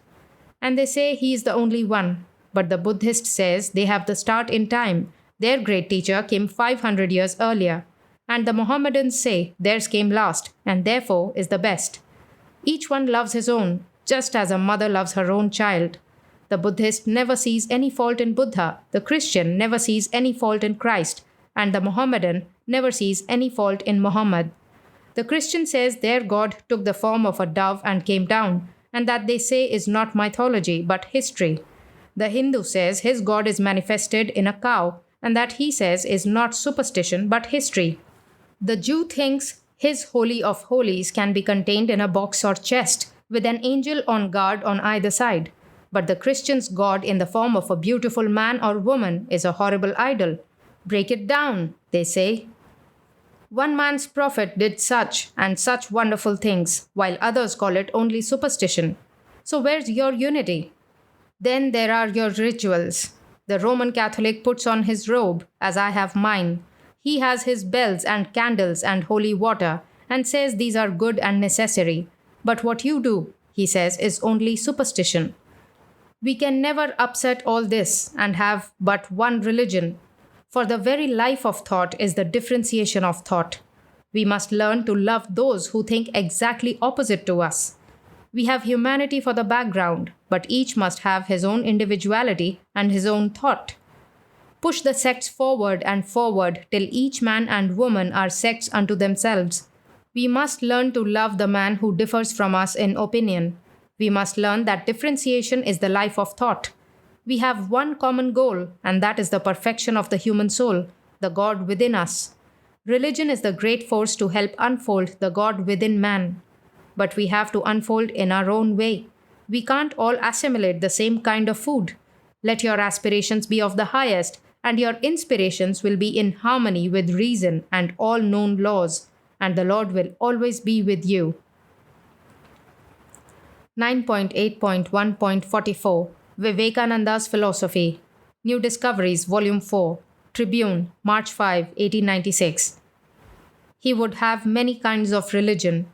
And they say he is the only one. But the Buddhist says they have the start in time. Their great teacher came 500 years earlier. And the Mohammedans say theirs came last, and therefore is the best. Each one loves his own, just as a mother loves her own child. The Buddhist never sees any fault in Buddha, the Christian never sees any fault in Christ, and the Mohammedan never sees any fault in Muhammad. The Christian says their God took the form of a dove and came down, and that they say is not mythology but history. The Hindu says his God is manifested in a cow, and that he says is not superstition but history. The Jew thinks his Holy of Holies can be contained in a box or chest, with an angel on guard on either side. But the Christian's God in the form of a beautiful man or woman is a horrible idol. Break it down, they say. One man's prophet did such and such wonderful things, while others call it only superstition. So where's your unity? Then there are your rituals. The Roman Catholic puts on his robe, as I have mine. He has his bells and candles and holy water, and says these are good and necessary. But what you do, he says, is only superstition. We can never upset all this and have but one religion. For the very life of thought is the differentiation of thought. We must learn to love those who think exactly opposite to us. We have humanity for the background, but each must have his own individuality and his own thought. Push the sects forward and forward till each man and woman are sects unto themselves. We must learn to love the man who differs from us in opinion. We must learn that differentiation is the life of thought. We have one common goal, and that is the perfection of the human soul, the God within us. Religion is the great force to help unfold the God within man. But we have to unfold in our own way. We can't all assimilate the same kind of food. Let your aspirations be of the highest, and your inspirations will be in harmony with reason and all known laws, and the Lord will always be with you. 9.8.1.44 Vivekananda's Philosophy. New Discoveries, Volume 4. Tribune, March 5, 1896. He would have many kinds of religion.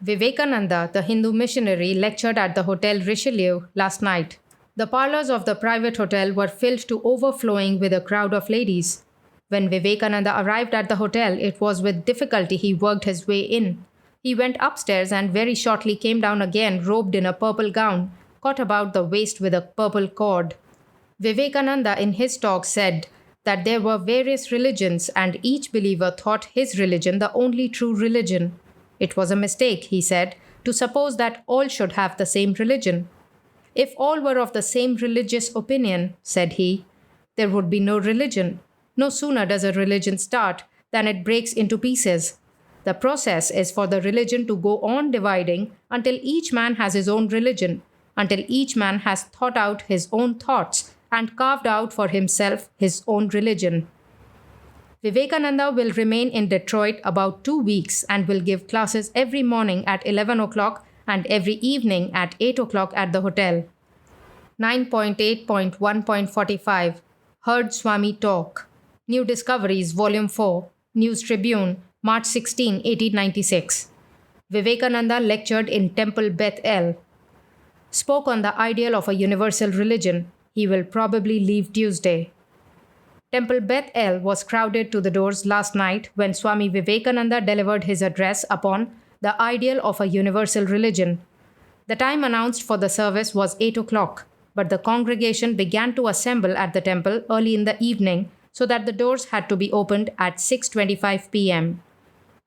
Vivekananda, the Hindu missionary, lectured at the Hotel Richelieu last night. The parlors of the private hotel were filled to overflowing with a crowd of ladies. When Vivekananda arrived at the hotel, it was with difficulty he worked his way in. He went upstairs and very shortly came down again, robed in a purple gown, caught about the waist with a purple cord. Vivekananda in his talk said that there were various religions and each believer thought his religion the only true religion. It was a mistake, he said, to suppose that all should have the same religion. If all were of the same religious opinion, said he, there would be no religion. No sooner does a religion start than it breaks into pieces. The process is for the religion to go on dividing until each man has his own religion, until each man has thought out his own thoughts and carved out for himself his own religion. Vivekananda will remain in Detroit about 2 weeks and will give classes every morning at 11 o'clock and every evening at 8 o'clock at the hotel. 9.8.1.45 Heard Swami Talk. New Discoveries, Volume 4, News Tribune, March 16, 1896. Vivekananda lectured in Temple Beth El. Spoke on the ideal of a universal religion. He will probably leave Tuesday. Temple Beth El was crowded to the doors last night when Swami Vivekananda delivered his address upon the ideal of a universal religion. The time announced for the service was 8 o'clock, but the congregation began to assemble at the temple early in the evening so that the doors had to be opened at 6:25 p.m.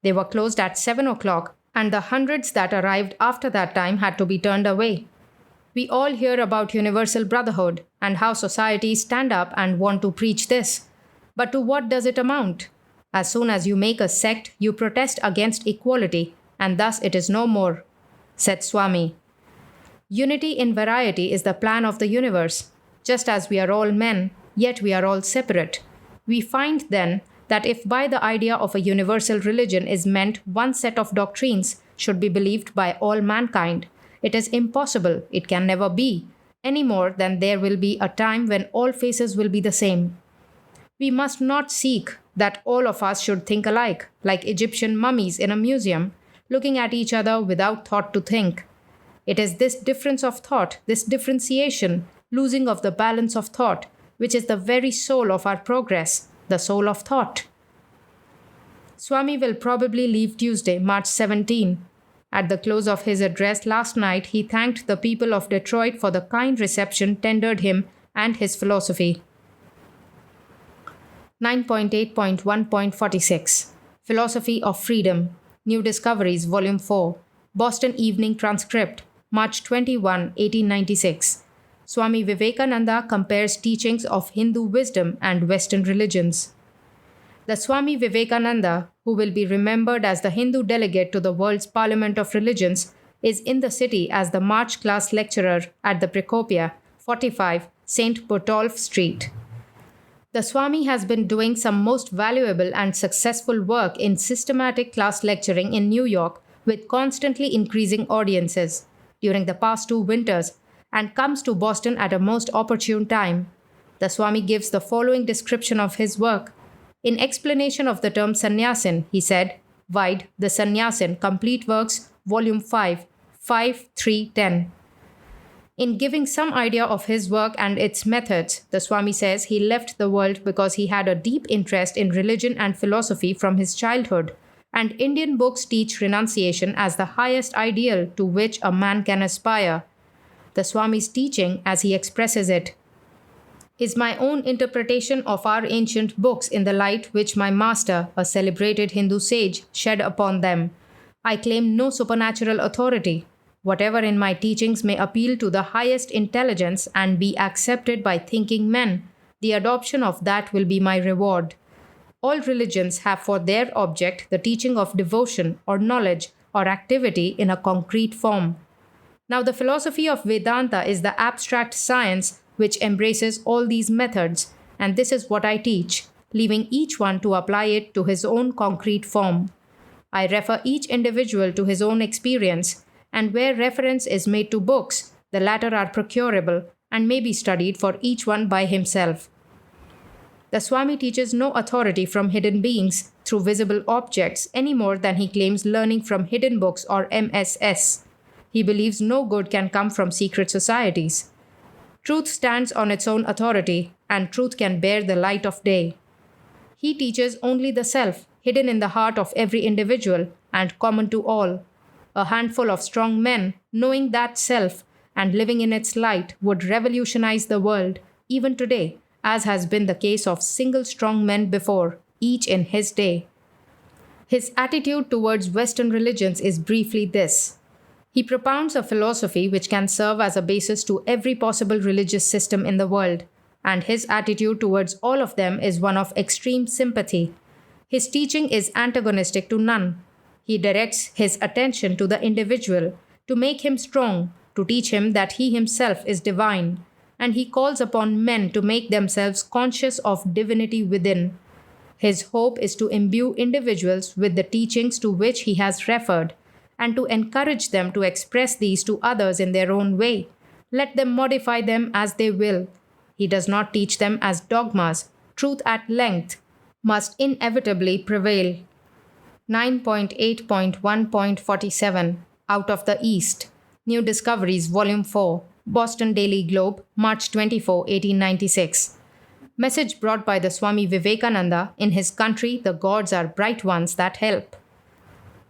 They were closed at 7 o'clock, and the hundreds that arrived after that time had to be turned away. We all hear about universal brotherhood and how societies stand up and want to preach this. But to what does it amount? As soon as you make a sect, you protest against equality, and thus it is no more, said Swami. Unity in variety is the plan of the universe. Just as we are all men, yet we are all separate. We find then that if by the idea of a universal religion is meant one set of doctrines should be believed by all mankind, it is impossible, it can never be, any more than there will be a time when all faces will be the same. We must not seek that all of us should think alike, like Egyptian mummies in a museum, looking at each other without thought to think. It is this difference of thought, this differentiation, losing of the balance of thought, which is the very soul of our progress, the soul of thought. Swami will probably leave Tuesday, March 17. At the close of his address last night, he thanked the people of Detroit for the kind reception tendered him and his philosophy. 9.8.1.46 Philosophy of Freedom. New Discoveries, Volume 4. Boston Evening Transcript, March 21, 1896. Swami Vivekananda compares teachings of Hindu wisdom and Western religions. The Swami Vivekananda, who will be remembered as the Hindu delegate to the world's Parliament of Religions, is in the city as the March class lecturer at the Precopia, 45, St. Botolph Street. The Swami has been doing some most valuable and successful work in systematic class lecturing in New York with constantly increasing audiences during the past 2 winters and comes to Boston at a most opportune time. The Swami gives the following description of his work. In explanation of the term sannyasin, he said, Vide The Sannyasin, Complete Works, Volume 5, 5, 3, 10. In giving some idea of his work and its methods, the Swami says he left the world because he had a deep interest in religion and philosophy from his childhood, and Indian books teach renunciation as the highest ideal to which a man can aspire. The Swami's teaching, as he expresses it, is my own interpretation of our ancient books in the light which my master, a celebrated Hindu sage, shed upon them. I claim no supernatural authority. Whatever in my teachings may appeal to the highest intelligence and be accepted by thinking men, the adoption of that will be my reward. All religions have for their object the teaching of devotion or knowledge or activity in a concrete form. Now, the philosophy of Vedanta is the abstract science which embraces all these methods, and this is what I teach, leaving each one to apply it to his own concrete form. I refer each individual to his own experience, and where reference is made to books, the latter are procurable and may be studied for each one by himself. The Swami teaches no authority from hidden beings through visible objects any more than he claims learning from hidden books or MSS. He believes no good can come from secret societies. Truth stands on its own authority, and truth can bear the light of day. He teaches only the self, hidden in the heart of every individual and common to all. A handful of strong men, knowing that self and living in its light, would revolutionize the world, even today, as has been the case of single strong men before, each in his day. His attitude towards Western religions is briefly this. He propounds a philosophy which can serve as a basis to every possible religious system in the world, and his attitude towards all of them is one of extreme sympathy. His teaching is antagonistic to none. He directs his attention to the individual, to make him strong, to teach him that he himself is divine, and he calls upon men to make themselves conscious of divinity within. His hope is to imbue individuals with the teachings to which he has referred, and to encourage them to express these to others in their own way. Let them modify them as they will. He does not teach them as dogmas. Truth at length must inevitably prevail. 9.8.1.47 Out of the East. New Discoveries, Volume 4. Boston Daily Globe, March 24, 1896. Message brought by the Swami Vivekananda, in his country the gods are bright ones that help.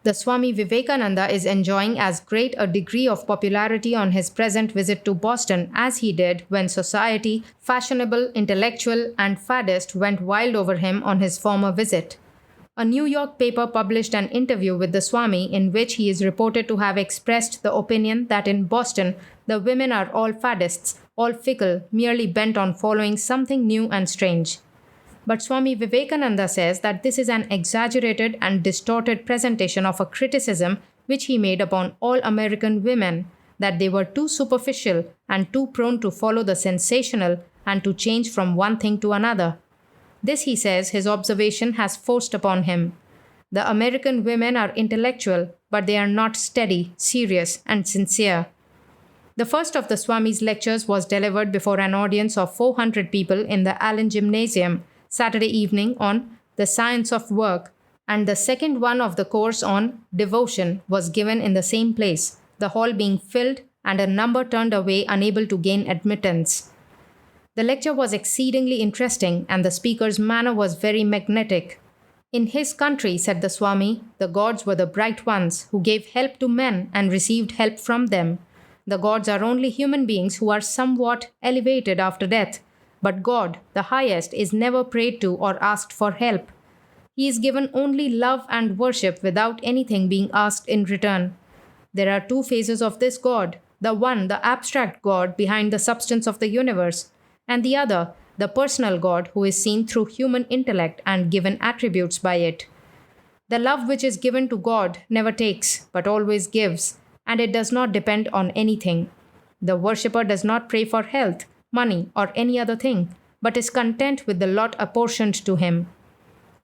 The Swami Vivekananda is enjoying as great a degree of popularity on his present visit to Boston as he did when society, fashionable, intellectual, and faddist went wild over him on his former visit. A New York paper published an interview with the Swami in which he is reported to have expressed the opinion that in Boston the women are all faddists, all fickle, merely bent on following something new and strange. But Swami Vivekananda says that this is an exaggerated and distorted presentation of a criticism which he made upon all American women, that they were too superficial and too prone to follow the sensational and to change from one thing to another. This, he says, his observation has forced upon him. The American women are intellectual, but they are not steady, serious, and sincere. The first of the Swami's lectures was delivered before an audience of 400 people in the Allen Gymnasium, Saturday evening on The Science of Work, and the second one of the course on Devotion was given in the same place, the hall being filled and a number turned away unable to gain admittance. The lecture was exceedingly interesting and the speaker's manner was very magnetic. In his country, said the Swami, the gods were the bright ones who gave help to men and received help from them. The gods are only human beings who are somewhat elevated after death. But God, the highest, is never prayed to or asked for help. He is given only love and worship without anything being asked in return. There are two phases of this God, the one, the abstract God behind the substance of the universe, and the other, the personal God who is seen through human intellect and given attributes by it. The love which is given to God never takes, but always gives, and it does not depend on anything. The worshipper does not pray for health, money, or any other thing, but is content with the lot apportioned to him.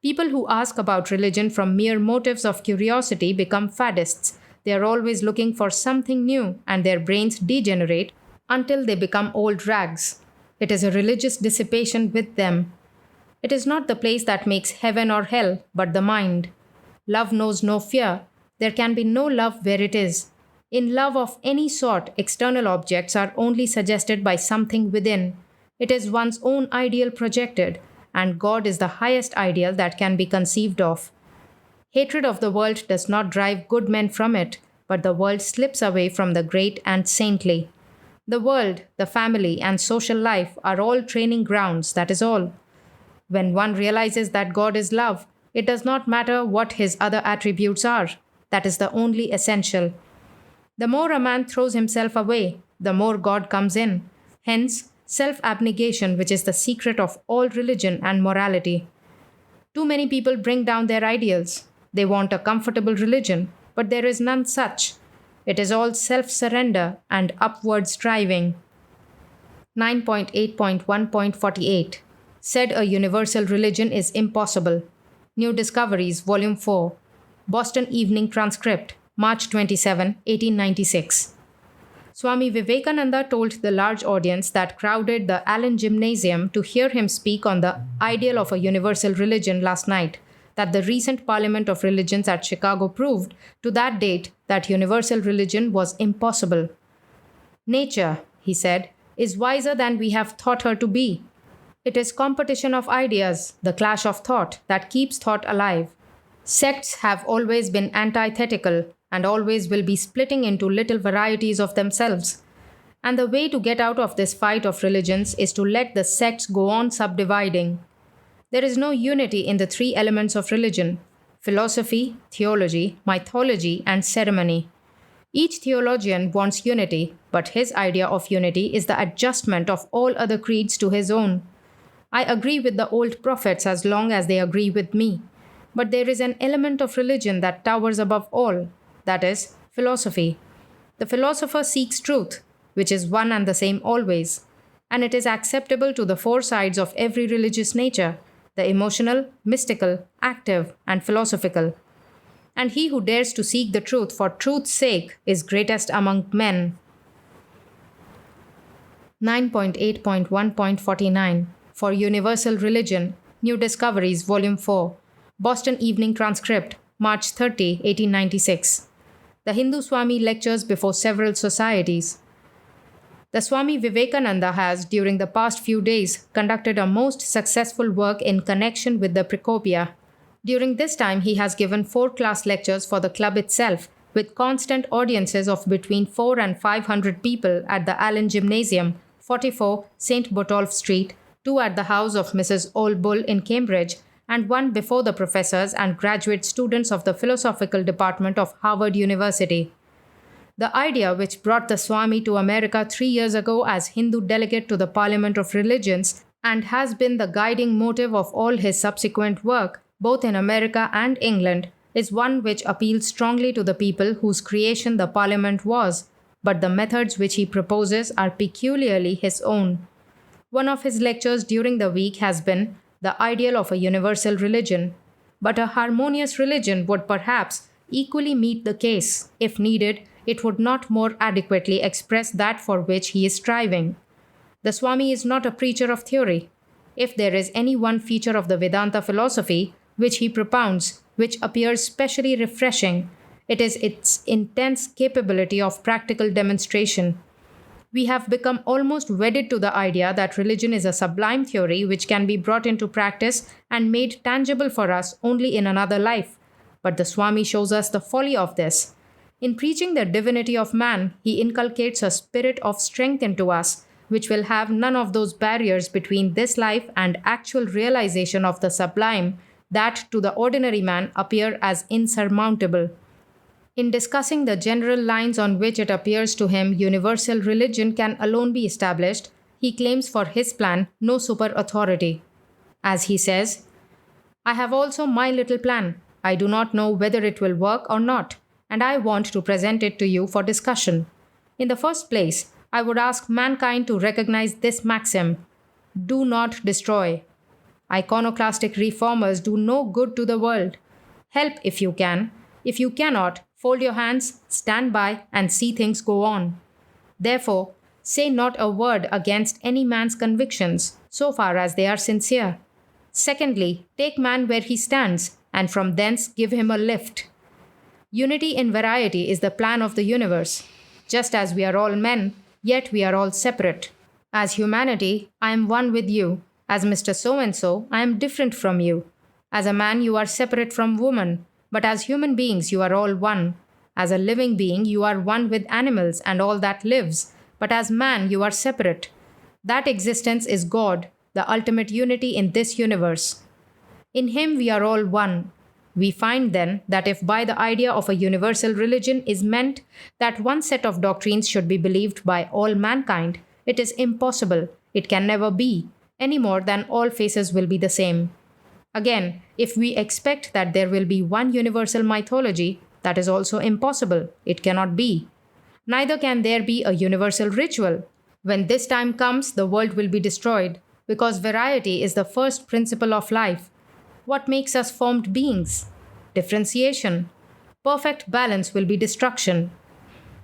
People who ask about religion from mere motives of curiosity become faddists. They are always looking for something new, and their brains degenerate until they become old rags. It is a religious dissipation with them. It is not the place that makes heaven or hell, but the mind. Love knows no fear. There can be no love where it is. In love of any sort, external objects are only suggested by something within. It is one's own ideal projected, and God is the highest ideal that can be conceived of. Hatred of the world does not drive good men from it, but the world slips away from the great and saintly. The world, the family, and social life are all training grounds, that is all. When one realizes that God is love, it does not matter what his other attributes are. That is the only essential. The more a man throws himself away, the more God comes in. Hence, self abnegation, which is the secret of all religion and morality. Too many people bring down their ideals. They want a comfortable religion, but there is none such. It is all self surrender and upward striving. 9.8.1.48 Said a universal religion is impossible. New Discoveries, Volume 4. Boston Evening Transcript, March 27, 1896. Swami Vivekananda told the large audience that crowded the Allen Gymnasium to hear him speak on the ideal of a universal religion last night that the recent Parliament of Religions at Chicago proved to that date that universal religion was impossible. Nature, he said, is wiser than we have thought her to be. It is competition of ideas, the clash of thought, that keeps thought alive. Sects have always been antithetical and always will be splitting into little varieties of themselves. And the way to get out of this fight of religions is to let the sects go on subdividing. There is no unity in the three elements of religion: philosophy, theology, mythology, and ceremony. Each theologian wants unity, but his idea of unity is the adjustment of all other creeds to his own. I agree with the old prophets as long as they agree with me. But there is an element of religion that towers above all, that is, philosophy. The philosopher seeks truth, which is one and the same always, and it is acceptable to the four sides of every religious nature: the emotional, mystical, active, and philosophical. And he who dares to seek the truth for truth's sake is greatest among men. 9.8.1.49 For Universal Religion, New Discoveries, Volume 4, Boston Evening Transcript, March 30, 1896. The Hindu Swami lectures before several societies. The Swami Vivekananda has, during the past few days, conducted a most successful work in connection with the Precopia. During this time, he has given 4 class lectures for the club itself, with constant audiences of between 4 and 500 people at the Allen Gymnasium, 44 St. Botolph Street, 2 at the house of Mrs. Olbull in Cambridge, and 1 before the professors and graduate students of the philosophical department of Harvard University. The idea which brought the Swami to America 3 years ago as Hindu delegate to the Parliament of Religions and has been the guiding motive of all his subsequent work, both in America and England, is one which appeals strongly to the people whose creation the Parliament was, but the methods which he proposes are peculiarly his own. One of his lectures during the week has been The Ideal of a Universal Religion, but a harmonious religion would perhaps equally meet the case. If needed, it would not more adequately express that for which he is striving. The Swami is not a preacher of theory. If there is any one feature of the Vedanta philosophy which he propounds, which appears specially refreshing, it is its intense capability of practical demonstration. We have become almost wedded to the idea that religion is a sublime theory which can be brought into practice and made tangible for us only in another life. But the Swami shows us the folly of this. In preaching the divinity of man, he inculcates a spirit of strength into us, which will have none of those barriers between this life and actual realization of the sublime that to the ordinary man appear as insurmountable. In discussing the general lines on which it appears to him universal religion can alone be established, he claims for his plan no super authority. As he says, I have also my little plan. I do not know whether it will work or not, and I want to present it to you for discussion. In the first place, I would ask mankind to recognize this maxim: do not destroy. Iconoclastic reformers do no good to the world. Help if you can. If you cannot, fold your hands, stand by, and see things go on. Therefore, say not a word against any man's convictions, so far as they are sincere. Secondly, take man where he stands, and from thence give him a lift. Unity in variety is the plan of the universe. Just as we are all men, yet we are all separate. As humanity, I am one with you. As Mr. So and so, I am different from you. As a man, you are separate from woman, but as human beings, you are all one. As a living being, you are one with animals and all that lives, but as man, you are separate. That existence is God, the ultimate unity in this universe. In Him, we are all one. We find then that if by the idea of a universal religion is meant that one set of doctrines should be believed by all mankind, it is impossible, it can never be, any more than all faces will be the same. Again, if we expect that there will be one universal mythology, that is also impossible, it cannot be. Neither can there be a universal ritual. When this time comes, the world will be destroyed, because variety is the first principle of life. What makes us formed beings? Differentiation. Perfect balance will be destruction.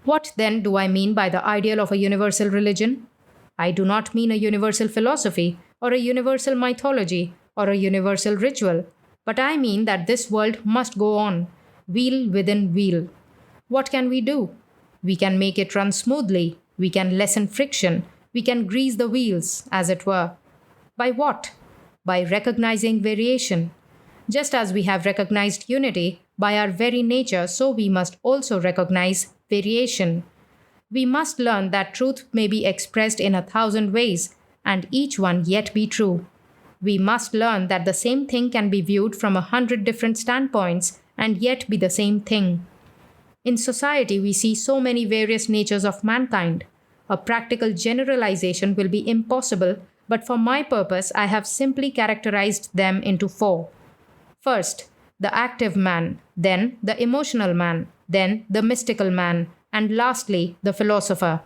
What then do I mean by the ideal of a universal religion? I do not mean a universal philosophy, or a universal mythology, or a universal ritual, but I mean that this world must go on, wheel within wheel. What can we do? We can make it run smoothly, we can lessen friction, we can grease the wheels, as it were. By what? By recognizing variation. Just as we have recognized unity by our very nature, so we must also recognize variation. We must learn that truth may be expressed in 1,000 ways, and each one yet be true. We must learn that the same thing can be viewed from 100 different standpoints and yet be the same thing. In society, we see so many various natures of mankind. A practical generalization will be impossible, but for my purpose, I have simply characterized them into 4. First, the active man, then the emotional man, then the mystical man, and lastly, the philosopher.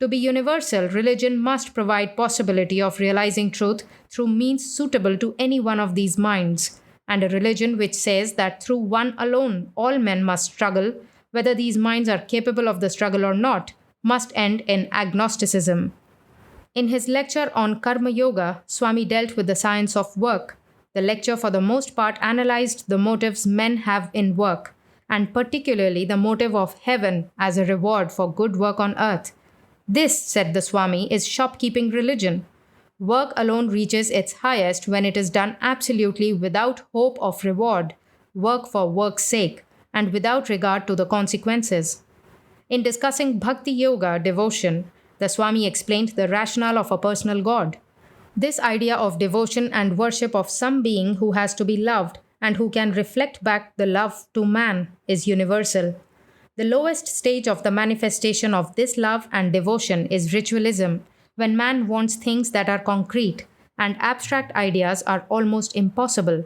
To be universal, religion must provide possibility of realizing truth through means suitable to any one of these minds, and a religion which says that through one alone all men must struggle, whether these minds are capable of the struggle or not, must end in agnosticism. In his lecture on Karma Yoga, Swami dealt with the science of work. The lecture for the most part analyzed the motives men have in work, and particularly the motive of heaven as a reward for good work on earth. This, said the Swami, is shopkeeping religion. Work alone reaches its highest when it is done absolutely without hope of reward, work for work's sake, and without regard to the consequences. In discussing Bhakti Yoga, devotion, the Swami explained the rationale of a personal God. This idea of devotion and worship of some being who has to be loved and who can reflect back the love to man is universal. The lowest stage of the manifestation of this love and devotion is ritualism, when man wants things that are concrete, and abstract ideas are almost impossible.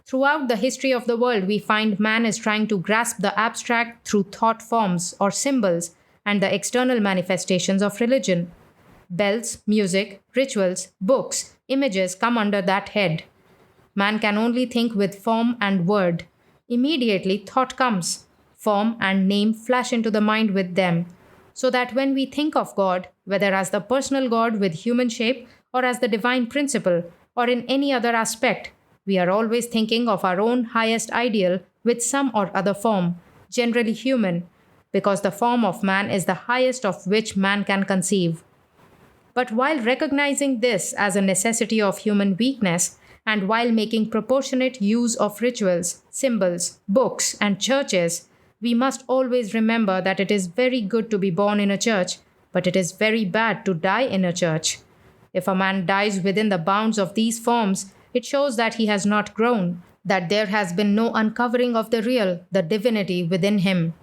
Throughout the history of the world, we find man is trying to grasp the abstract through thought forms or symbols and the external manifestations of religion. Bells, music, rituals, books, images come under that head. Man can only think with form and word. Immediately, thought comes. Form and name flash into the mind with them, so that when we think of God, whether as the personal God with human shape or as the divine principle or in any other aspect, we are always thinking of our own highest ideal with some or other form, generally human, because the form of man is the highest of which man can conceive. But while recognizing this as a necessity of human weakness, and while making proportionate use of rituals, symbols, books, and churches, we must always remember that it is very good to be born in a church, but it is very bad to die in a church. If a man dies within the bounds of these forms, it shows that he has not grown, that there has been no uncovering of the real, the divinity within him.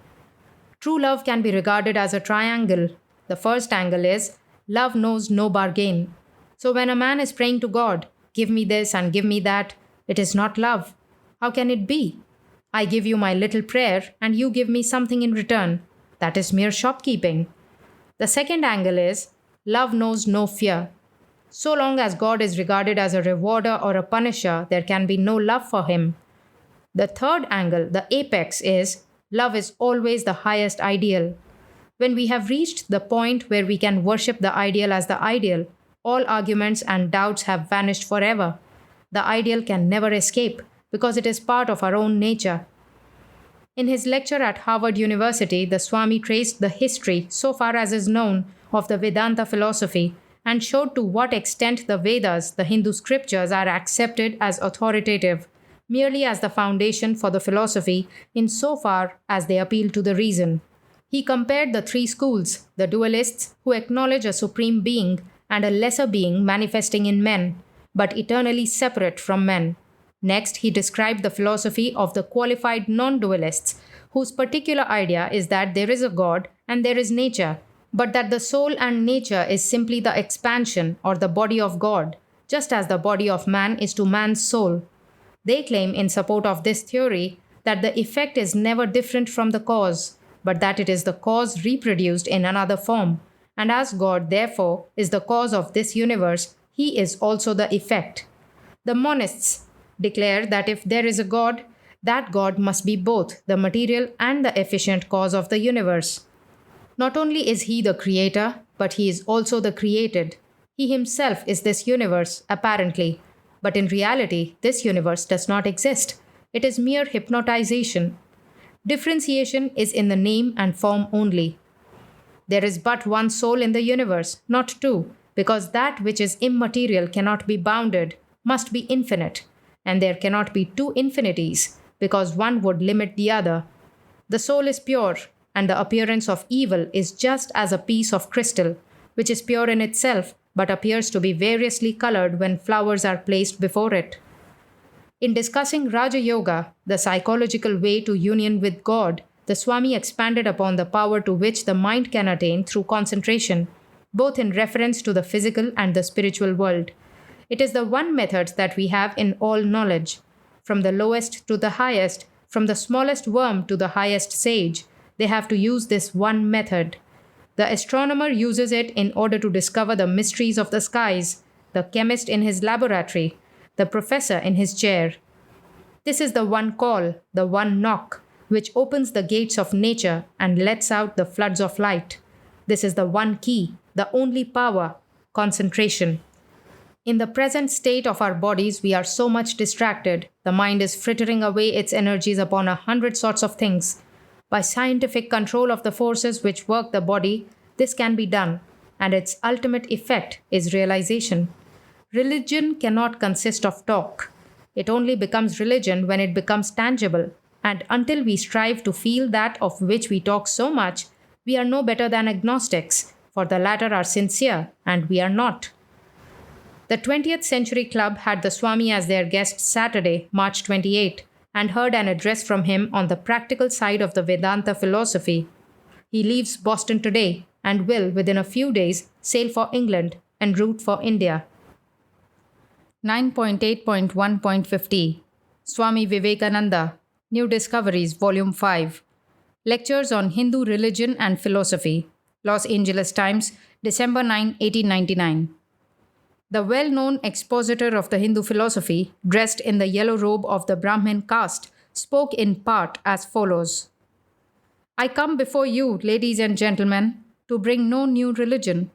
True love can be regarded as a triangle. The first angle is, love knows no bargain. So when a man is praying to God, give me this and give me that, it is not love. How can it be? I give you my little prayer and you give me something in return. That is mere shopkeeping. The second angle is, love knows no fear. So long as God is regarded as a rewarder or a punisher, there can be no love for him. The third angle, the apex, is, love is always the highest ideal. When we have reached the point where we can worship the ideal as the ideal, all arguments and doubts have vanished forever. The ideal can never escape, because it is part of our own nature. In his lecture at Harvard University, the Swami traced the history, so far as is known, of the Vedanta philosophy and showed to what extent the Vedas, the Hindu scriptures, are accepted as authoritative, merely as the foundation for the philosophy, in so far as they appeal to the reason. He compared the three schools: the dualists, who acknowledge a supreme being and a lesser being manifesting in men, but eternally separate from men. Next, he described the philosophy of the qualified non dualists, whose particular idea is that there is a God and there is nature, but that the soul and nature is simply the expansion or the body of God, just as the body of man is to man's soul. They claim, in support of this theory, that the effect is never different from the cause, but that it is the cause reproduced in another form, and as God, therefore, is the cause of this universe, he is also the effect. The monists declare that if there is a God, that God must be both the material and the efficient cause of the universe. Not only is he the creator, but he is also the created. He himself is this universe, apparently, but in reality, this universe does not exist. It is mere hypnotization. Differentiation is in the name and form only. There is but one soul in the universe, not two, because that which is immaterial cannot be bounded, must be infinite, and there cannot be two infinities, because one would limit the other. The soul is pure, and the appearance of evil is just as a piece of crystal, which is pure in itself, but appears to be variously colored when flowers are placed before it. In discussing Raja Yoga, the psychological way to union with God, the Swami expanded upon the power to which the mind can attain through concentration, both in reference to the physical and the spiritual world. It is the one method that we have in all knowledge. From the lowest to the highest, from the smallest worm to the highest sage, they have to use this one method. The astronomer uses it in order to discover the mysteries of the skies, the chemist in his laboratory, the professor in his chair. This is the one call, the one knock, which opens the gates of nature and lets out the floods of light. This is the one key, the only power, concentration. In the present state of our bodies, we are so much distracted. The mind is frittering away its energies upon 100 sorts of things. By scientific control of the forces which work the body, this can be done, and its ultimate effect is realization. Religion cannot consist of talk. It only becomes religion when it becomes tangible, and until we strive to feel that of which we talk so much, we are no better than agnostics, for the latter are sincere, and we are not. The 20th Century Club had the Swami as their guest Saturday, March 28, and heard an address from him on the practical side of the Vedanta philosophy. He leaves Boston today and will, within a few days, sail for England en route for India. 9.8.1.50 Swami Vivekananda, New Discoveries, Volume 5. Lectures on Hindu Religion and Philosophy. Los Angeles Times, December 9, 1899. The well-known expositor of the Hindu philosophy, dressed in the yellow robe of the Brahmin caste, spoke in part as follows. I come before you, ladies and gentlemen, to bring no new religion.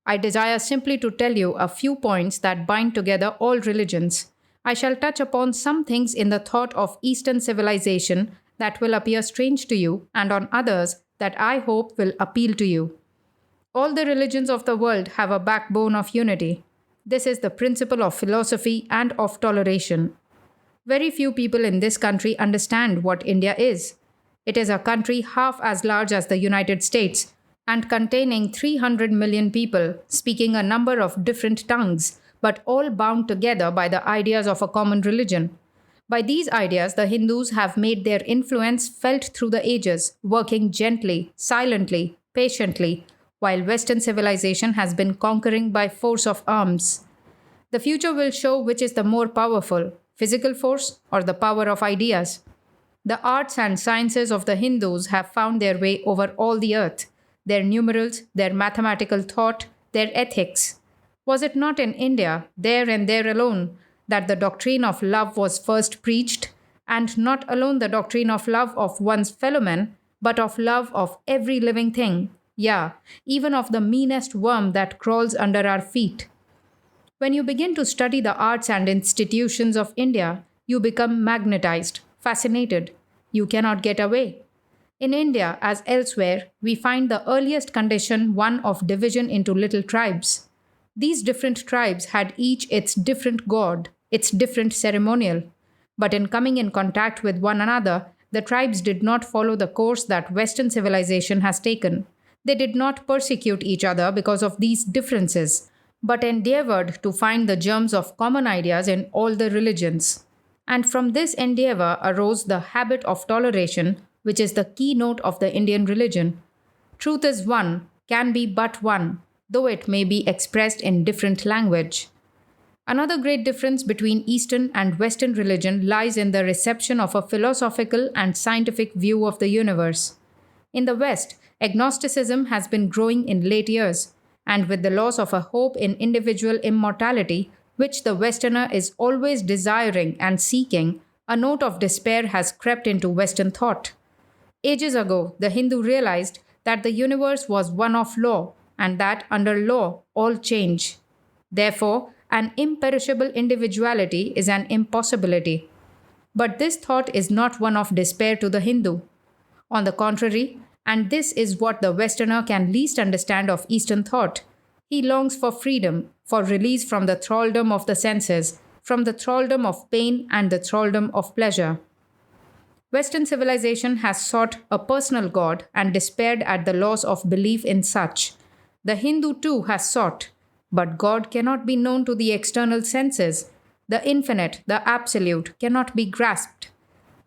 I desire simply to tell you a few points that bind together all religions. I shall touch upon some things in the thought of Eastern civilization that will appear strange to you, and on others that I hope will appeal to you. All the religions of the world have a backbone of unity. This is the principle of philosophy and of toleration. Very few people in this country understand what India is. It is a country half as large as the United States and containing 300 million people, speaking a number of different tongues, but all bound together by the ideas of a common religion. By these ideas, the Hindus have made their influence felt through the ages, working gently, silently, patiently, while Western civilization has been conquering by force of arms. The future will show which is the more powerful, physical force or the power of ideas. The arts and sciences of the Hindus have found their way over all the earth, their numerals, their mathematical thought, their ethics. Was it not in India, there and there alone, that the doctrine of love was first preached, and not alone the doctrine of love of one's fellow men, but of love of every living thing? Yeah, even of the meanest worm that crawls under our feet. When you begin to study the arts and institutions of India, you become magnetized, fascinated. You cannot get away. In India, as elsewhere, we find the earliest condition one of division into little tribes. These different tribes had each its different god, its different ceremonial. But in coming in contact with one another, the tribes did not follow the course that Western civilization has taken. They did not persecute each other because of these differences, but endeavored to find the germs of common ideas in all the religions. And from this endeavor arose the habit of toleration, which is the keynote of the Indian religion. Truth is one, can be but one, though it may be expressed in different language. Another great difference between Eastern and Western religion lies in the reception of a philosophical and scientific view of the universe. In the West, agnosticism has been growing in late years, and with the loss of a hope in individual immortality, which the Westerner is always desiring and seeking, a note of despair has crept into Western thought. Ages ago, the Hindu realized that the universe was one of law, and that under law all change. Therefore, an imperishable individuality is an impossibility. But this thought is not one of despair to the Hindu. On the contrary, and this is what the Westerner can least understand of Eastern thought, he longs for freedom, for release from the thraldom of the senses, from the thraldom of pain and the thraldom of pleasure. Western civilization has sought a personal God and despaired at the loss of belief in such. The Hindu too has sought, but God cannot be known to the external senses. The infinite, the absolute, cannot be grasped.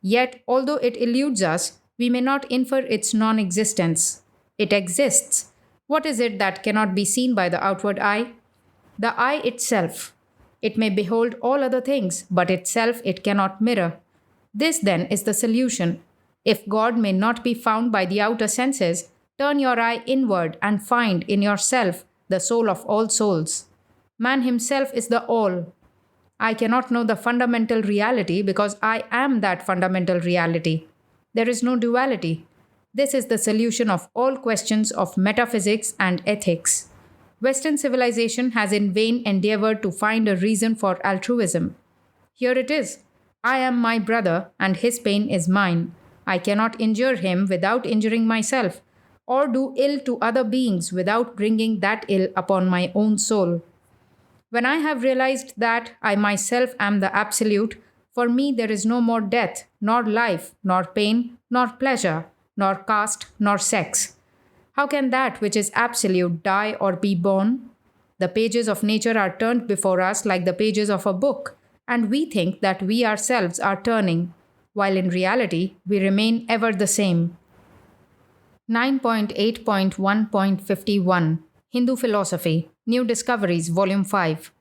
Yet, although it eludes us, we may not infer its non existence. It exists. What is it that cannot be seen by the outward eye? The eye itself. It may behold all other things, but itself it cannot mirror. This then is the solution. If God may not be found by the outer senses, turn your eye inward and find in yourself the soul of all souls. Man himself is the all. I cannot know the fundamental reality because I am that fundamental reality. There is no duality. This is the solution of all questions of metaphysics and ethics. Western civilization has in vain endeavored to find a reason for altruism. Here it is. I am my brother, and his pain is mine. I cannot injure him without injuring myself, or do ill to other beings without bringing that ill upon my own soul. When I have realized that I myself am the absolute, for me there is no more death, nor life, nor pain, nor pleasure, nor caste, nor sex. How can that which is absolute die or be born? The pages of nature are turned before us like the pages of a book, and we think that we ourselves are turning, while in reality we remain ever the same. 9.8.1.51 Hindu Philosophy, New Discoveries, Volume 5.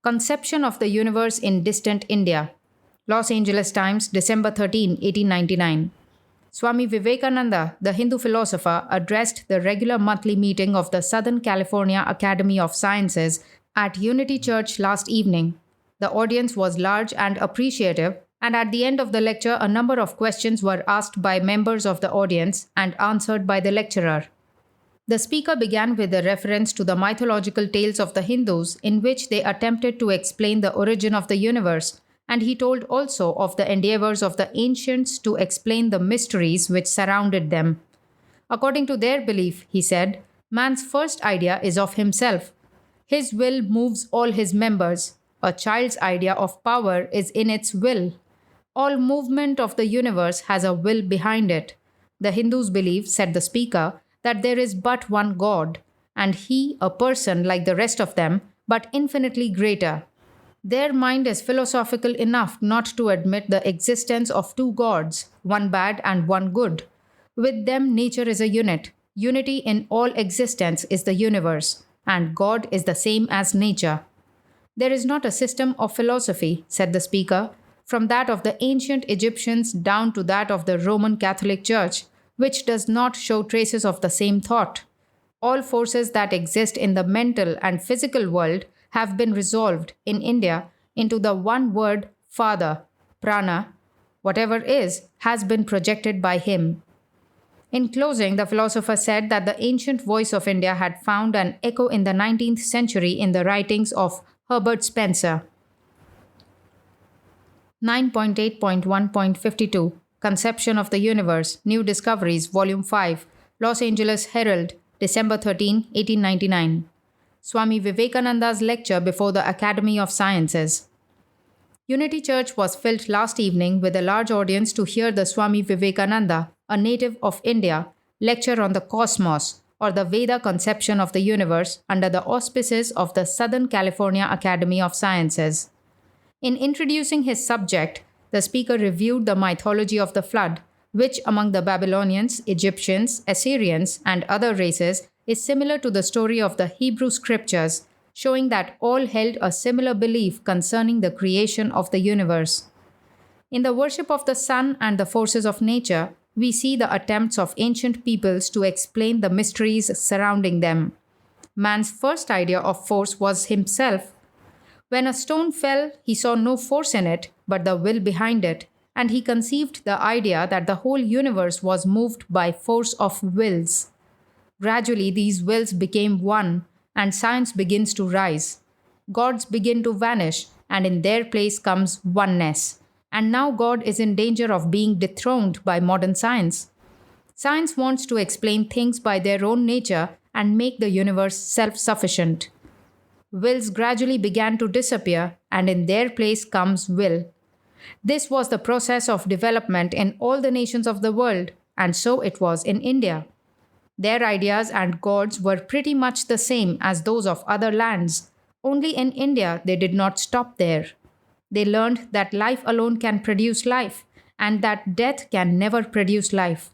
Conception of the Universe in Distant India. Los Angeles Times, December 13, 1899. Swami Vivekananda, the Hindu philosopher, addressed the regular monthly meeting of the Southern California Academy of Sciences at Unity Church last evening. The audience was large and appreciative, and at the end of the lecture, a number of questions were asked by members of the audience and answered by the lecturer. The speaker began with a reference to the mythological tales of the Hindus, in which they attempted to explain the origin of the universe, and he told also of the endeavors of the ancients to explain the mysteries which surrounded them. According to their belief, he said, man's first idea is of himself. His will moves all his members. A child's idea of power is in its will. All movement of the universe has a will behind it. The Hindus believe, said the speaker, that there is but one God, and he a person like the rest of them, but infinitely greater. Their mind is philosophical enough not to admit the existence of two gods, one bad and one good. With them, nature is a unit. Unity in all existence is the universe, and God is the same as nature. There is not a system of philosophy, said the speaker, from that of the ancient Egyptians down to that of the Roman Catholic Church, which does not show traces of the same thought. All forces that exist in the mental and physical world have been resolved in India into the one word Father, Prana. Whatever is has been projected by him. In closing, the philosopher said that the ancient voice of India had found an echo in the 19th century in the writings of Herbert Spencer. 9.8.1.52 Conception of the Universe, New Discoveries, Volume 5, Los Angeles Herald, December 13, 1899. Swami Vivekananda's lecture before the Academy of Sciences. Unity Church was filled last evening with a large audience to hear the Swami Vivekananda, a native of India, lecture on the cosmos, or the Veda conception of the universe, under the auspices of the Southern California Academy of Sciences. In introducing his subject, the speaker reviewed the mythology of the flood, which among the Babylonians, Egyptians, Assyrians, and other races is similar to the story of the Hebrew scriptures, showing that all held a similar belief concerning the creation of the universe. In the worship of the sun and the forces of nature, we see the attempts of ancient peoples to explain the mysteries surrounding them. Man's first idea of force was himself. When a stone fell, he saw no force in it, but the will behind it, and he conceived the idea that the whole universe was moved by force of wills. Gradually, these wills became one, and science begins to rise. Gods begin to vanish, and in their place comes oneness. And now God is in danger of being dethroned by modern science. Science wants to explain things by their own nature and make the universe self-sufficient. Wills gradually began to disappear, and in their place comes will. This was the process of development in all the nations of the world, and so it was in India. Their ideas and gods were pretty much the same as those of other lands, only in India they did not stop there. They learned that life alone can produce life, and that death can never produce life.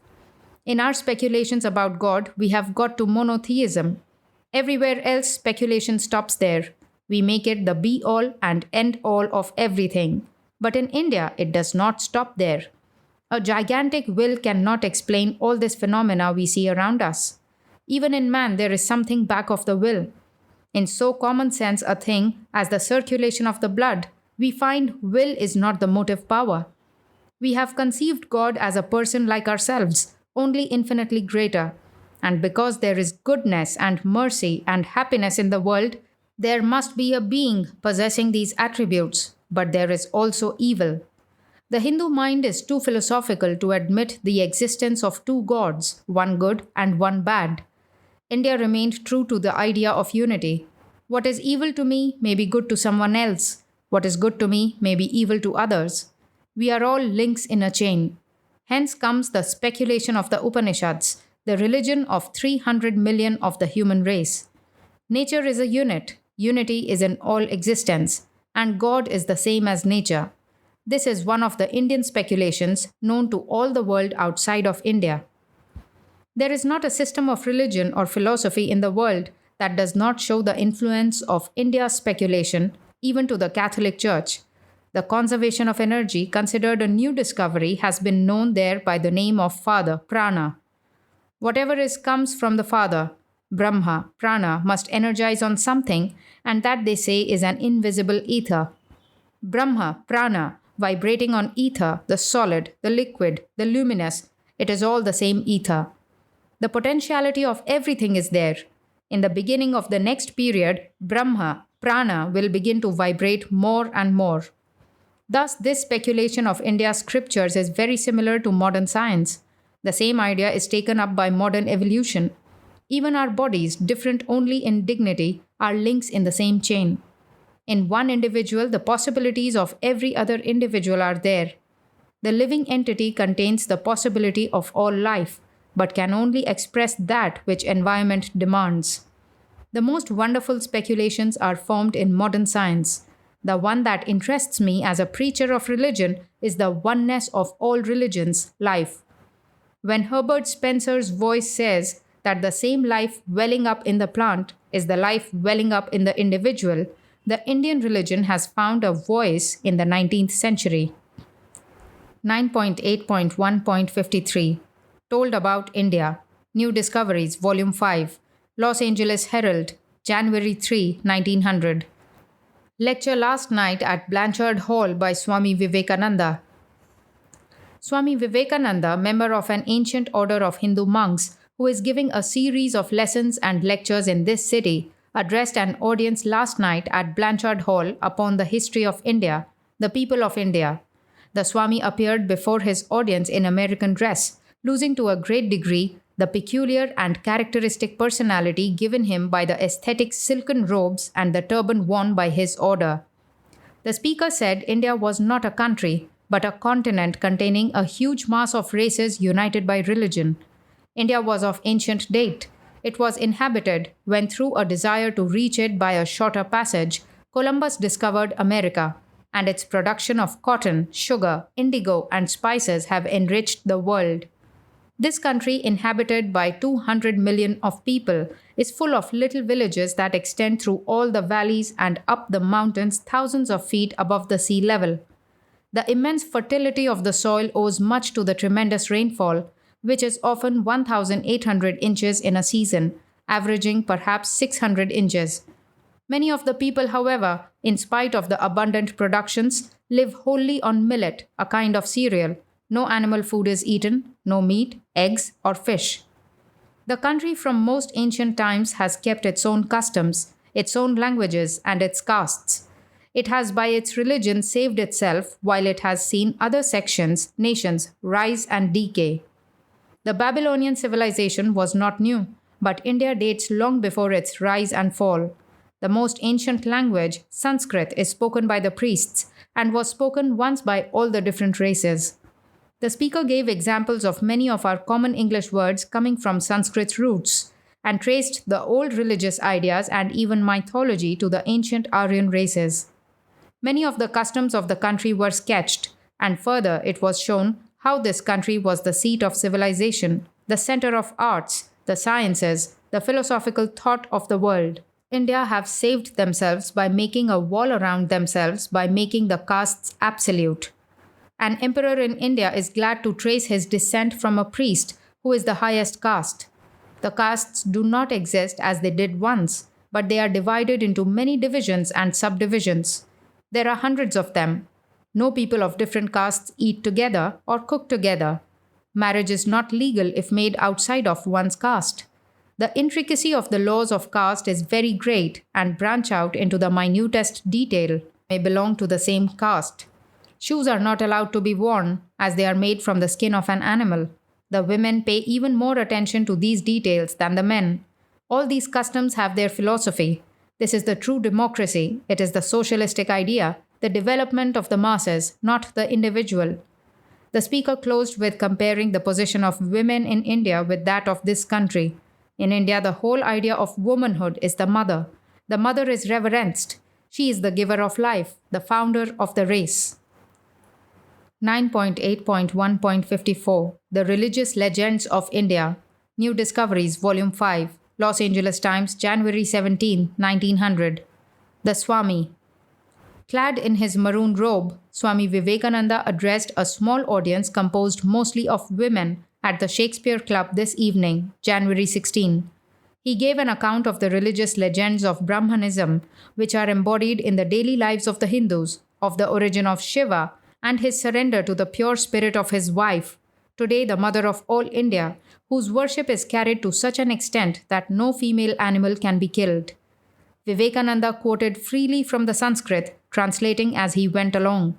In our speculations about God, we have got to monotheism. Everywhere else, speculation stops there. We make it the be-all and end-all of everything. But in India, it does not stop there. A gigantic will cannot explain all this phenomena we see around us. Even in man, there is something back of the will. In so common sense a thing as the circulation of the blood, we find will is not the motive power. We have conceived God as a person like ourselves, only infinitely greater. And because there is goodness and mercy and happiness in the world, there must be a being possessing these attributes, but there is also evil. The Hindu mind is too philosophical to admit the existence of two gods, one good and one bad. India remained true to the idea of unity. What is evil to me may be good to someone else. What is good to me may be evil to others. We are all links in a chain. Hence comes the speculation of the Upanishads, the religion of 300 million of the human race. Nature is a unit, unity is in all existence, and God is the same as nature. This is one of the Indian speculations known to all the world outside of India. There is not a system of religion or philosophy in the world that does not show the influence of India's speculation, even to the Catholic Church. The conservation of energy, considered a new discovery, has been known there by the name of Father, Prana. Whatever comes from the Father, Brahma, Prana, must energize on something, and that they say is an invisible ether. Brahma, Prana, vibrating on ether, the solid, the liquid, the luminous, it is all the same ether. The potentiality of everything is there. In the beginning of the next period, Brahma, Prana will begin to vibrate more and more. Thus, this speculation of India's scriptures is very similar to modern science. The same idea is taken up by modern evolution. Even our bodies, different only in dignity, are links in the same chain. In one individual, the possibilities of every other individual are there. The living entity contains the possibility of all life, but can only express that which environment demands. The most wonderful speculations are formed in modern science. The one that interests me as a preacher of religion is the oneness of all religions, life. When Herbert Spencer's voice says that the same life welling up in the plant is the life welling up in the individual, the Indian religion has found a voice in the 19th century. 9.8.1.53 Told about India. New Discoveries, Volume 5. Los Angeles Herald, January 3, 1900. Lecture last night at Blanchard Hall by Swami Vivekananda. Swami Vivekananda, member of an ancient order of Hindu monks, who is giving a series of lessons and lectures in this city, addressed an audience last night at Blanchard Hall upon the history of India, the people of India. The Swami appeared before his audience in American dress, losing to a great degree the peculiar and characteristic personality given him by the aesthetic silken robes and the turban worn by his order. The speaker said India was not a country, but a continent containing a huge mass of races united by religion. India was of ancient date. It was inhabited when, through a desire to reach it by a shorter passage, Columbus discovered America, and its production of cotton, sugar, indigo, and spices have enriched the world. This country, inhabited by 200 million of people, is full of little villages that extend through all the valleys and up the mountains thousands of feet above the sea level. The immense fertility of the soil owes much to the tremendous rainfall, which is often 1,800 inches in a season, averaging perhaps 600 inches. Many of the people, however, in spite of the abundant productions, live wholly on millet, a kind of cereal. No animal food is eaten, no meat, eggs, or fish. The country from most ancient times has kept its own customs, its own languages, and its castes. It has by its religion saved itself while it has seen other nations rise and decay. The Babylonian civilization was not new, but India dates long before its rise and fall. The most ancient language, Sanskrit, is spoken by the priests and was spoken once by all the different races. The speaker gave examples of many of our common English words coming from Sanskrit's roots and traced the old religious ideas and even mythology to the ancient Aryan races. Many of the customs of the country were sketched, and further it was shown how this country was the seat of civilization, the center of arts, the sciences, the philosophical thought of the world. India have saved themselves by making a wall around themselves by making the castes absolute. An emperor in India is glad to trace his descent from a priest who is the highest caste. The castes do not exist as they did once, but they are divided into many divisions and subdivisions. There are hundreds of them. No people of different castes eat together or cook together. Marriage is not legal if made outside of one's caste. The intricacy of the laws of caste is very great and branch out into the minutest detail, may belong to the same caste. Shoes are not allowed to be worn as they are made from the skin of an animal. The women pay even more attention to these details than the men. All these customs have their philosophy. This is the true democracy. It is the socialistic idea, the development of the masses, not the individual. The speaker closed with comparing the position of women in India with that of this country. In India, the whole idea of womanhood is the mother. The mother is reverenced. She is the giver of life, the founder of the race. 9.8.1.54 The Religious Legends of India. New Discoveries, Volume 5. Los Angeles Times, January 17, 1900. The Swami. Clad in his maroon robe, Swami Vivekananda addressed a small audience composed mostly of women at the Shakespeare Club this evening, January 16. He gave an account of the religious legends of Brahmanism, which are embodied in the daily lives of the Hindus, of the origin of Shiva, and his surrender to the pure spirit of his wife, today the mother of all India, whose worship is carried to such an extent that no female animal can be killed. Vivekananda quoted freely from the Sanskrit, translating as he went along.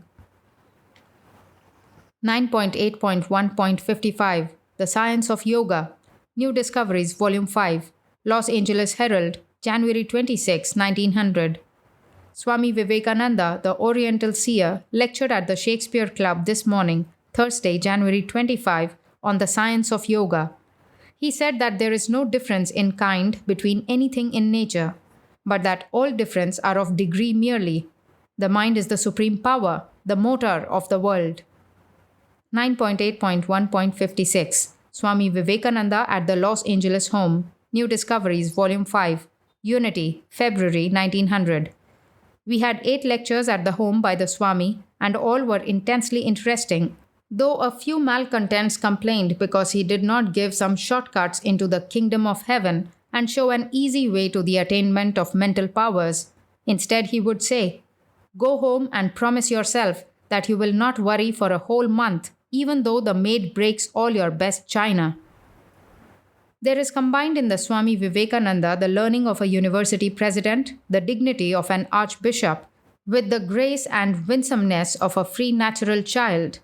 9.8.1.55 The Science of Yoga. New Discoveries, Volume 5. Los Angeles Herald, January 26, 1900. Swami Vivekananda, the Oriental seer, lectured at the Shakespeare Club this morning, Thursday, January 25, on the science of yoga. He said that there is no difference in kind between anything in nature, but that all difference are of degree merely. The mind is the supreme power, the motor of the world. 9.8.1.56 Swami Vivekananda at the Los Angeles home. New Discoveries, Volume 5. Unity, February 1900. We had 8 lectures at the home by the Swami, and all were intensely interesting, though a few malcontents complained because he did not give some shortcuts into the kingdom of heaven and show an easy way to the attainment of mental powers. Instead, he would say, "Go home and promise yourself that you will not worry for a whole month, even though the maid breaks all your best china." There is combined in the Swami Vivekananda the learning of a university president, the dignity of an archbishop, With the grace and winsomeness of a free natural child,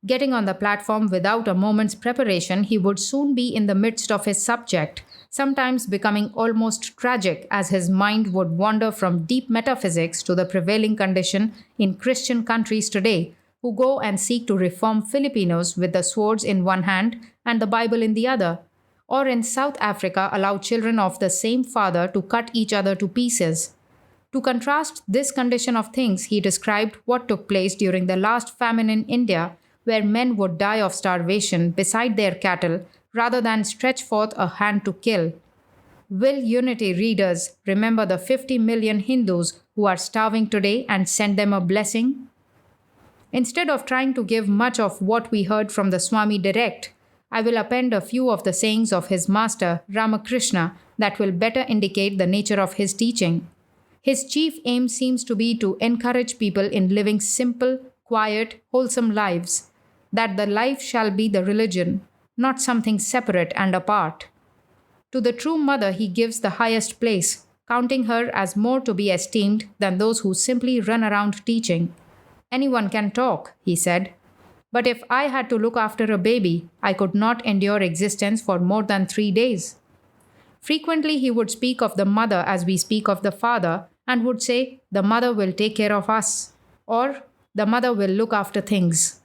getting on the platform without a moment's preparation, he would soon be in the midst of his subject, sometimes becoming almost tragic as his mind would wander from deep metaphysics to the prevailing condition in Christian countries today, who go and seek to reform Filipinos with the swords in one hand and the Bible in the other, or in South Africa allow children of the same father to cut each other to pieces. To contrast this condition of things, he described what took place during the last famine in India, where men would die of starvation beside their cattle rather than stretch forth a hand to kill. Will Unity readers remember the 50 million Hindus who are starving today and send them a blessing? Instead of trying to give much of what we heard from the Swami direct, I will append a few of the sayings of his master, Ramakrishna, that will better indicate the nature of his teaching. His chief aim seems to be to encourage people in living simple, quiet, wholesome lives, that the life shall be the religion, not something separate and apart. To the true mother he gives the highest place, counting her as more to be esteemed than those who simply run around teaching. Anyone can talk, he said, but if I had to look after a baby, I could not endure existence for more than 3 days. Frequently he would speak of the mother as we speak of the father, and would say, the mother will take care of us, or the mother will look after things.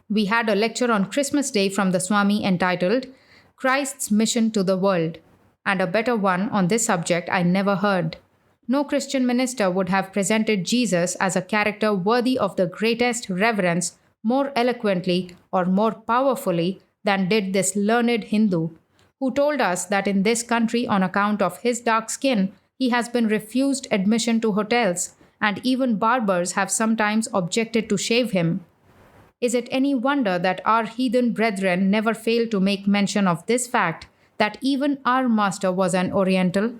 We had a lecture on Christmas Day from the Swami entitled Christ's Mission to the World, and a better one on this subject I never heard. No Christian minister would have presented Jesus as a character worthy of the greatest reverence more eloquently or more powerfully than did this learned Hindu, who told us that in this country, on account of his dark skin, he has been refused admission to hotels, and even barbers have sometimes objected to shave him. Is it any wonder that our heathen brethren never fail to make mention of this fact, that even our master was an Oriental?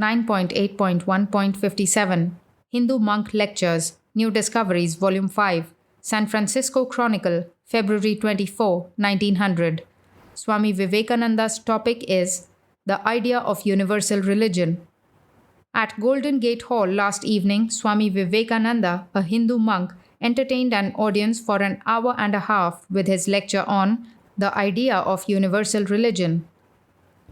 9.8.1.57 Hindu Monk Lectures, New Discoveries, Volume 5, San Francisco Chronicle, February 24, 1900. Swami Vivekananda's topic is The Idea of Universal Religion. At Golden Gate Hall last evening, Swami Vivekananda, a Hindu monk, entertained an audience for an hour and a half with his lecture on The Idea of Universal Religion.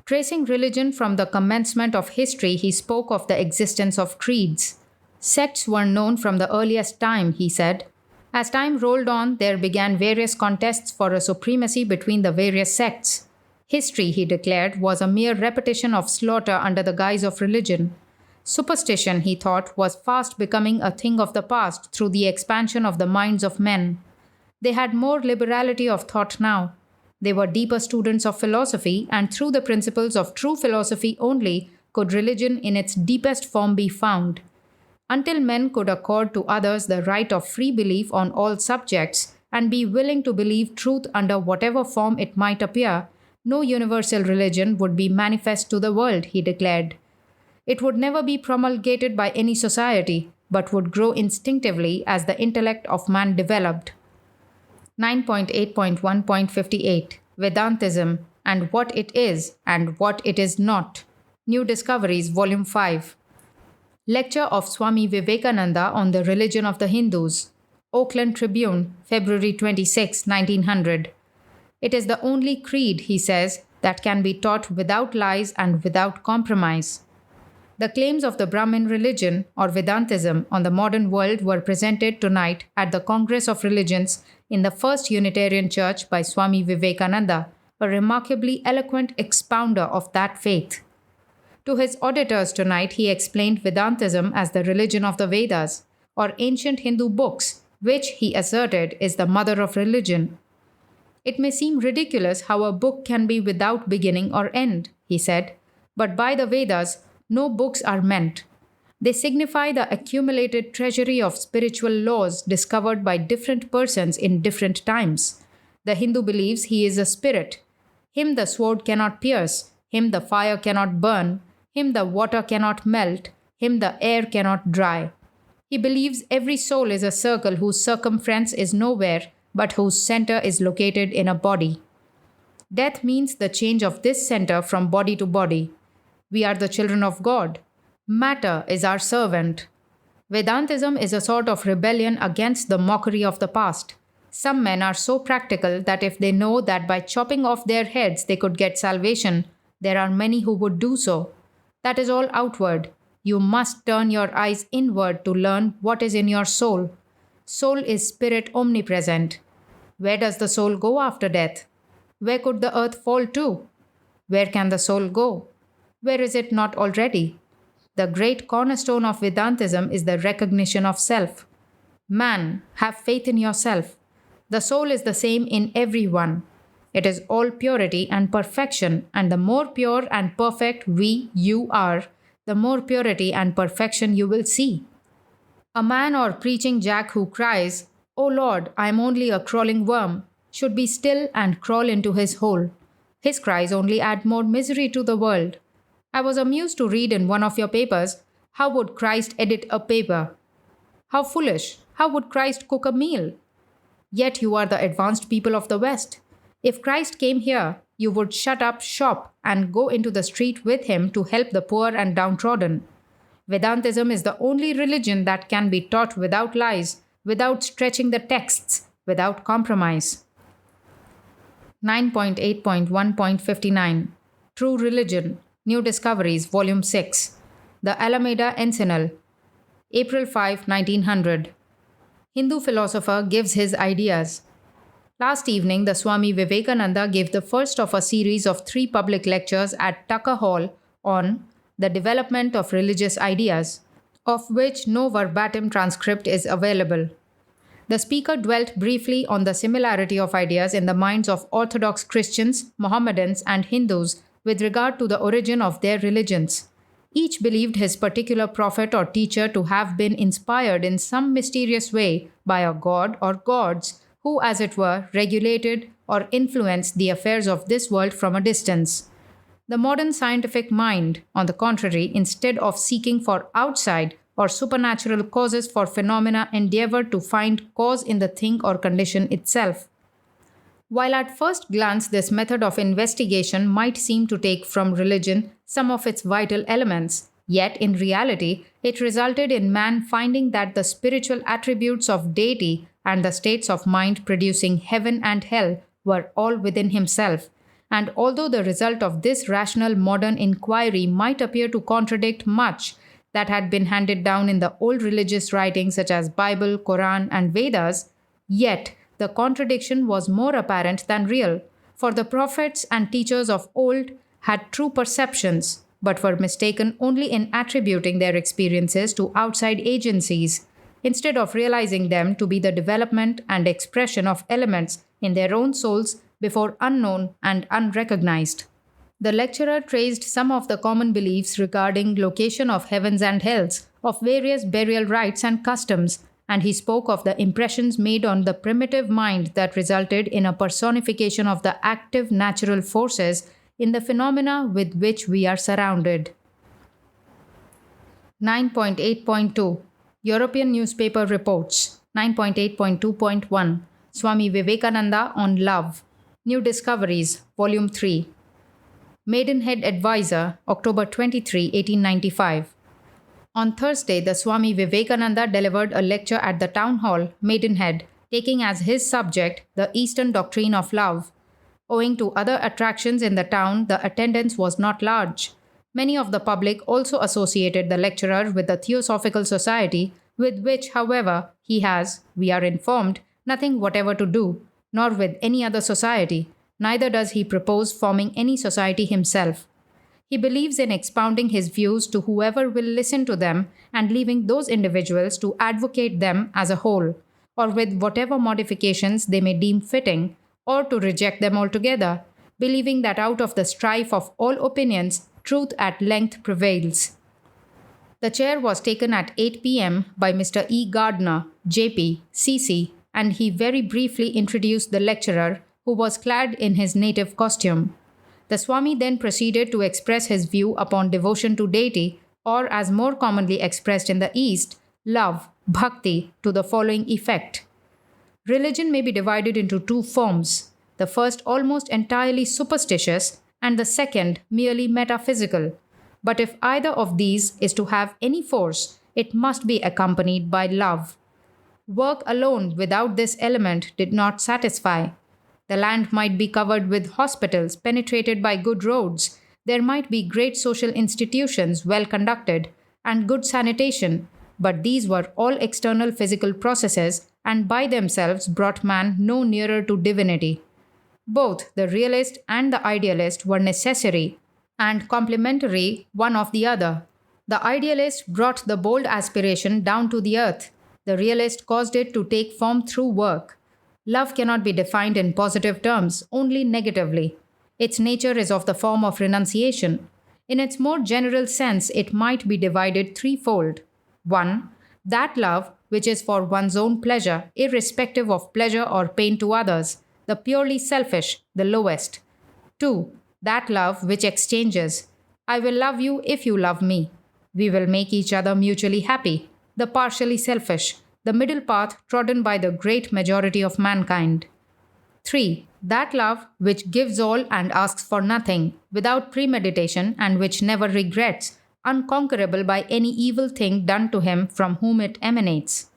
Tracing religion from the commencement of history, he spoke of the existence of creeds. Sects were known from the earliest time, he said. As time rolled on, there began various contests for a supremacy between the various sects. History, he declared, was a mere repetition of slaughter under the guise of religion. Superstition, he thought, was fast becoming a thing of the past through the expansion of the minds of men. They had more liberality of thought now. They were deeper students of philosophy, and through the principles of true philosophy only could religion in its deepest form be found. Until men could accord to others the right of free belief on all subjects and be willing to believe truth under whatever form it might appear, no universal religion would be manifest to the world, he declared. It would never be promulgated by any society, but would grow instinctively as the intellect of man developed. 9.8.1.58 Vedantism and What It Is and What It Is Not. New Discoveries, Volume 5. Lecture of Swami Vivekananda on the Religion of the Hindus. Oakland Tribune, February 26, 1900. It is the only creed, he says, that can be taught without lies and without compromise. The claims of the Brahmin religion, or Vedantism, on the modern world were presented tonight at the Congress of Religions in the First Unitarian Church by Swami Vivekananda, a remarkably eloquent expounder of that faith. To his auditors tonight, he explained Vedantism as the religion of the Vedas, or ancient Hindu books, which, he asserted, is the mother of religion. It may seem ridiculous how a book can be without beginning or end, he said, but by the Vedas, no books are meant. They signify the accumulated treasury of spiritual laws discovered by different persons in different times. The Hindu believes he is a spirit. Him the sword cannot pierce, him the fire cannot burn, him the water cannot melt, him the air cannot dry. He believes every soul is a circle whose circumference is nowhere, but whose center is located in a body. Death means the change of this center from body to body. We are the children of God. Matter is our servant. Vedantism is a sort of rebellion against the mockery of the past. Some men are so practical that if they know that by chopping off their heads they could get salvation, there are many who would do so. That is all outward. You must turn your eyes inward to learn what is in your soul. Soul is spirit omnipresent. Where does the soul go after death? Where could the earth fall to? Where can the soul go? Where is it not already? The great cornerstone of Vedantism is the recognition of self. Man, have faith in yourself. The soul is the same in everyone. It is all purity and perfection, and the more pure and perfect you are, the more purity and perfection you will see. A man or preaching jack who cries, "O Lord, I am only a crawling worm," should be still and crawl into his hole. His cries only add more misery to the world. I was amused to read in one of your papers, "How would Christ edit a paper?" How foolish! How would Christ cook a meal? Yet you are the advanced people of the West. If Christ came here, you would shut up shop and go into the street with him to help the poor and downtrodden. Vedantism is the only religion that can be taught without lies, without stretching the texts, without compromise. 9.8.1.59 True Religion, New Discoveries, Volume 6. The Alameda Encinal, April 5, 1900. Hindu philosopher gives his ideas. Last evening, the Swami Vivekananda gave the first of a series of 3 public lectures at Tucker Hall on the development of religious ideas, of which no verbatim transcript is available. The speaker dwelt briefly on the similarity of ideas in the minds of Orthodox Christians, Mohammedans, and Hindus with regard to the origin of their religions. Each believed his particular prophet or teacher to have been inspired in some mysterious way by a god or gods who, as it were, regulated or influenced the affairs of this world from a distance. The modern scientific mind, on the contrary, instead of seeking for outside or supernatural causes for phenomena, endeavored to find cause in the thing or condition itself. While at first glance this method of investigation might seem to take from religion some of its vital elements, yet in reality it resulted in man finding that the spiritual attributes of deity and the states of mind producing heaven and hell were all within himself. And although the result of this rational modern inquiry might appear to contradict much that had been handed down in the old religious writings such as Bible, Quran, and Vedas, yet the contradiction was more apparent than real, for the prophets and teachers of old had true perceptions, but were mistaken only in attributing their experiences to outside agencies, instead of realizing them to be the development and expression of elements in their own souls before unknown and unrecognized. The lecturer traced some of the common beliefs regarding location of heavens and hells, of various burial rites and customs, and he spoke of the impressions made on the primitive mind that resulted in a personification of the active natural forces in the phenomena with which we are surrounded. 9.8.2 European Newspaper Reports. 9.8.2.1 Swami Vivekananda on Love, New Discoveries, Volume 3. Maidenhead Advisor, October 23, 1895. On Thursday, the Swami Vivekananda delivered a lecture at the town hall, Maidenhead, taking as his subject the Eastern doctrine of love. Owing to other attractions in the town, the attendance was not large. Many of the public also associated the lecturer with the Theosophical Society, with which, however, he has, we are informed, nothing whatever to do, nor with any other society. Neither does he propose forming any society himself. He believes in expounding his views to whoever will listen to them and leaving those individuals to advocate them as a whole, or with whatever modifications they may deem fitting, or to reject them altogether, believing that out of the strife of all opinions, truth at length prevails. The chair was taken at 8 p.m. by Mr. E. Gardner, J.P., C.C., and he very briefly introduced the lecturer, who was clad in his native costume. The Swami then proceeded to express his view upon devotion to deity, or as more commonly expressed in the East, love, bhakti, to the following effect. Religion may be divided into 2 forms, the first almost entirely superstitious, and the second merely metaphysical. But if either of these is to have any force, it must be accompanied by love. Work alone without this element did not satisfy. The land might be covered with hospitals penetrated by good roads. There might be great social institutions well conducted and good sanitation, but these were all external physical processes and by themselves brought man no nearer to divinity. Both the realist and the idealist were necessary and complementary one of the other. The idealist brought the bold aspiration down to the earth. The realist caused it to take form through work. Love cannot be defined in positive terms, only negatively. Its nature is of the form of renunciation. In its more general sense, it might be divided threefold. 1. That love which is for one's own pleasure, irrespective of pleasure or pain to others, the purely selfish, the lowest. 2. That love which exchanges. I will love you if you love me. We will make each other mutually happy, the partially selfish, the middle path trodden by the great majority of mankind. 3. That love which gives all and asks for nothing, without premeditation and which never regrets, unconquerable by any evil thing done to him from whom it emanates.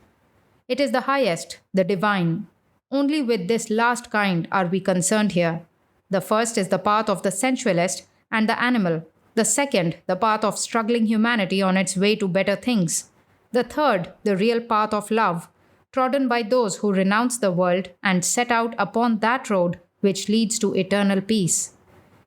It is the highest, the divine. Only with this last kind are we concerned here. The first is the path of the sensualist and the animal. The second, the path of struggling humanity on its way to better things. The third, the real path of love, trodden by those who renounce the world and set out upon that road which leads to eternal peace.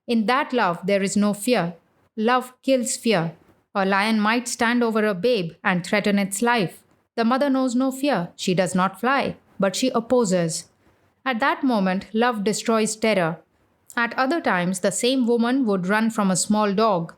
In that love there is no fear. Love kills fear. A lion might stand over a babe and threaten its life. The mother knows no fear. She does not fly, but she opposes. At that moment, love destroys terror. At other times, the same woman would run from a small dog.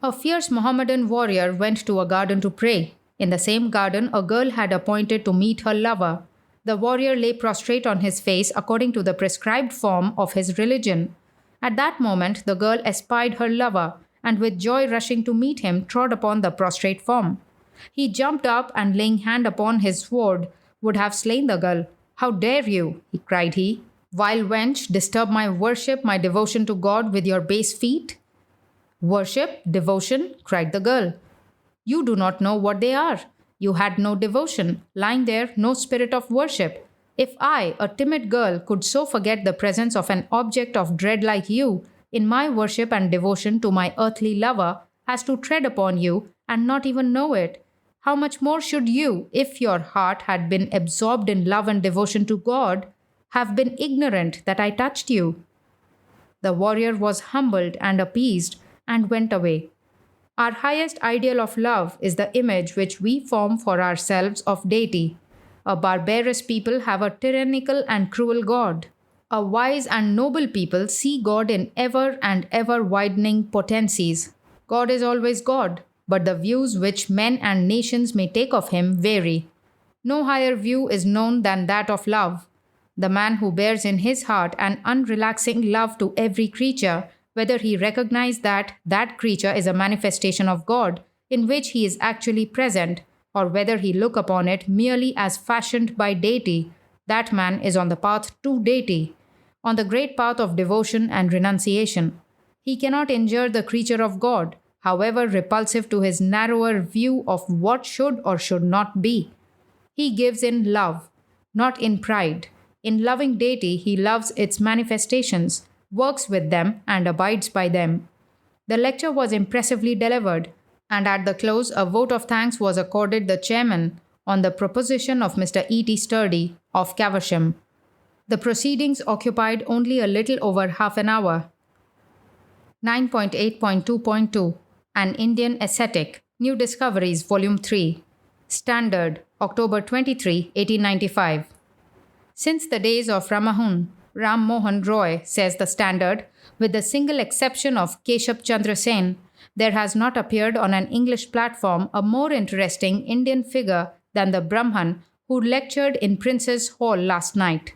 A fierce Mohammedan warrior went to a garden to pray. In the same garden, a girl had appointed to meet her lover. The warrior lay prostrate on his face according to the prescribed form of his religion. At that moment, the girl espied her lover, and with joy rushing to meet him, trod upon the prostrate form. He jumped up and laying hand upon his sword, would have slain the girl. How dare you, cried he, vile wench, disturb my worship, my devotion to God with your base feet? Worship, devotion, cried the girl. You do not know what they are. You had no devotion, lying there, no spirit of worship. If I, a timid girl, could so forget the presence of an object of dread like you, in my worship and devotion to my earthly lover, as to tread upon you and not even know it, how much more should you, if your heart had been absorbed in love and devotion to God, have been ignorant that I touched you? The warrior was humbled and appeased and went away. Our highest ideal of love is the image which we form for ourselves of deity. A barbarous people have a tyrannical and cruel God. A wise and noble people see God in ever and ever widening potencies. God is always God, but the views which men and nations may take of him vary. No higher view is known than that of love. The man who bears in his heart an unrelaxing love to every creature, whether he recognize that that creature is a manifestation of God in which he is actually present, or whether he look upon it merely as fashioned by deity, that man is on the path to deity, on the great path of devotion and renunciation. He cannot injure the creature of God, however repulsive to his narrower view of what should or should not be. He gives in love, not in pride. In loving deity, he loves its manifestations, works with them, and abides by them. The lecture was impressively delivered, and at the close a vote of thanks was accorded the chairman on the proposition of Mr. E.T. Sturdy of Caversham. The proceedings occupied only a little over half an hour. 9.8.2.2 An Indian Ascetic, New Discoveries, Volume 3. Standard, October 23, 1895. Since the days of Ram Mohan Roy, says the Standard, with the single exception of Keshab Chandra Sen, there has not appeared on an English platform a more interesting Indian figure than the Brahman who lectured in Prince's Hall last night.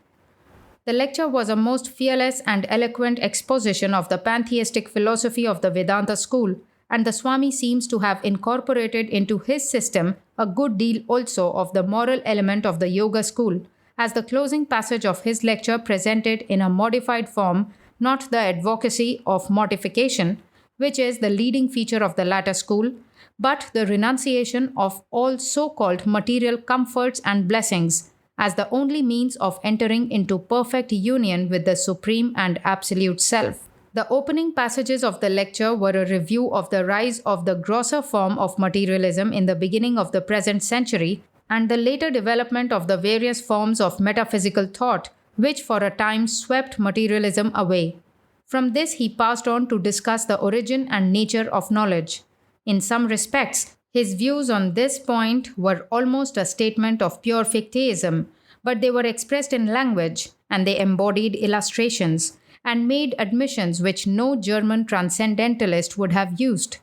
The lecture was a most fearless and eloquent exposition of the pantheistic philosophy of the Vedanta school, and the Swami seems to have incorporated into his system a good deal also of the moral element of the Yoga school, as the closing passage of his lecture presented in a modified form not the advocacy of mortification, which is the leading feature of the latter school, but the renunciation of all so called material comforts and blessings as the only means of entering into perfect union with the Supreme and Absolute Self. The opening passages of the lecture were a review of the rise of the grosser form of materialism in the beginning of the present century and the later development of the various forms of metaphysical thought, which for a time swept materialism away. From this, he passed on to discuss the origin and nature of knowledge. In some respects, his views on this point were almost a statement of pure fichteism, but they were expressed in language and they embodied illustrations and made admissions which no German transcendentalist would have used.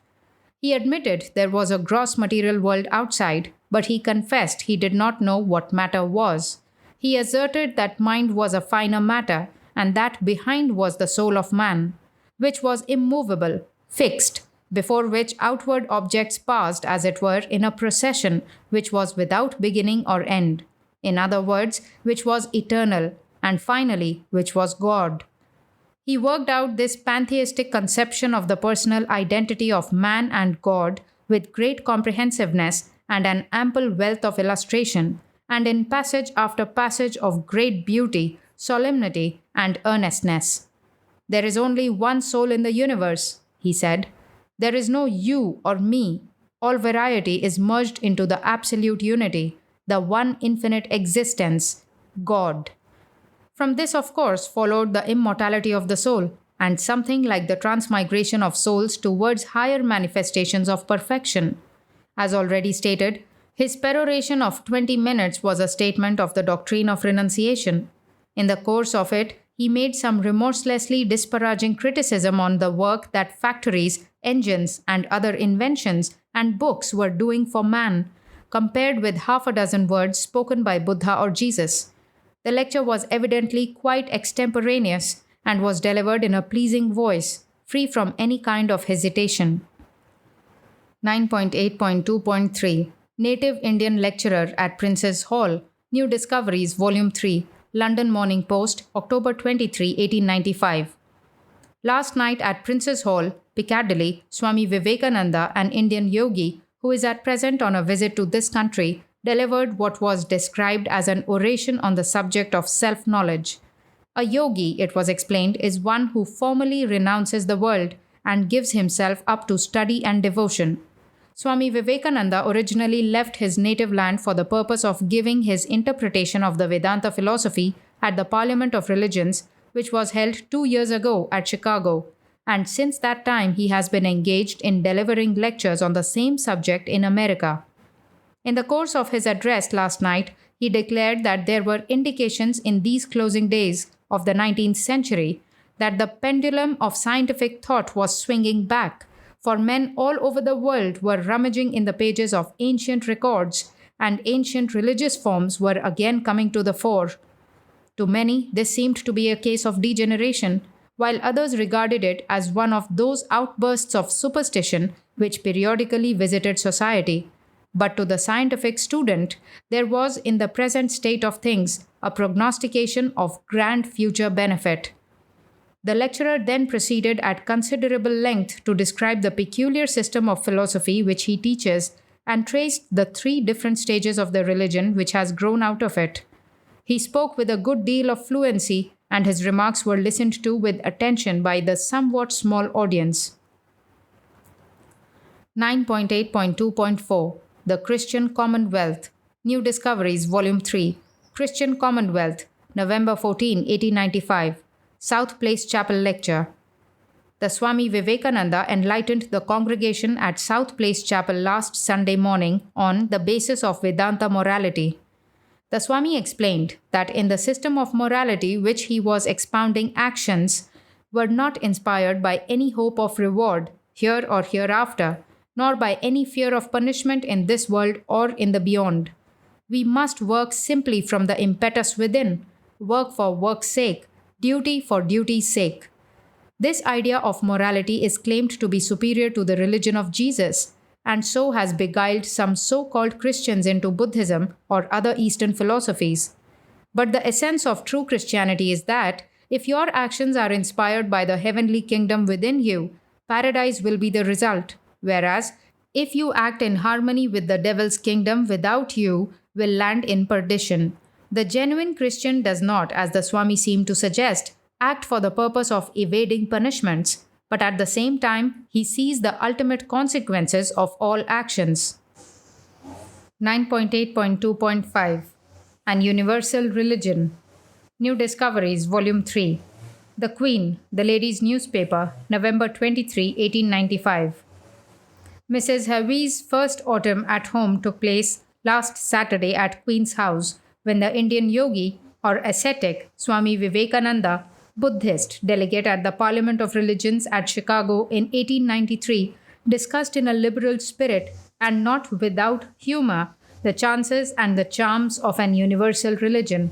He admitted there was a gross material world outside, but he confessed he did not know what matter was. He asserted that mind was a finer matter, and that behind was the soul of man, which was immovable, fixed, before which outward objects passed, as it were, in a procession which was without beginning or end. In other words, which was eternal, and finally, which was God. He worked out this pantheistic conception of the personal identity of man and God with great comprehensiveness and an ample wealth of illustration, and in passage after passage of great beauty, solemnity, and earnestness. There is only one soul in the universe, he said. There is no you or me. All variety is merged into the absolute unity, the one infinite existence, God. From this, of course, followed the immortality of the soul, and something like the transmigration of souls towards higher manifestations of perfection. As already stated, his peroration of 20 minutes was a statement of the doctrine of renunciation. In the course of it, he made some remorselessly disparaging criticism on the work that factories, engines, and other inventions and books were doing for man, compared with half a dozen words spoken by Buddha or Jesus. The lecture was evidently quite extemporaneous and was delivered in a pleasing voice, free from any kind of hesitation. 9.8.2.3 Native Indian Lecturer at Prince's Hall, New Discoveries, Volume 3, London Morning Post, October 23, 1895. Last night at Prince's Hall, Piccadilly, Swami Vivekananda, an Indian yogi who is at present on a visit to this country, delivered what was described as an oration on the subject of self-knowledge. A yogi, it was explained, is one who formally renounces the world and gives himself up to study and devotion. Swami Vivekananda originally left his native land for the purpose of giving his interpretation of the Vedanta philosophy at the Parliament of Religions, which was held 2 years ago at Chicago, and since that time he has been engaged in delivering lectures on the same subject in America. In the course of his address last night, he declared that there were indications in these closing days of the 19th century that the pendulum of scientific thought was swinging back, for men all over the world were rummaging in the pages of ancient records, and ancient religious forms were again coming to the fore. To many, this seemed to be a case of degeneration, while others regarded it as one of those outbursts of superstition which periodically visited society. But to the scientific student, there was in the present state of things a prognostication of grand future benefit. The lecturer then proceeded at considerable length to describe the peculiar system of philosophy which he teaches and traced the 3 different stages of the religion which has grown out of it. He spoke with a good deal of fluency, and his remarks were listened to with attention by the somewhat small audience. 9.8.2.4 The Christian Commonwealth, New Discoveries, Volume 3, Christian Commonwealth, November 14, 1895, South Place Chapel Lecture. The Swami Vivekananda enlightened the congregation at South Place Chapel last Sunday morning on the basis of Vedanta morality. The Swami explained that in the system of morality which he was expounding, actions were not inspired by any hope of reward, here or hereafter, nor by any fear of punishment in this world or in the beyond. We must work simply from the impetus within, work for work's sake, duty for duty's sake. This idea of morality is claimed to be superior to the religion of Jesus, and so has beguiled some so-called Christians into Buddhism or other Eastern philosophies. But the essence of true Christianity is that if your actions are inspired by the heavenly kingdom within you, paradise will be the result, whereas if you act in harmony with the devil's kingdom without you, will land in perdition. The genuine Christian does not, as the Swami seemed to suggest, act for the purpose of evading punishments, but at the same time, he sees the ultimate consequences of all actions. 9.8.2.5 An Universal Religion. New Discoveries, Volume 3. The Queen, The Ladies' Newspaper, November 23, 1895. Mrs. Hervey's first autumn at home took place last Saturday at Queen's House, when the Indian yogi or ascetic Swami Vivekananda, Buddhist delegate at the Parliament of Religions at Chicago in 1893, discussed in a liberal spirit and not without humor the chances and the charms of an universal religion.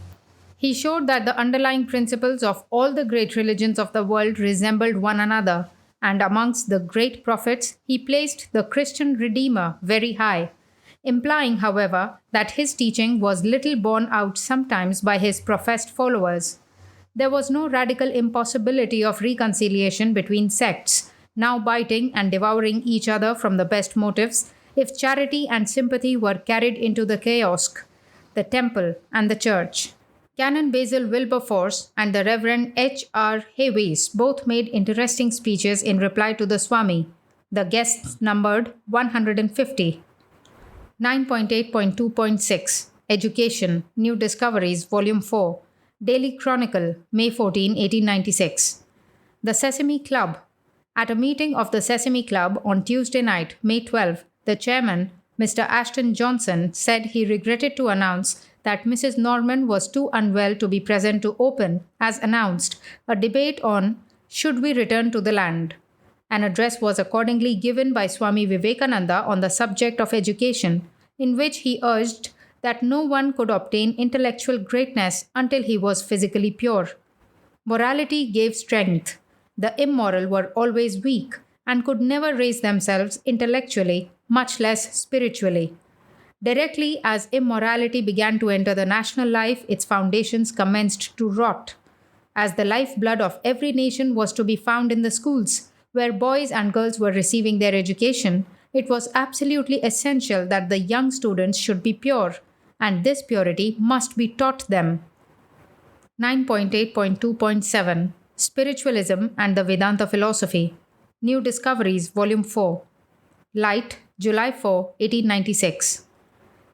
He showed that the underlying principles of all the great religions of the world resembled one another, and amongst the great prophets he placed the Christian Redeemer very high, implying, however, that his teaching was little borne out sometimes by his professed followers. There was no radical impossibility of reconciliation between sects, now biting and devouring each other from the best motives, if charity and sympathy were carried into the kiosk, the temple, and the church. Canon Basil Wilberforce and the Reverend H. R. Hayes both made interesting speeches in reply to the Swami. The guests numbered 150. 9.8.2.6 Education, New Discoveries, Volume 4. Daily Chronicle, May 14, 1896. The Sesame Club. At a meeting of the Sesame Club on Tuesday night, May 12, the chairman, Mr. Ashton Johnson, said he regretted to announce that Mrs. Norman was too unwell to be present to open, as announced, a debate on "Should we return to the land?" An address was accordingly given by Swami Vivekananda on the subject of education, in which he urged that no one could obtain intellectual greatness until he was physically pure. Morality gave strength. The immoral were always weak and could never raise themselves intellectually, much less spiritually. Directly as immorality began to enter the national life, its foundations commenced to rot. As the lifeblood of every nation was to be found in the schools, where boys and girls were receiving their education, it was absolutely essential that the young students should be pure, and this purity must be taught them. 9.8.2.7 Spiritualism and the Vedanta Philosophy. New Discoveries, Volume 4. Light, July 4, 1896.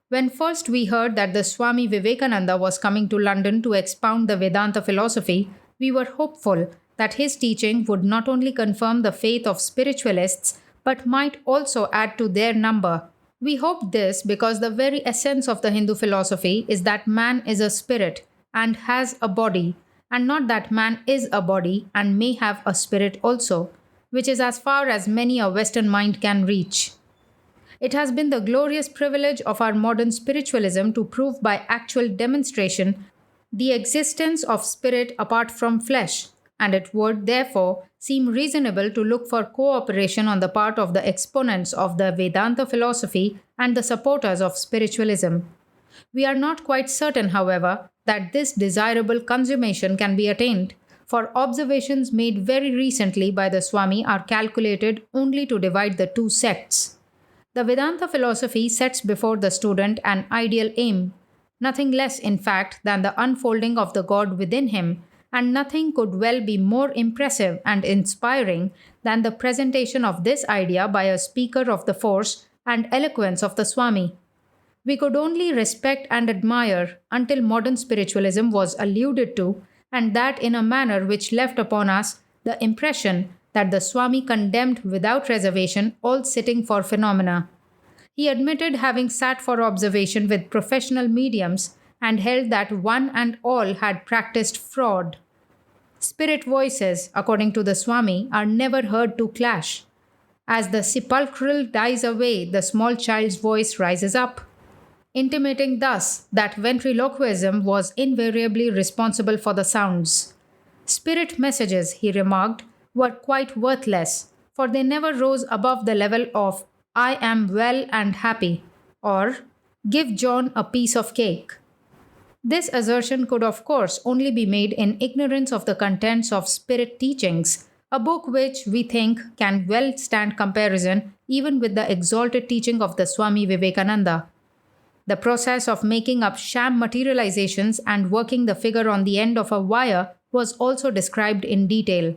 When first we heard that the Swami Vivekananda was coming to London to expound the Vedanta philosophy, we were hopeful that his teaching would not only confirm the faith of spiritualists, but might also add to their number. We hoped this because the very essence of the Hindu philosophy is that man is a spirit and has a body, and not that man is a body and may have a spirit also, which is as far as many a Western mind can reach. It has been the glorious privilege of our modern spiritualism to prove by actual demonstration the existence of spirit apart from flesh, and it would, therefore, seem reasonable to look for cooperation on the part of the exponents of the Vedanta philosophy and the supporters of spiritualism. We are not quite certain, however, that this desirable consummation can be attained, for observations made very recently by the Swami are calculated only to divide the two sects. The Vedanta philosophy sets before the student an ideal aim, nothing less, in fact, than the unfolding of the God within him, and nothing could well be more impressive and inspiring than the presentation of this idea by a speaker of the force and eloquence of the Swami. We could only respect and admire until modern spiritualism was alluded to, and that in a manner which left upon us the impression that the Swami condemned without reservation all sitting for phenomena. He admitted having sat for observation with professional mediums and held that one and all had practiced fraud. Spirit voices, according to the Swami, are never heard to clash. As the sepulchral dies away, the small child's voice rises up, intimating thus that ventriloquism was invariably responsible for the sounds. Spirit messages, he remarked, were quite worthless, for they never rose above the level of "I am well and happy" or "Give John a piece of cake." This assertion could of course only be made in ignorance of the contents of spirit teachings, a book which we think can well stand comparison even with the exalted teaching of the Swami Vivekananda. The process of making up sham materializations and working the figure on the end of a wire was also described in detail.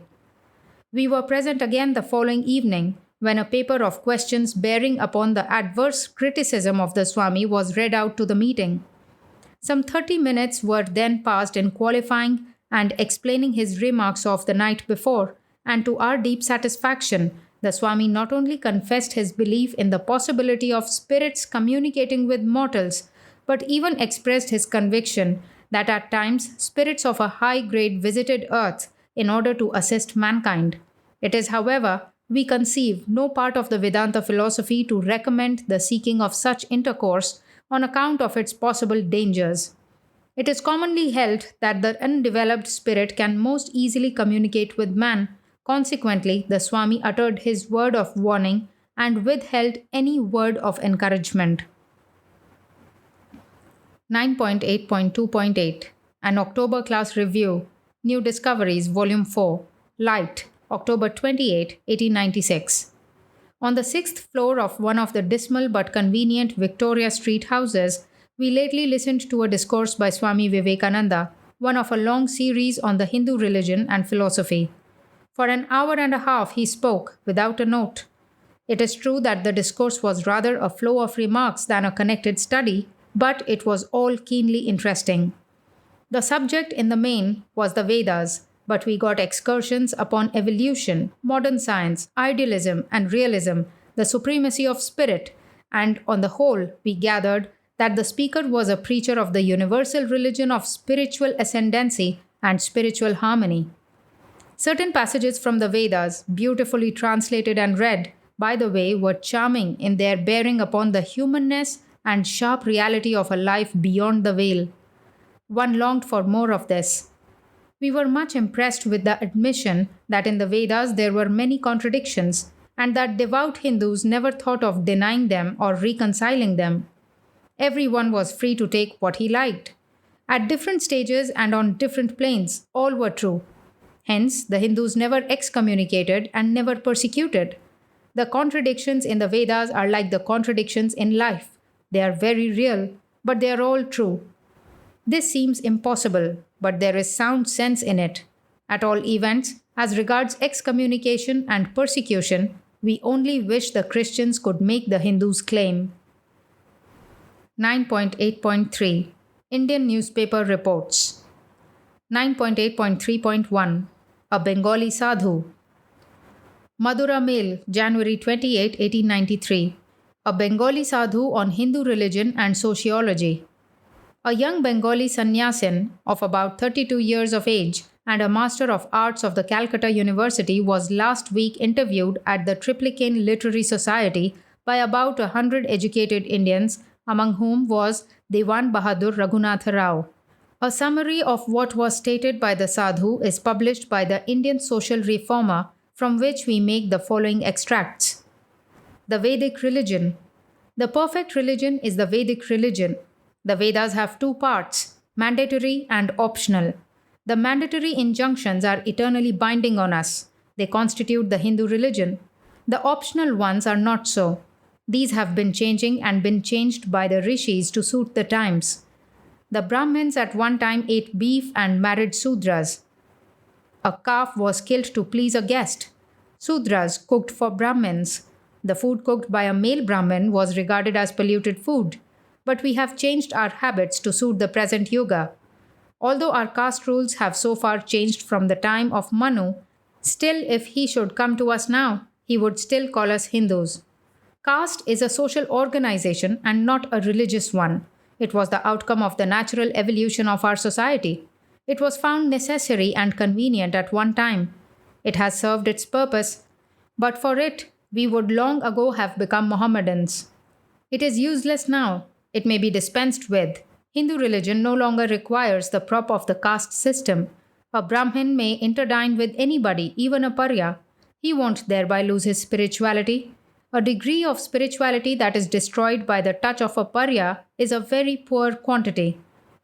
We were present again the following evening when a paper of questions bearing upon the adverse criticism of the Swami was read out to the meeting. Some 30 minutes were then passed in qualifying and explaining his remarks of the night before, and to our deep satisfaction, the Swami not only confessed his belief in the possibility of spirits communicating with mortals, but even expressed his conviction that at times spirits of a high grade visited earth in order to assist mankind. It is, however, we conceive no part of the Vedanta philosophy to recommend the seeking of such intercourse on account of its possible dangers. It is commonly held that the undeveloped spirit can most easily communicate with man. Consequently, the Swami uttered his word of warning and withheld any word of encouragement. 9.8.2.8 An October Class Review, New Discoveries, Volume 4, Light, October 28, 1896. On the sixth floor of one of the dismal but convenient Victoria Street houses, we lately listened to a discourse by Swami Vivekananda, one of a long series on the Hindu religion and philosophy. For an hour and a half he spoke without a note. It is true that the discourse was rather a flow of remarks than a connected study, but it was all keenly interesting. The subject in the main was the Vedas, but we got excursions upon evolution, modern science, idealism and realism, the supremacy of spirit, and on the whole we gathered that the speaker was a preacher of the universal religion of spiritual ascendancy and spiritual harmony. Certain passages from the Vedas, beautifully translated and read, by the way, were charming in their bearing upon the humanness and sharp reality of a life beyond the veil. One longed for more of this. We were much impressed with the admission that in the Vedas there were many contradictions, and that devout Hindus never thought of denying them or reconciling them. Everyone was free to take what he liked. At different stages and on different planes, all were true. Hence, the Hindus never excommunicated and never persecuted. The contradictions in the Vedas are like the contradictions in life. They are very real, but they are all true. This seems impossible, but there is sound sense in it. At all events, as regards excommunication and persecution, we only wish the Christians could make the Hindus' claim. 9.8.3 Indian Newspaper Reports 9.8.3.1 A Bengali Sadhu Madura Mail, January 28, 1893. A Bengali Sadhu on Hindu Religion and Sociology. A young Bengali sannyasin of about 32 years of age and a Master of Arts of the Calcutta University was last week interviewed at the Triplicane Literary Society by about 100 educated Indians, among whom was Dewan Bahadur Raghunatha Rao. A summary of what was stated by the Sadhu is published by the Indian Social Reformer, from which we make the following extracts. The Vedic religion. The perfect religion is the Vedic religion. The Vedas have two parts, mandatory and optional. The mandatory injunctions are eternally binding on us. They constitute the Hindu religion. The optional ones are not so. These have been changing and been changed by the rishis to suit the times. The Brahmins at one time ate beef and married Sudras. A calf was killed to please a guest. Sudras cooked for Brahmins. The food cooked by a male Brahmin was regarded as polluted food. But we have changed our habits to suit the present yuga. Although our caste rules have so far changed from the time of Manu, still if he should come to us now, he would still call us Hindus. Caste is a social organization and not a religious one. It was the outcome of the natural evolution of our society. It was found necessary and convenient at one time. It has served its purpose. But for it, we would long ago have become Mohammedans. It is useless now. It may be dispensed with. Hindu religion no longer requires the prop of the caste system. A Brahmin may interdine with anybody, even a Parya. He won't thereby lose his spirituality. A degree of spirituality that is destroyed by the touch of a Parya is a very poor quantity.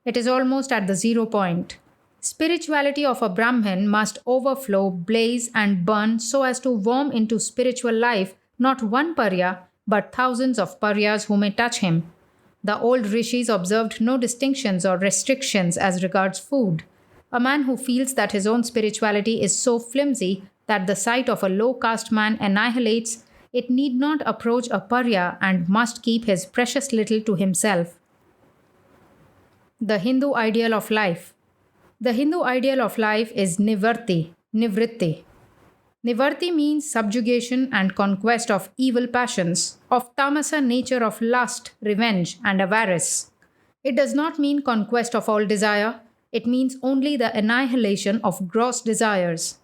It is almost at the 0 point. Spirituality of a Brahmin must overflow, blaze, and burn so as to warm into spiritual life not one Parya, but thousands of Paryas who may touch him. The old rishis observed no distinctions or restrictions as regards food. A man who feels that his own spirituality is so flimsy that the sight of a low caste man annihilates it need not approach a Parya and must keep his precious little to himself. The Hindu ideal of life. The Hindu ideal of life is nivritti. Nivarti means subjugation and conquest of evil passions, of tamasa nature of lust, revenge, and avarice. It does not mean conquest of all desire, it means only the annihilation of gross desires.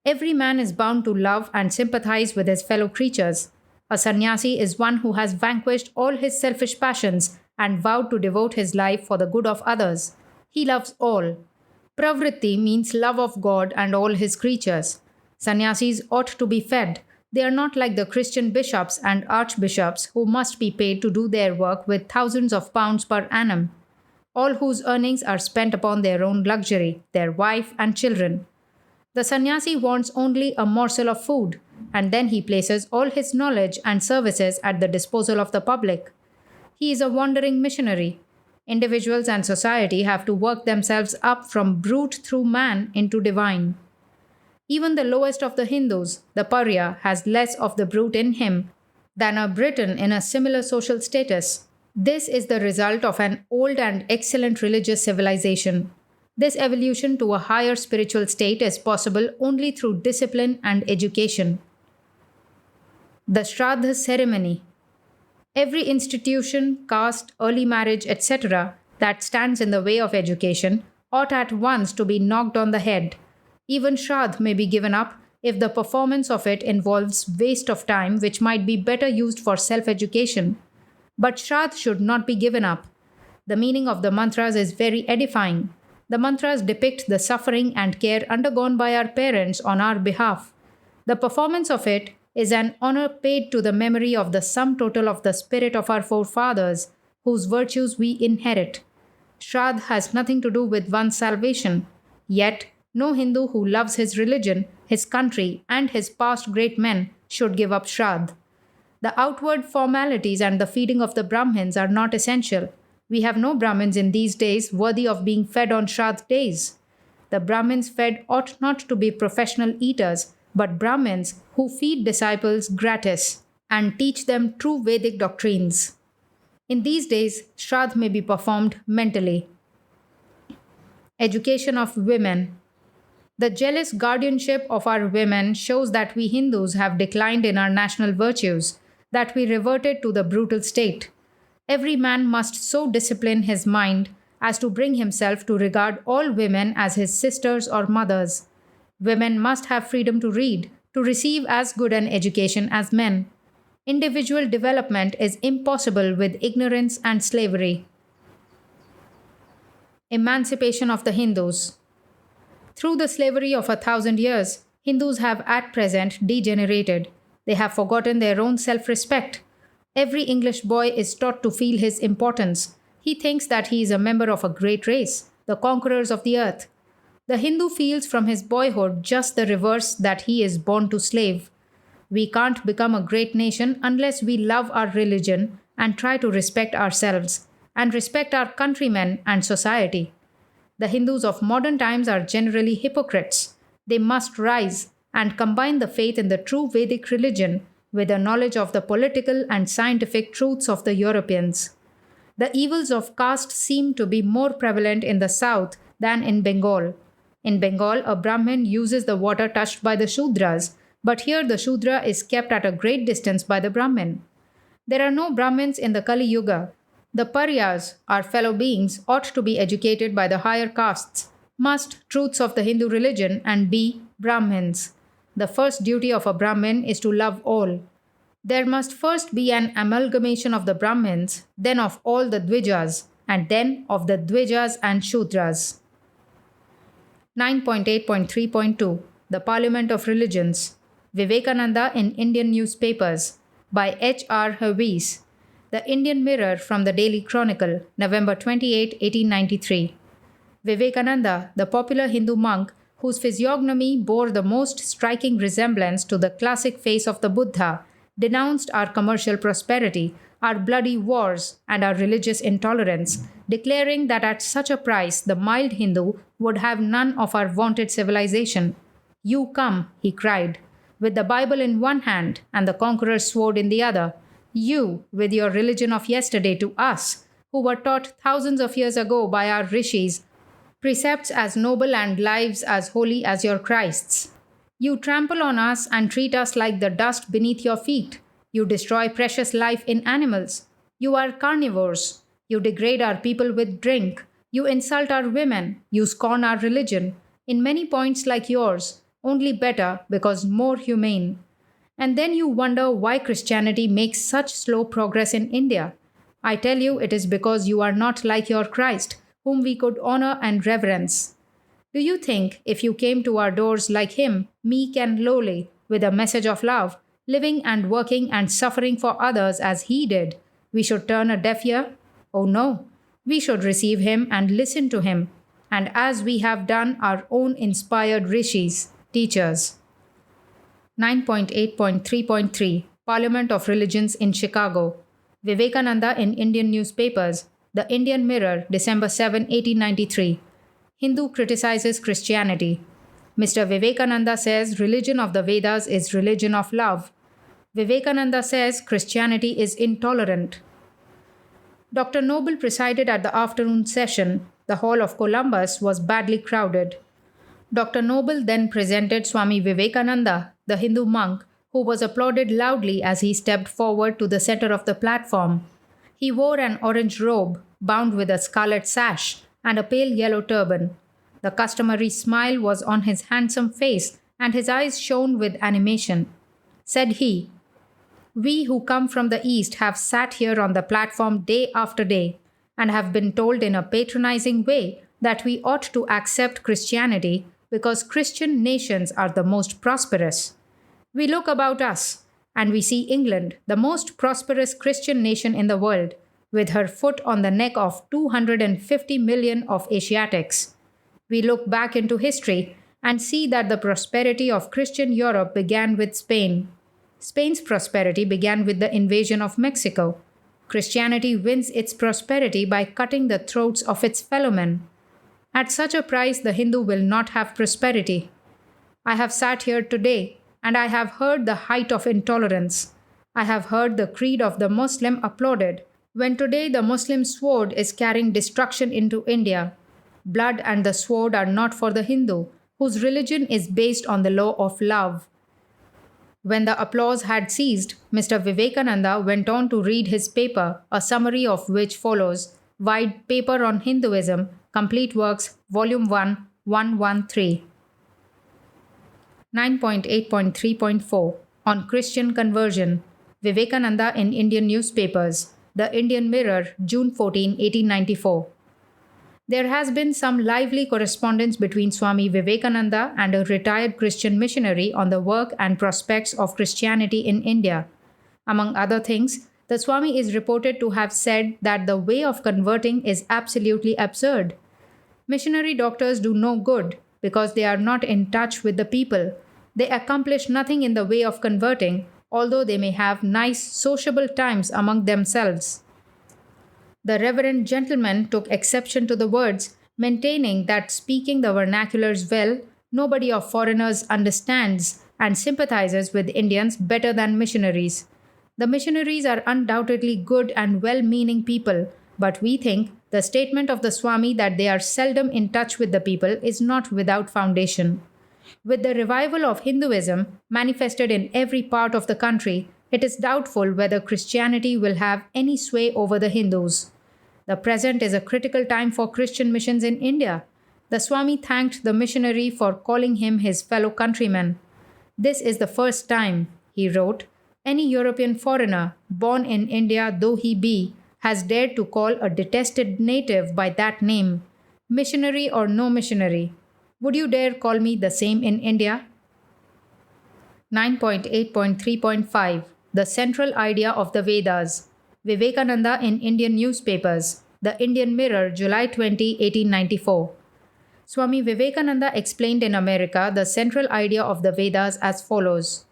Every man is bound to love and sympathize with his fellow creatures. A sannyasi is one who has vanquished all his selfish passions and vowed to devote his life for the good of others. He loves all. Pravritti means love of God and all his creatures. Sannyasis ought to be fed. They are not like the Christian bishops and archbishops who must be paid to do their work with thousands of pounds per annum, all whose earnings are spent upon their own luxury, their wife and children. The sannyasi wants only a morsel of food, and then he places all his knowledge and services at the disposal of the public. He is a wandering missionary. Individuals and society have to work themselves up from brute through man into divine. Even the lowest of the Hindus, the Parya, has less of the brute in him than a Briton in a similar social status. This is the result of an old and excellent religious civilization. This evolution to a higher spiritual state is possible only through discipline and education. The Shraddha ceremony. Every institution, caste, early marriage, etc., that stands in the way of education ought at once to be knocked on the head. Even Shraddh may be given up if the performance of it involves waste of time which might be better used for self-education. But Shraddh should not be given up. The meaning of the mantras is very edifying. The mantras depict the suffering and care undergone by our parents on our behalf. The performance of it is an honor paid to the memory of the sum total of the spirit of our forefathers, whose virtues we inherit. Shraddh has nothing to do with one's salvation. Yet, no Hindu who loves his religion, his country, and his past great men should give up Shraddh. The outward formalities and the feeding of the Brahmins are not essential. We have no Brahmins in these days worthy of being fed on Shraddh days. The Brahmins fed ought not to be professional eaters, but Brahmins who feed disciples gratis and teach them true Vedic doctrines. In these days, Shraddh may be performed mentally. Education of women. The jealous guardianship of our women shows that we Hindus have declined in our national virtues, that we reverted to the brutal state. Every man must so discipline his mind as to bring himself to regard all women as his sisters or mothers. Women must have freedom to read, to receive as good an education as men. Individual development is impossible with ignorance and slavery. Emancipation of the Hindus. Through the slavery of 1,000 years, Hindus have at present degenerated. They have forgotten their own self-respect. Every English boy is taught to feel his importance. He thinks that he is a member of a great race, the conquerors of the earth. The Hindu feels from his boyhood just the reverse, that he is born to slave. We can't become a great nation unless we love our religion and try to respect ourselves and respect our countrymen and society. The Hindus of modern times are generally hypocrites. They must rise and combine the faith in the true Vedic religion with a knowledge of the political and scientific truths of the Europeans. The evils of caste seem to be more prevalent in the south than in Bengal. In Bengal, a Brahmin uses the water touched by the Shudras, but here the Shudra is kept at a great distance by the Brahmin. There are no Brahmins in the Kali Yuga. The Paryas, our fellow beings, ought to be educated by the higher castes, must truths of the Hindu religion, and be Brahmins. The first duty of a Brahmin is to love all. There must first be an amalgamation of the Brahmins, then of all the Dvijas, and then of the Dvijas and Shudras. 9.8.3.2 The Parliament of Religions. Vivekananda in Indian Newspapers by H.R. Hervees. The Indian Mirror from the Daily Chronicle, November 28, 1893. Vivekananda, the popular Hindu monk whose physiognomy bore the most striking resemblance to the classic face of the Buddha, denounced our commercial prosperity, our bloody wars, and our religious intolerance, declaring that at such a price the mild Hindu would have none of our vaunted civilization. You come, he cried, with the Bible in one hand and the conqueror's sword in the other. You, with your religion of yesterday to us, who were taught thousands of years ago by our rishis, precepts as noble and lives as holy as your Christ's. You trample on us and treat us like the dust beneath your feet. You destroy precious life in animals. You are carnivores. You degrade our people with drink. You insult our women. You scorn our religion. In many points like yours, only better because more humane. And then you wonder why Christianity makes such slow progress in India. I tell you, it is because you are not like your Christ, whom we could honor and reverence. Do you think if you came to our doors like him, meek and lowly, with a message of love, living and working and suffering for others as he did, we should turn a deaf ear? Oh no, we should receive him and listen to him, and as we have done our own inspired rishis, teachers. 9.8.3.3 Parliament of Religions in Chicago. Vivekananda in Indian newspapers. The Indian Mirror, December 7, 1893. Hindu criticizes Christianity. Mr. Vivekananda says religion of the Vedas is religion of love. Vivekananda says Christianity is intolerant. Dr. Noble presided at the afternoon session. The hall of Columbus was badly crowded. Dr. Noble then presented Swami Vivekananda, the Hindu monk, who was applauded loudly as he stepped forward to the center of the platform. He wore an orange robe, bound with a scarlet sash, and a pale yellow turban. The customary smile was on his handsome face, and his eyes shone with animation. Said he, "We who come from the East have sat here on the platform day after day, and have been told in a patronizing way that we ought to accept Christianity because Christian nations are the most prosperous. We look about us, and we see England, the most prosperous Christian nation in the world, with her foot on the neck of 250 million of Asiatics. We look back into history and see that the prosperity of Christian Europe began with Spain. Spain's prosperity began with the invasion of Mexico. Christianity wins its prosperity by cutting the throats of its fellowmen. At such a price, the Hindu will not have prosperity. I have sat here today, and I have heard the height of intolerance. I have heard the creed of the Muslim applauded, when today the Muslim sword is carrying destruction into India. Blood and the sword are not for the Hindu, whose religion is based on the law of love." When the applause had ceased, Mr. Vivekananda went on to read his paper, a summary of which follows: Wide Paper on Hinduism, Complete Works, Volume 1, 113. 9.8.3.4 On Christian Conversion. Vivekananda in Indian newspapers. The Indian Mirror, June 14, 1894. There has been some lively correspondence between Swami Vivekananda and a retired Christian missionary on the work and prospects of Christianity in India. Among other things, the Swami is reported to have said that the way of converting is absolutely absurd. Missionary doctors do no good because they are not in touch with the people. They accomplish nothing in the way of converting, although they may have nice, sociable times among themselves. The reverend gentleman took exception to the words, maintaining that speaking the vernaculars well, nobody of foreigners understands and sympathizes with Indians better than missionaries. The missionaries are undoubtedly good and well-meaning people, but we think the statement of the Swami that they are seldom in touch with the people is not without foundation. With the revival of Hinduism manifested in every part of the country, it is doubtful whether Christianity will have any sway over the Hindus. The present is a critical time for Christian missions in India. The Swami thanked the missionary for calling him his fellow countryman. "This is the first time," he wrote, "any European foreigner, born in India though he be, has dared to call a detested native by that name, missionary or no missionary. Would you dare call me the same in India?" 9.8.3.5 The Central Idea of the Vedas. Vivekananda in Indian newspapers. The Indian Mirror, July 20, 1894. Swami Vivekananda explained in America the central idea of the Vedas as follows: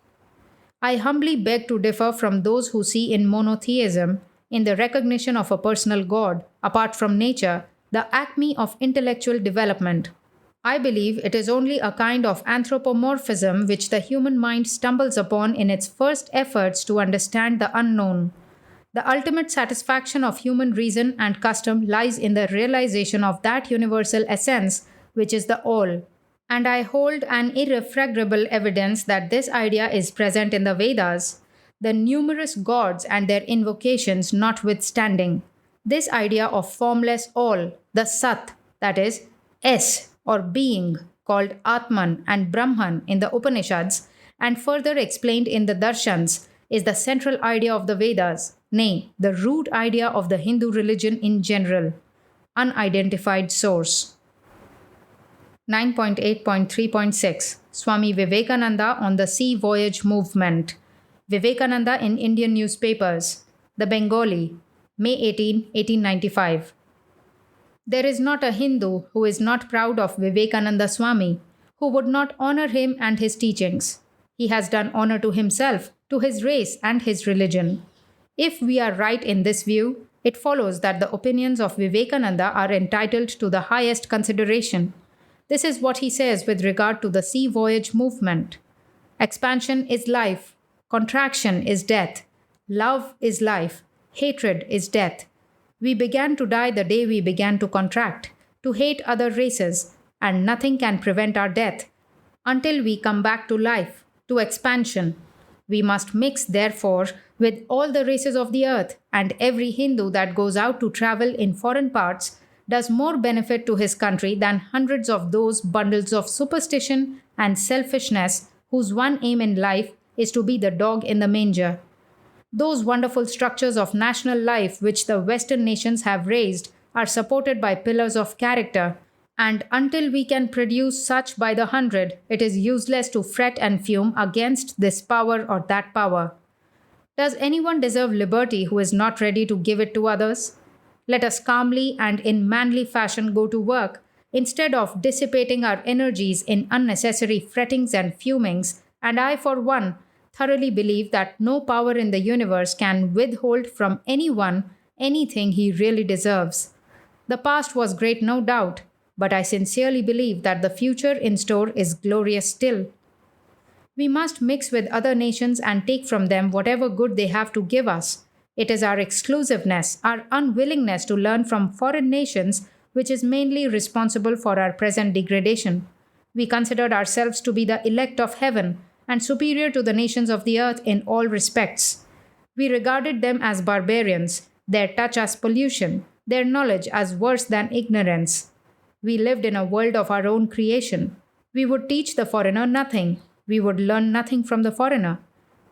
I humbly beg to differ from those who see in monotheism, in the recognition of a personal God, apart from nature, the acme of intellectual development. I believe it is only a kind of anthropomorphism which the human mind stumbles upon in its first efforts to understand the unknown. The ultimate satisfaction of human reason and custom lies in the realization of that universal essence which is the all. And I hold an irrefragable evidence that this idea is present in the Vedas, the numerous gods and their invocations notwithstanding. This idea of formless all, the Sat, that is, S or being, called Atman and Brahman in the Upanishads, and further explained in the Darshans, is the central idea of the Vedas, nay, the root idea of the Hindu religion in general. Unidentified source. 9.8.3.6 Swami Vivekananda on the Sea Voyage Movement. Vivekananda in Indian newspapers. The Bengali, May 18, 1895. There is not a Hindu who is not proud of Vivekananda Swami, who would not honor him and his teachings. He has done honor to himself, to his race and his religion. If we are right in this view, it follows that the opinions of Vivekananda are entitled to the highest consideration. This is what he says with regard to the sea voyage movement. Expansion is life, contraction is death, love is life, hatred is death. We began to die the day we began to contract, to hate other races, and nothing can prevent our death until we come back to life, to expansion. We must mix, therefore, with all the races of the earth, and every Hindu that goes out to travel in foreign parts does more benefit to his country than hundreds of those bundles of superstition and selfishness whose one aim in life is to be the dog in the manger. Those wonderful structures of national life which the Western nations have raised are supported by pillars of character, and until we can produce such by the hundred, it is useless to fret and fume against this power or that power. Does anyone deserve liberty who is not ready to give it to others? Let us calmly and in manly fashion go to work, instead of dissipating our energies in unnecessary frettings and fumings, and I, for one, thoroughly believe that no power in the universe can withhold from anyone anything he really deserves. The past was great, no doubt, but I sincerely believe that the future in store is glorious still. We must mix with other nations and take from them whatever good they have to give us. It is our exclusiveness, our unwillingness to learn from foreign nations, which is mainly responsible for our present degradation. We considered ourselves to be the elect of heaven and superior to the nations of the earth in all respects. We regarded them as barbarians, their touch as pollution, their knowledge as worse than ignorance. We lived in a world of our own creation. We would teach the foreigner nothing. We would learn nothing from the foreigner.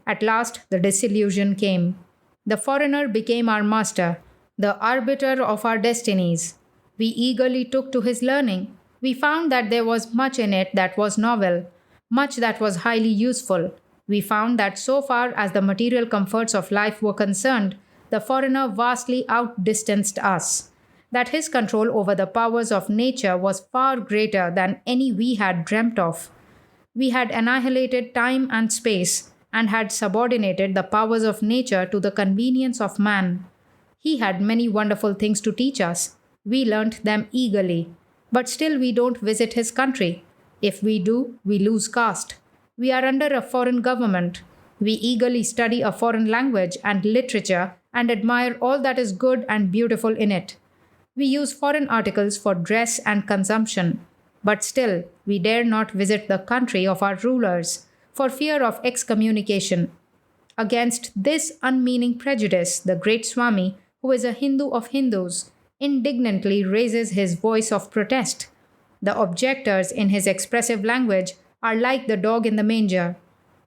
At last, the disillusion came. The foreigner became our master, the arbiter of our destinies. We eagerly took to his learning. We found that there was much in it that was novel, much that was highly useful. We found that so far as the material comforts of life were concerned, the foreigner vastly outdistanced us, that his control over the powers of nature was far greater than any we had dreamt of. We had annihilated time and space, and had subordinated the powers of nature to the convenience of man. He had many wonderful things to teach us. We learnt them eagerly. But still we don't visit his country. If we do, we lose caste. We are under a foreign government. We eagerly study a foreign language and literature and admire all that is good and beautiful in it. We use foreign articles for dress and consumption. But still, we dare not visit the country of our rulers, for fear of excommunication. Against this unmeaning prejudice, the great Swami, who is a Hindu of Hindus, indignantly raises his voice of protest. The objectors in his expressive language are like the dog in the manger.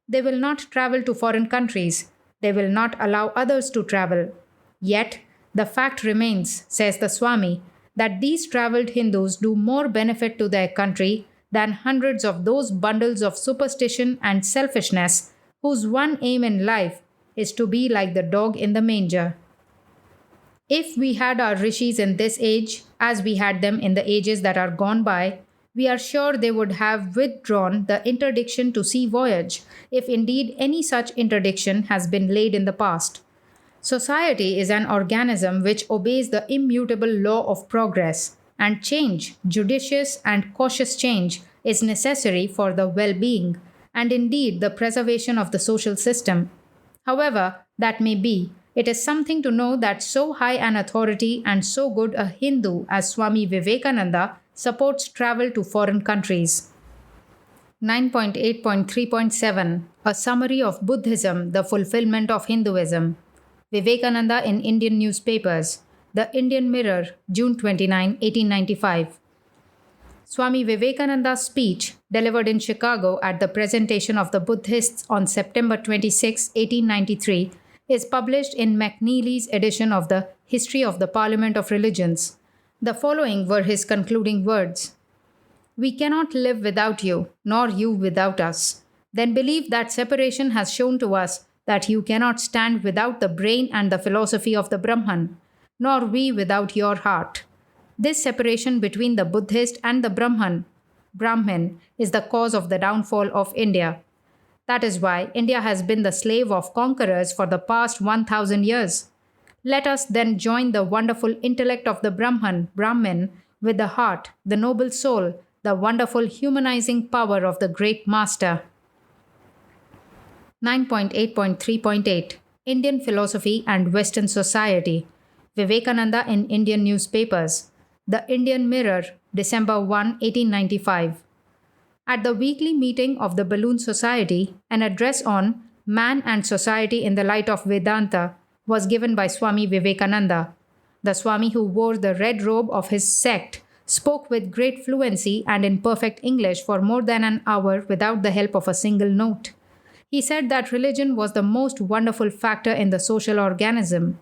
They will not travel to foreign countries. They will not allow others to travel. Yet, the fact remains, says the Swami, that these traveled Hindus do more benefit to their country than hundreds of those bundles of superstition and selfishness whose one aim in life is to be like the dog in the manger. If we had our rishis in this age, as we had them in the ages that are gone by, We are sure they would have withdrawn the interdiction to sea voyage, if indeed any such interdiction has been laid in the past. Society is an organism which obeys the immutable law of progress, and change, judicious and cautious change, is necessary for the well being, and indeed the preservation of the social system. However, that may be, it is something to know that so high an authority and so good a Hindu as Swami Vivekananda supports travel to foreign countries. 9.8.3.7 A Summary of Buddhism, the Fulfillment of Hinduism. Vivekananda in Indian Newspapers. The Indian Mirror, June 29, 1895. Swami Vivekananda's speech, delivered in Chicago at the presentation of the Buddhists on September 26, 1893, is published in McNeely's edition of the History of the Parliament of Religions. The following were his concluding words: "We cannot live without you, nor you without us. Then believe that separation has shown to us that you cannot stand without the brain and the philosophy of the Brahman, nor we without your heart. This separation between the Buddhist and the Brahmin, is the cause of the downfall of India. That is why India has been the slave of conquerors for the past 1000 years. Let us then join the wonderful intellect of the Brahmin, with the heart, the noble soul, the wonderful humanizing power of the great master." 9.8.3.8 Indian Philosophy and Western Society. Vivekananda in Indian Newspapers. The Indian Mirror, December 1, 1895. At the weekly meeting of the Balloon Society, an address on Man and Society in the Light of Vedanta was given by Swami Vivekananda. The Swami, who wore the red robe of his sect, spoke with great fluency and in perfect English for more than an hour without the help of a single note. He said that religion was the most wonderful factor in the social organism.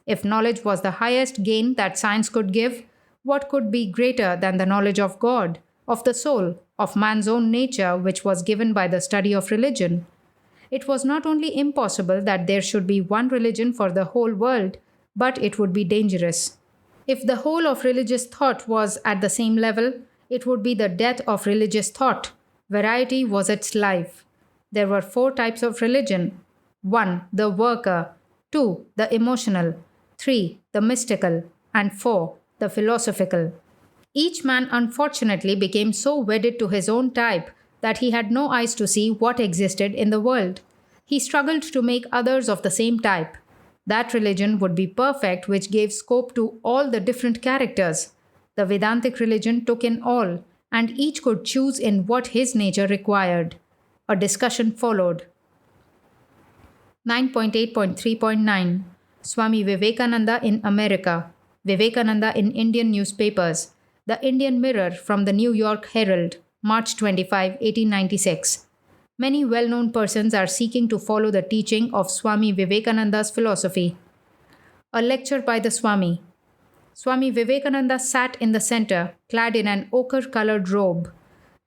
If knowledge was the highest gain that science could give, what could be greater than the knowledge of God, of the soul, of man's own nature, which was given by the study of religion? It was not only impossible that there should be one religion for the whole world, but it would be dangerous. If the whole of religious thought was at the same level, it would be the death of religious thought. Variety was its life. There were 4 types of religion. 1. The worker. 2. The emotional. 3. The mystical. And 4. The philosophical. Each man unfortunately became so wedded to his own type that he had no eyes to see what existed in the world. He struggled to make others of the same type. That religion would be perfect which gave scope to all the different characters. The Vedantic religion took in all, and each could choose in what his nature required. A discussion followed. 9.8.3.9 Swami Vivekananda in America. Vivekananda in Indian Newspapers. The Indian Mirror from the New York Herald, March 25, 1896. Many well-known persons are seeking to follow the teaching of Swami Vivekananda's philosophy. A lecture by the Swami. Swami Vivekananda sat in the center, clad in an ochre-colored robe.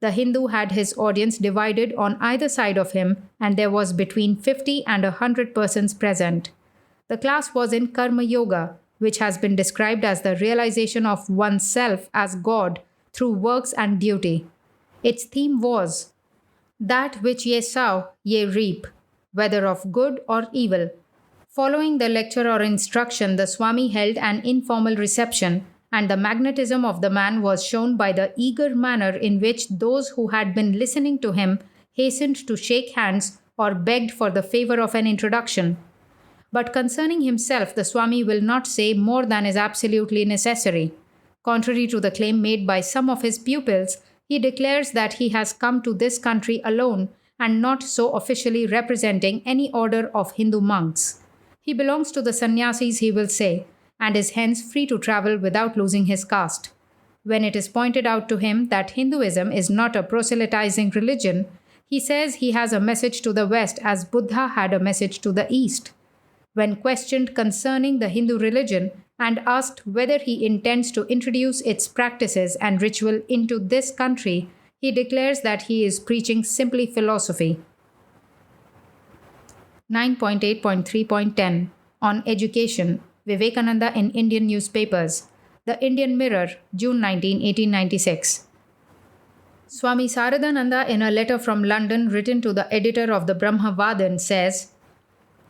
The Hindu had his audience divided on either side of him, and there was between 50 and 100 persons present. The class was in Karma Yoga, which has been described as the realization of oneself as God through works and duty. Its theme was, "That which ye sow, ye reap, whether of good or evil." Following the lecture or instruction, the Swami held an informal reception, and the magnetism of the man was shown by the eager manner in which those who had been listening to him hastened to shake hands or begged for the favor of an introduction. But concerning himself, the Swami will not say more than is absolutely necessary. Contrary to the claim made by some of his pupils, he declares that he has come to this country alone and not so officially representing any order of Hindu monks. He belongs to the sannyasis, he will say, and is hence free to travel without losing his caste. When it is pointed out to him that Hinduism is not a proselytizing religion, he says he has a message to the West as Buddha had a message to the East. When questioned concerning the Hindu religion and asked whether he intends to introduce its practices and ritual into this country, he declares that he is preaching simply philosophy. 9.8.3.10 On Education. Vivekananda in Indian Newspapers. The Indian Mirror, June 19, 1896. Swami Saradananda, in a letter from London written to the editor of the Brahmavadan, says,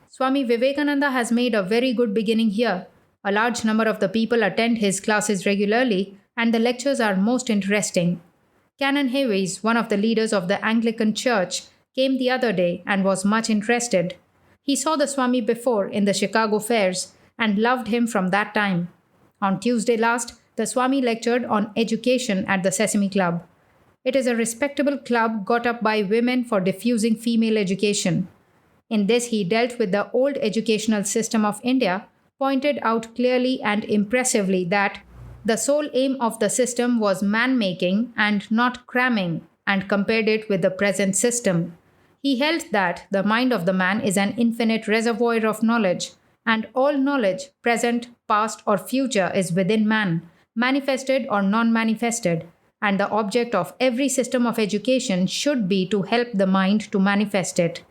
Swami Vivekananda has made a very good beginning here. A large number of the people attend his classes regularly, and the lectures are most interesting. Canon Hayes, one of the leaders of the Anglican Church, came the other day and was much interested. He saw the Swami before in the Chicago fairs and loved him from that time. On Tuesday last, the Swami lectured on education at the Sesame Club. It is a respectable club got up by women for diffusing female education. In this, he dealt with the old educational system of India, pointed out clearly and impressively that the sole aim of the system was man-making and not cramming, and compared it with the present system. He held that the mind of the man is an infinite reservoir of knowledge, and all knowledge, present, past, or future, is within man, manifested or non-manifested, and the object of every system of education should be to help the mind to manifest it.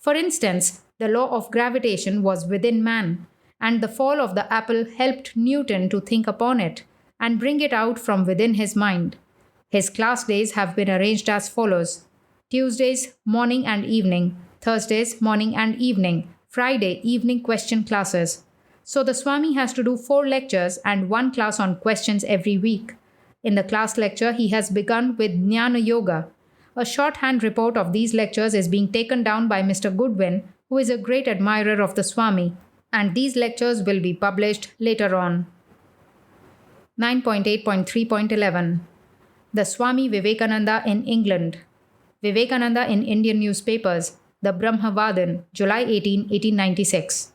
For instance, the law of gravitation was within man, and the fall of the apple helped Newton to think upon it and bring it out from within his mind. His class days have been arranged as follows: Tuesdays, morning and evening; Thursdays, morning and evening; Friday, evening question classes. So the Swami has to do 4 lectures and 1 class on questions every week. In the class lecture, he has begun with Jnana Yoga. A shorthand report of these lectures is being taken down by Mr. Goodwin, who is a great admirer of the Swami, and these lectures will be published later on. 9.8.3.11 The Swami Vivekananda in England. Vivekananda in Indian newspapers. The Brahmavadan, July 18, 1896.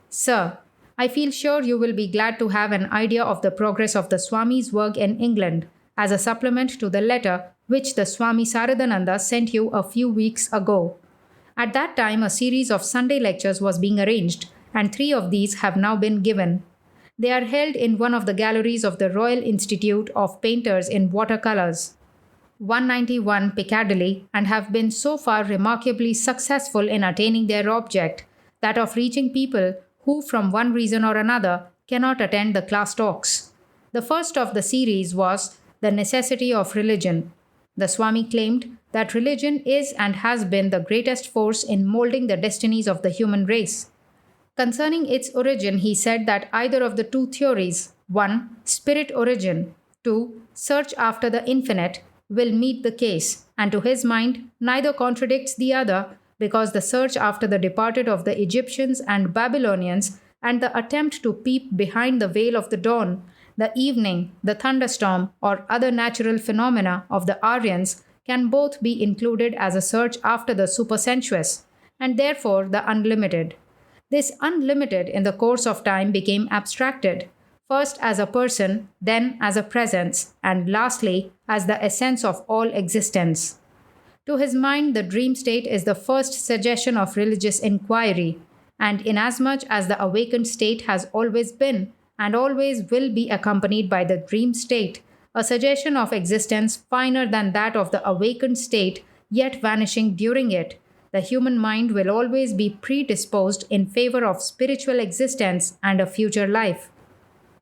Sir, I feel sure you will be glad to have an idea of the progress of the Swami's work in England as a supplement to the letter which the Swami Saradananda sent you a few weeks ago. At that time, a series of Sunday lectures was being arranged, and 3 of these have now been given. They are held in one of the galleries of the Royal Institute of Painters in Watercolours, 191 Piccadilly, and have been so far remarkably successful in attaining their object, that of reaching people who from one reason or another cannot attend the class talks. The first of the series was The Necessity of Religion. The Swami claimed that religion is and has been the greatest force in molding the destinies of the human race. Concerning its origin, he said that either of the 2 theories, 1. Spirit origin, 2. Search after the infinite, will meet the case, and to his mind, neither contradicts the other, because the search after the departed of the Egyptians and Babylonians and the attempt to peep behind the veil of the dawn, the evening, the thunderstorm, or other natural phenomena of the Aryans can both be included as a search after the supersensuous, and therefore the unlimited. This unlimited in the course of time became abstracted, first as a person, then as a presence, and lastly as the essence of all existence. To his mind, the dream state is the first suggestion of religious inquiry, and inasmuch as the awakened state has always been and always will be accompanied by the dream state, a suggestion of existence finer than that of the awakened state, yet vanishing during it, the human mind will always be predisposed in favor of spiritual existence and a future life.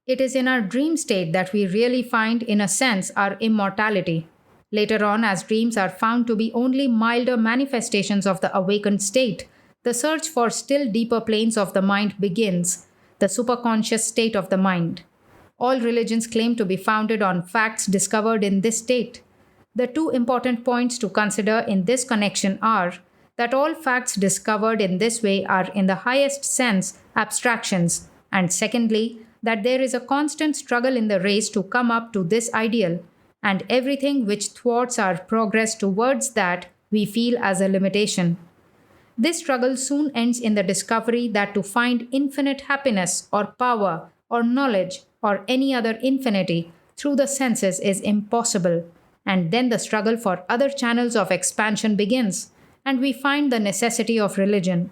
It is in our dream state that we really find, in a sense, our immortality. Later on, as dreams are found to be only milder manifestations of the awakened state, the search for still deeper planes of the mind begins, the superconscious state of the mind. All religions claim to be founded on facts discovered in this state. The 2 important points to consider in this connection are that all facts discovered in this way are in the highest sense abstractions, and secondly, that there is a constant struggle in the race to come up to this ideal, and everything which thwarts our progress towards that we feel as a limitation. This struggle soon ends in the discovery that to find infinite happiness or power or knowledge or any other infinity through the senses is impossible, and then the struggle for other channels of expansion begins, and we find the necessity of religion.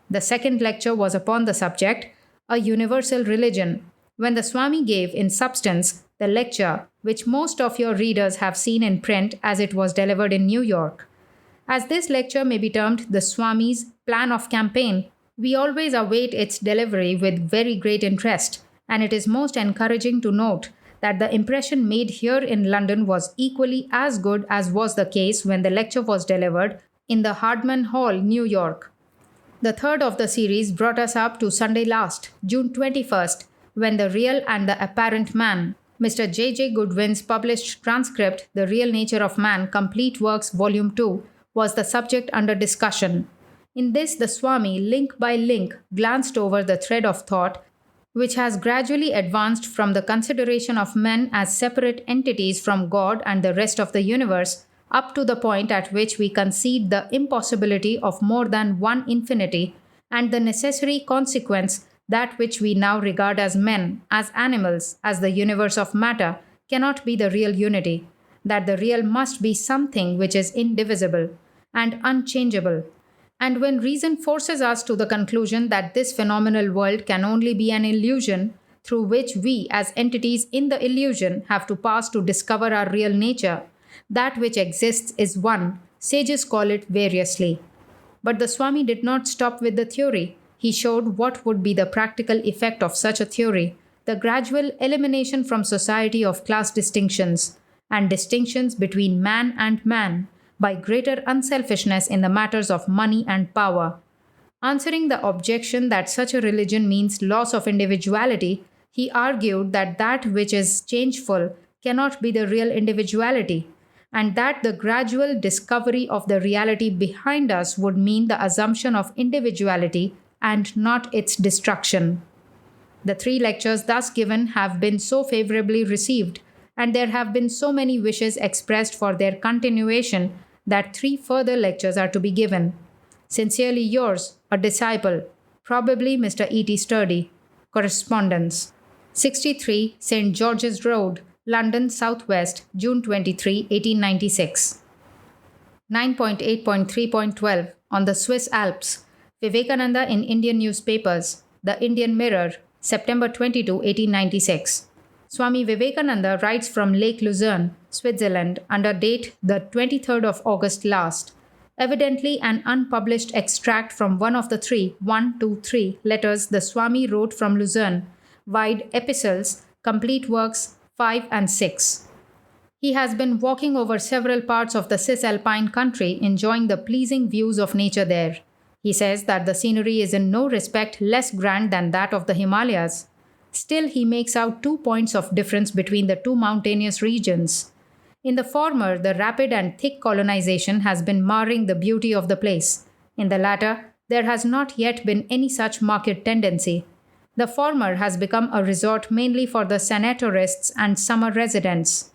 The second lecture was upon the subject, A Universal Religion, when the Swami gave in substance the lecture which most of your readers have seen in print as it was delivered in New York. As this lecture may be termed the Swami's plan of campaign, we always await its delivery with very great interest, and it is most encouraging to note that the impression made here in London was equally as good as was the case when the lecture was delivered in the Hardman Hall, New York. The third of the series brought us up to Sunday last, June 21st, when The Real and the Apparent Man, Mr. J. J. Goodwin's published transcript, The Real Nature of Man, Complete Works, Volume 2, was the subject under discussion. In this, the Swami, link by link, glanced over the thread of thought, which has gradually advanced from the consideration of men as separate entities from God and the rest of the universe, up to the point at which we concede the impossibility of more than one infinity, and the necessary consequence that which we now regard as men, as animals, as the universe of matter, cannot be the real unity, that the real must be something which is indivisible and unchangeable. And when reason forces us to the conclusion that this phenomenal world can only be an illusion, through which we as entities in the illusion have to pass to discover our real nature, that which exists is one, sages call it variously. But the Swami did not stop with the theory. He showed what would be the practical effect of such a theory, the gradual elimination from society of class distinctions and distinctions between man and man by greater unselfishness in the matters of money and power. Answering the objection that such a religion means loss of individuality, he argued that that which is changeful cannot be the real individuality, and that the gradual discovery of the reality behind us would mean the assumption of individuality and not its destruction. The 3 lectures thus given have been so favorably received, and there have been so many wishes expressed for their continuation that 3 further lectures are to be given. Sincerely yours, a disciple, probably Mr. E.T. Sturdy. Correspondence. 63 St. George's Road, London, Southwest, June 23, 1896. 9.8.3.12 On the Swiss Alps. Vivekananda in Indian Newspapers. The Indian Mirror, September 22, 1896. Swami Vivekananda writes from Lake Lucerne, Switzerland, under date the 23rd of August last. Evidently an unpublished extract from one of the 3 letters the Swami wrote from Lucerne, wide epistles, complete works 5 and 6. He has been walking over several parts of the Cisalpine country, enjoying the pleasing views of nature there. He says that the scenery is in no respect less grand than that of the Himalayas. Still, he makes out 2 points of difference between the 2 mountainous regions. In the former, the rapid and thick colonization has been marring the beauty of the place. In the latter, there has not yet been any such marked tendency. The former has become a resort mainly for the sanatorists and summer residents,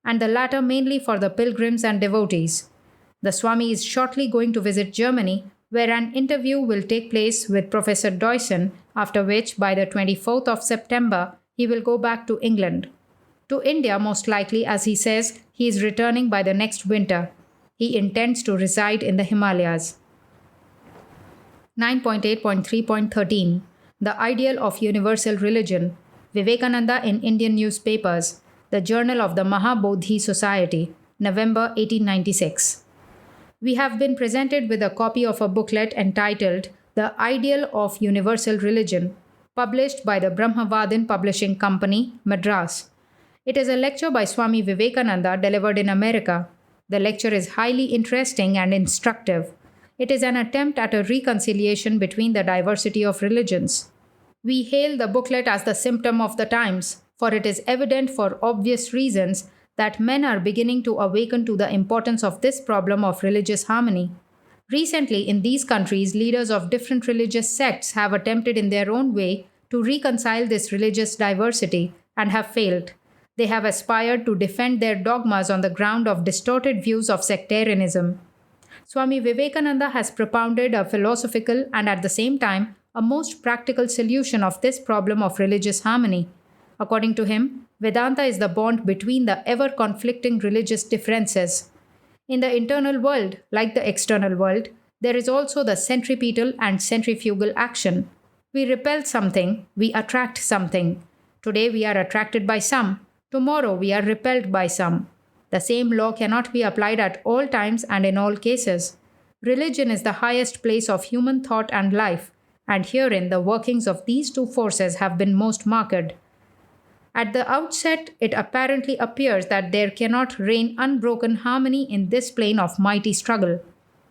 and the latter mainly for the pilgrims and devotees. The Swami is shortly going to visit Germany, where an interview will take place with Professor Deussen, after which, by the 24th of September, he will go back to England. To India, most likely, as he says, he is returning by the next winter. He intends to reside in the Himalayas. 9.8.3.13 The Ideal of Universal Religion. Vivekananda in Indian Newspapers. The Journal of the Mahabodhi Society, November 1896. We have been presented with a copy of a booklet entitled The Ideal of Universal Religion, published by the Brahmavadin Publishing Company, Madras. It is a lecture by Swami Vivekananda delivered in America. The lecture is highly interesting and instructive. It is an attempt at a reconciliation between the diversity of religions. We hail the booklet as the symptom of the times, for it is evident for obvious reasons that men are beginning to awaken to the importance of this problem of religious harmony. Recently, in these countries, leaders of different religious sects have attempted in their own way to reconcile this religious diversity and have failed. They have aspired to defend their dogmas on the ground of distorted views of sectarianism. Swami Vivekananda has propounded a philosophical and at the same time a most practical solution of this problem of religious harmony. According to him, Vedanta is the bond between the ever-conflicting religious differences. In the internal world, like the external world, there is also the centripetal and centrifugal action. We repel something, we attract something. Today we are attracted by some, tomorrow we are repelled by some. The same law cannot be applied at all times and in all cases. Religion is the highest place of human thought and life, and herein the workings of these 2 forces have been most marked. At the outset, it apparently appears that there cannot reign unbroken harmony in this plane of mighty struggle.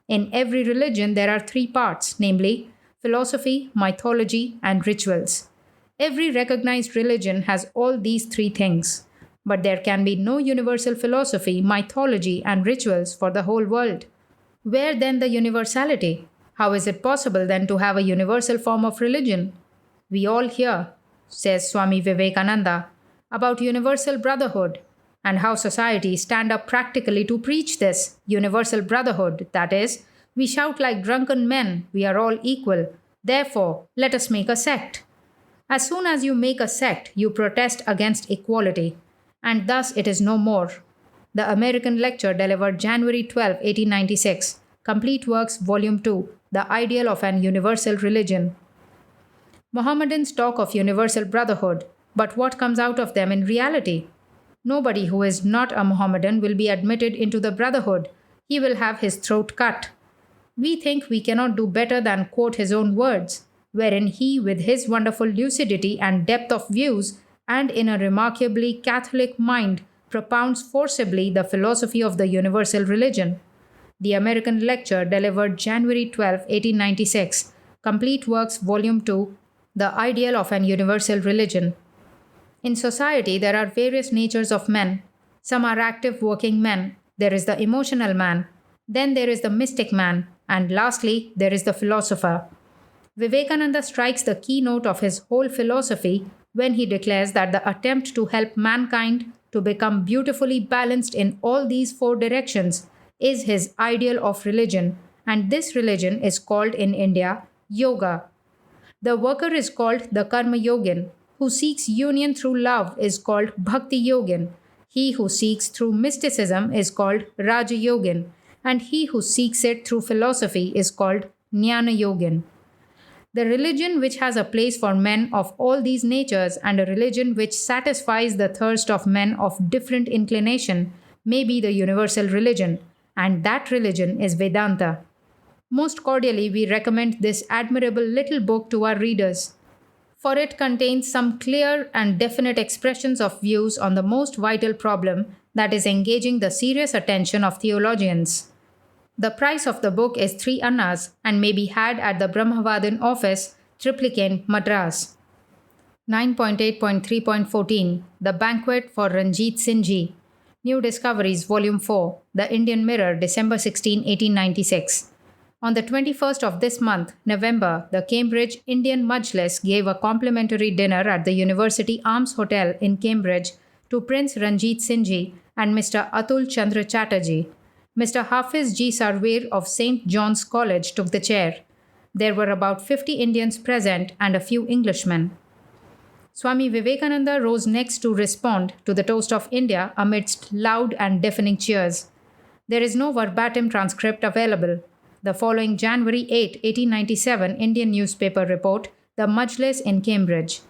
In every religion, there are three parts, namely philosophy, mythology, and rituals. Every recognized religion has all these three things. But there can be no universal philosophy, mythology, and rituals for the whole world. Where then the universality? How is it possible then to have a universal form of religion? We all hear, says Swami Vivekananda, about universal brotherhood and how societies stand up practically to preach this universal brotherhood. That is, we shout like drunken men, we are all equal. Therefore, let us make a sect. As soon as you make a sect, you protest against equality, and thus it is no more. The American lecture delivered January 12, 1896, Complete Works, Volume 2, The Ideal of an Universal Religion. Mohammedans talk of universal brotherhood, but what comes out of them in reality? Nobody who is not a Mohammedan will be admitted into the brotherhood. He will have his throat cut. We think we cannot do better than quote his own words, wherein he, with his wonderful lucidity and depth of views, and in a remarkably Catholic mind, propounds forcibly the philosophy of the universal religion. The American lecture delivered January 12, 1896, Complete Works, Volume 2, The Ideal of an Universal Religion. In society, there are various natures of men. Some are active working men. There is the emotional man. Then there is the mystic man. And lastly, there is the philosopher. Vivekananda strikes the keynote of his whole philosophy when he declares that the attempt to help mankind to become beautifully balanced in all these four directions is his ideal of religion, and this religion is called in India yoga. The worker is called the Karma Yogin. Who seeks union through love is called Bhakti Yogin. He who seeks through mysticism is called Raja Yogin, and he who seeks it through philosophy is called Jnana Yogin. The religion which has a place for men of all these natures and a religion which satisfies the thirst of men of different inclination may be the universal religion, and that religion is Vedanta. Most cordially, we recommend this admirable little book to our readers, for it contains some clear and definite expressions of views on the most vital problem that is engaging the serious attention of theologians. The price of the book is 3 annas and may be had at the Brahmavadin office, Triplicane, Madras. 9.8.3.14 The Banquet for Ranjit Singh Ji. New Discoveries, Volume 4, The Indian Mirror, December 16, 1896. On the 21st of this month, November, the Cambridge Indian Majlis gave a complimentary dinner at the University Arms Hotel in Cambridge to Prince Ranjit Singh Ji and Mr. Atul Chandra Chatterjee. Mr. Hafiz G. Sarver of St. John's College took the chair. There were about 50 Indians present and a few Englishmen. Swami Vivekananda rose next to respond to the toast of India amidst loud and deafening cheers. There is no verbatim transcript available. The following January 8, 1897 Indian newspaper report, The Majlis in Cambridge.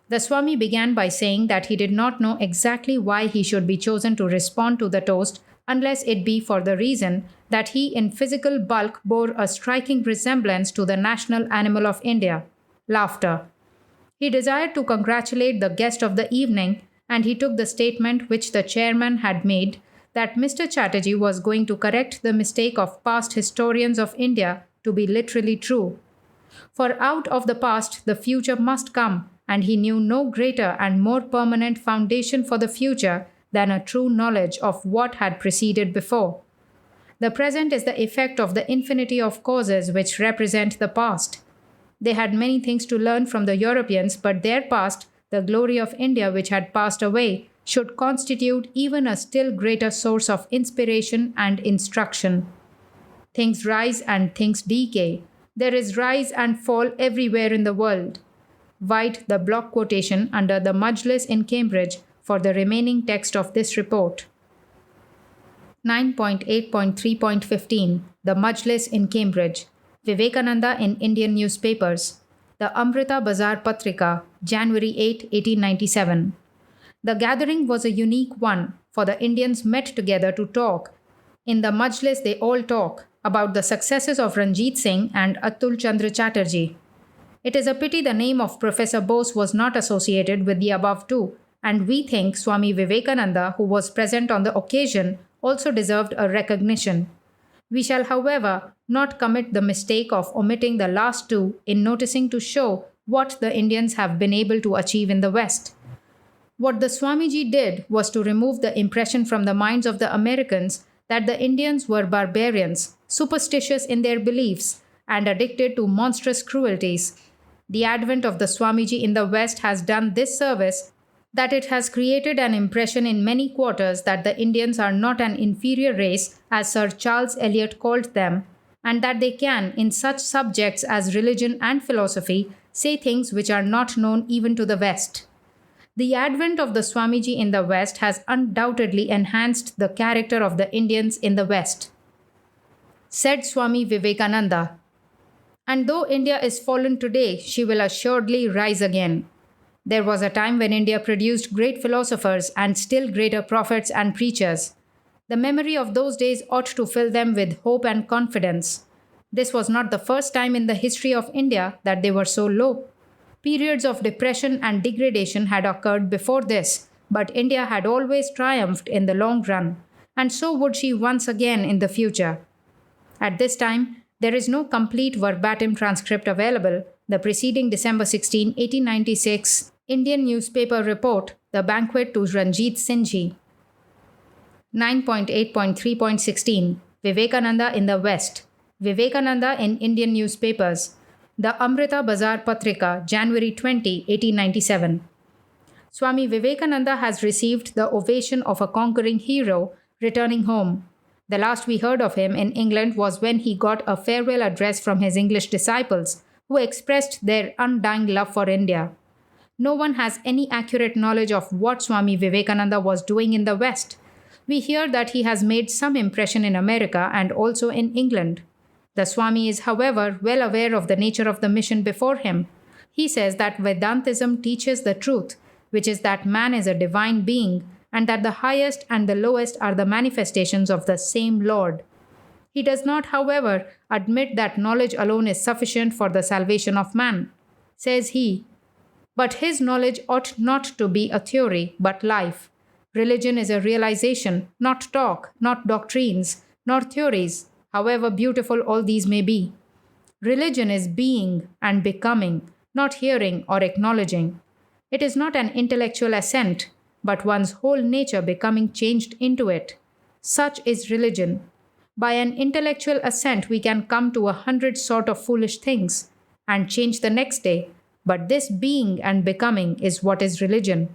The Swami began by saying that he did not know exactly why he should be chosen to respond to the toast unless it be for the reason that he in physical bulk bore a striking resemblance to the national animal of India, laughter. He desired to congratulate the guest of the evening, and he took the statement which the chairman had made that Mr. Chatterjee was going to correct the mistake of past historians of India to be literally true. For out of the past the future must come, and he knew no greater and more permanent foundation for the future than a true knowledge of what had preceded before. The present is the effect of the infinity of causes which represent the past. They had many things to learn from the Europeans, but their past, the glory of India which had passed away, should constitute even a still greater source of inspiration and instruction. Things rise and things decay. There is rise and fall everywhere in the world. Write the block quotation under the Majlis in Cambridge for the remaining text of this report. 9.8.3.15 The Majlis in Cambridge. Vivekananda in Indian newspapers. The Amrita Bazar Patrika, January 8, 1897. The gathering was a unique one, for the Indians met together to talk. In the Majlis they all talk about the successes of Ranjit Singh and Atul Chandra Chatterjee. It is a pity the name of Professor Bose was not associated with the above two, and we think Swami Vivekananda, who was present on the occasion, also deserved a recognition. We shall, however, not commit the mistake of omitting the last two in noticing to show what the Indians have been able to achieve in the West. What the Swamiji did was to remove the impression from the minds of the Americans that the Indians were barbarians, superstitious in their beliefs, and addicted to monstrous cruelties. The advent of the Swamiji in the West has done this service that it has created an impression in many quarters that the Indians are not an inferior race, as Sir Charles Eliot called them, and that they can, in such subjects as religion and philosophy, say things which are not known even to the West. The advent of the Swamiji in the West has undoubtedly enhanced the character of the Indians in the West. Said Swami Vivekananda, "And though India is fallen today, she will assuredly rise again. There was a time when India produced great philosophers and still greater prophets and preachers. The memory of those days ought to fill them with hope and confidence. This was not the first time in the history of India that they were so low. Periods of depression and degradation had occurred before this, but India had always triumphed in the long run, and so would she once again in the future. At this time, there is no complete verbatim transcript available. The preceding December 16, 1896 Indian newspaper report, The Banquet to Ranjit Singh Ji. 9.8.3.16 Vivekananda in the West. Vivekananda in Indian newspapers. The Amrita Bazar Patrika, January 20, 1897. Swami Vivekananda has received the ovation of a conquering hero returning home. The last we heard of him in England was when he got a farewell address from his English disciples, who expressed their undying love for India. No one has any accurate knowledge of what Swami Vivekananda was doing in the West. We hear that he has made some impression in America and also in England. The Swami is, however, well aware of the nature of the mission before him. He says that Vedantism teaches the truth, which is that man is a divine being, and that the highest and the lowest are the manifestations of the same Lord. He does not, however, admit that knowledge alone is sufficient for the salvation of man. Says he, "But his knowledge ought not to be a theory, but life. Religion is a realization, not talk, not doctrines, nor theories, however beautiful all these may be. Religion is being and becoming, not hearing or acknowledging. It is not an intellectual assent, but one's whole nature becoming changed into it. Such is religion. By an intellectual assent we can come to 100 sort of foolish things, and change the next day, but this being and becoming is what is religion."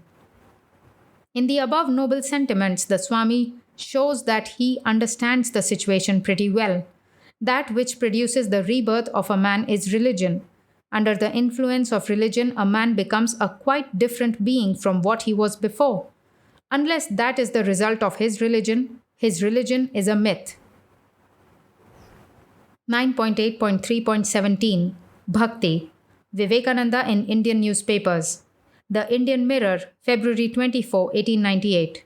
In the above noble sentiments, the Swami shows that he understands the situation pretty well. That which produces the rebirth of a man is religion. Under the influence of religion, a man becomes a quite different being from what he was before. Unless that is the result of his religion is a myth. 9.8.3.17 Bhakti. Vivekananda in Indian newspapers. The Indian Mirror, February 24, 1898.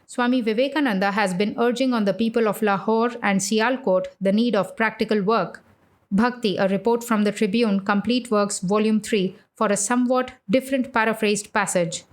Swami Vivekananda has been urging on the people of Lahore and Sialkot the need of practical work. Bhakti, a report from the Tribune, Complete Works, Volume 3, for a somewhat different paraphrased passage.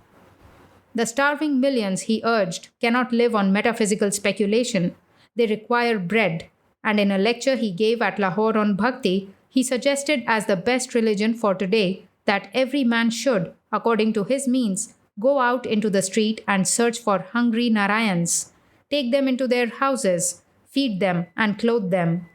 The starving millions, he urged, cannot live on metaphysical speculation. They require bread. And in a lecture he gave at Lahore on Bhakti, he suggested as the best religion for today that every man should, according to his means, go out into the street and search for hungry Narayans, take them into their houses, feed them and clothe them.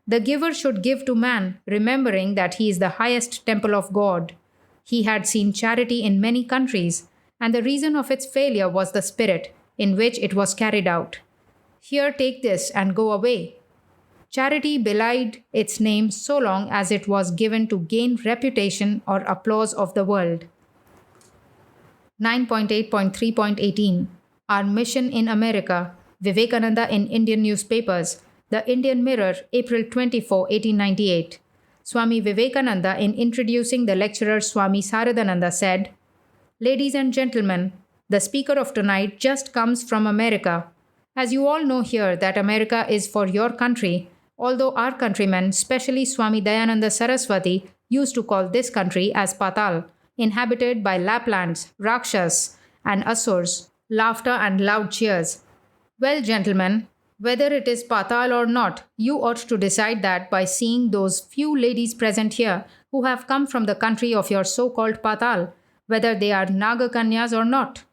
The giver should give to man, remembering that he is the highest temple of God. He had seen charity in many countries, and the reason of its failure was the spirit in which it was carried out. Here take this and go away. Charity belied its name so long as it was given to gain reputation or applause of the world. 9.8.3.18 Our Mission in America. Vivekananda in Indian newspapers. The Indian Mirror, April 24, 1898. Swami Vivekananda, in introducing the lecturer Swami Saradananda, said, "Ladies and gentlemen, the speaker of tonight just comes from America. As you all know here that America is for your country, although our countrymen, especially Swami Dayananda Saraswati, used to call this country as Patal, inhabited by Laplands, Rakshas, and Asurs, laughter and loud cheers. Well, gentlemen, whether it is Patal or not, you ought to decide that by seeing those few ladies present here who have come from the country of your so called Patal, whether they are Naga Kanyas or not.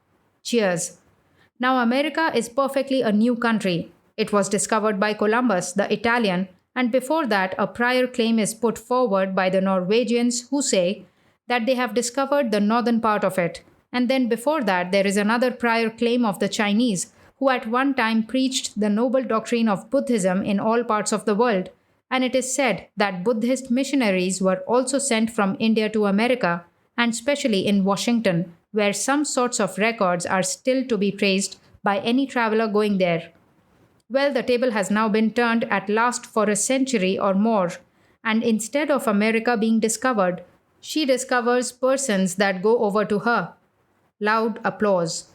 Cheers. Now, America is perfectly a new country. It was discovered by Columbus, the Italian, and before that, a prior claim is put forward by the Norwegians who say that they have discovered the northern part of it. And then before that, there is another prior claim of the Chinese, who at one time preached the noble doctrine of Buddhism in all parts of the world. And it is said that Buddhist missionaries were also sent from India to America, and especially in Washington, where some sorts of records are still to be traced by any traveler going there. Well, the table has now been turned at last for a century or more, and instead of America being discovered, she discovers persons that go over to her. Loud applause.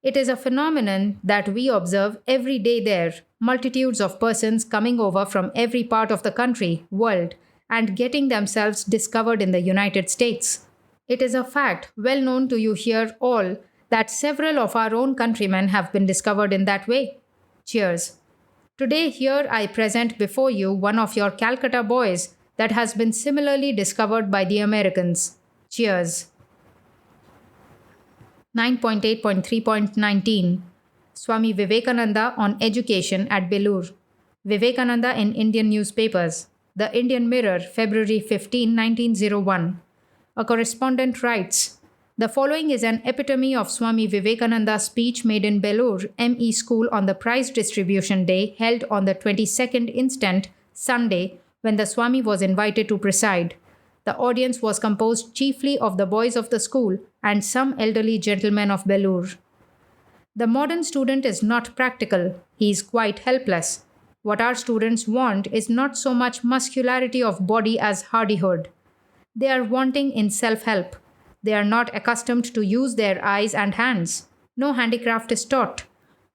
It is a phenomenon that we observe every day there, multitudes of persons coming over from every part of the country, world, and getting themselves discovered in the United States. It is a fact well known to you here all that several of our own countrymen have been discovered in that way. Cheers. Today here I present before you one of your Calcutta boys that has been similarly discovered by the Americans. Cheers. 9.8.3.19 Swami Vivekananda on education at Belur. Vivekananda in Indian newspapers. The Indian Mirror, February 15, 1901. A correspondent writes, the following is an epitome of Swami Vivekananda's speech made in Belur ME School on the prize distribution day held on the 22nd instant, Sunday, when the Swami was invited to preside. The audience was composed chiefly of the boys of the school and some elderly gentlemen of Belur. The modern student is not practical. He is quite helpless. What our students want is not so much muscularity of body as hardihood. They are wanting in self-help. They are not accustomed to use their eyes and hands. No handicraft is taught.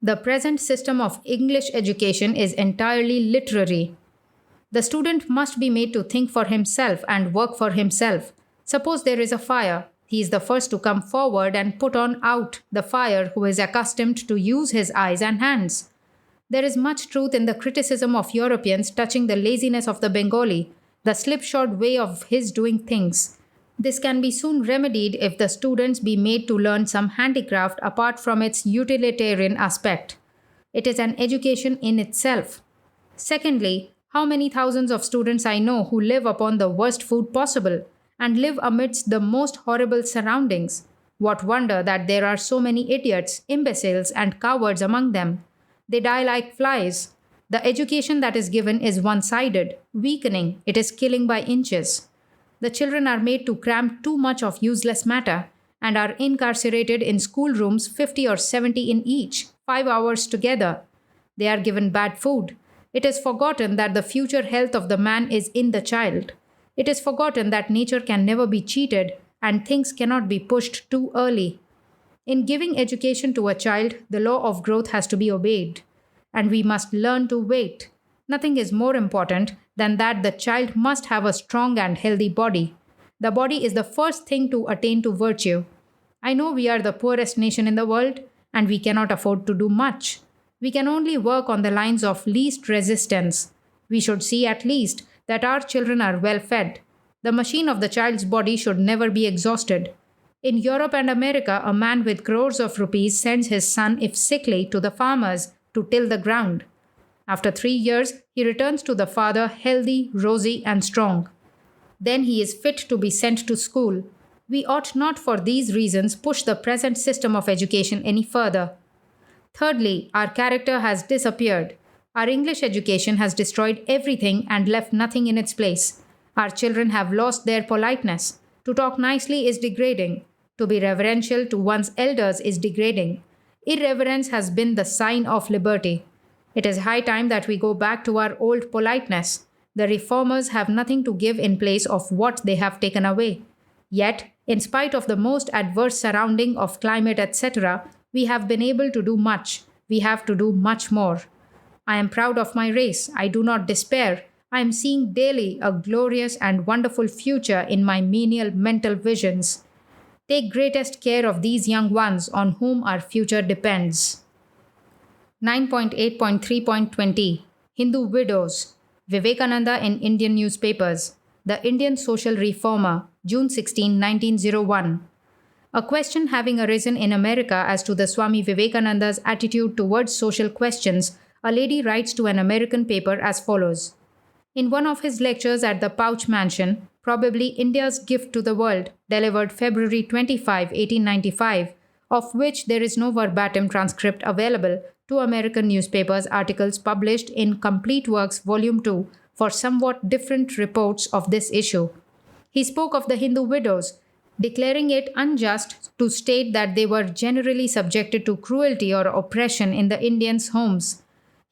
The present system of English education is entirely literary. The student must be made to think for himself and work for himself. Suppose there is a fire. He is the first to come forward and put on out the fire who is accustomed to use his eyes and hands. There is much truth in the criticism of Europeans touching the laziness of the Bengali, the slipshod way of his doing things. This can be soon remedied if the students be made to learn some handicraft apart from its utilitarian aspect. It is an education in itself. Secondly, how many thousands of students I know who live upon the worst food possible and live amidst the most horrible surroundings. What wonder that there are so many idiots, imbeciles, and cowards among them. They die like flies. The education that is given is one-sided, weakening, it is killing by inches. The children are made to cram too much of useless matter and are incarcerated in schoolrooms 50 or 70 in each, 5 hours together. They are given bad food. It is forgotten that the future health of the man is in the child. It is forgotten that nature can never be cheated and things cannot be pushed too early. In giving education to a child, the law of growth has to be obeyed. And we must learn to wait. Nothing is more important than that the child must have a strong and healthy body. The body is the first thing to attain to virtue. I know we are the poorest nation in the world and we cannot afford to do much. We can only work on the lines of least resistance. We should see at least that our children are well fed. The machine of the child's body should never be exhausted. In Europe and America, a man with crores of rupees sends his son, if sickly, to the farmers to till the ground. After 3 years, he returns to the father healthy, rosy, and strong. Then he is fit to be sent to school. We ought not for these reasons push the present system of education any further. Thirdly, our character has disappeared. Our English education has destroyed everything and left nothing in its place. Our children have lost their politeness. To talk nicely is degrading. To be reverential to one's elders is degrading. Irreverence has been the sign of liberty. It is high time that we go back to our old politeness. The reformers have nothing to give in place of what they have taken away. Yet, in spite of the most adverse surrounding of climate, etc., we have been able to do much. We have to do much more. I am proud of my race. I do not despair. I am seeing daily a glorious and wonderful future in my menial mental visions. Take greatest care of these young ones on whom our future depends. 9.8.3.20 Hindu Widows Vivekananda in Indian Newspapers. The Indian Social Reformer, June 16, 1901. A question having arisen in America as to the Swami Vivekananda's attitude towards social questions, a lady writes to an American paper as follows. In one of his lectures at the Pouch Mansion, probably India's gift to the world, delivered February 25, 1895, of which there is no verbatim transcript available, two American newspapers articles published in Complete Works Volume 2 for somewhat different reports of this issue. He spoke of the Hindu widows, declaring it unjust to state that they were generally subjected to cruelty or oppression in the Indians' homes.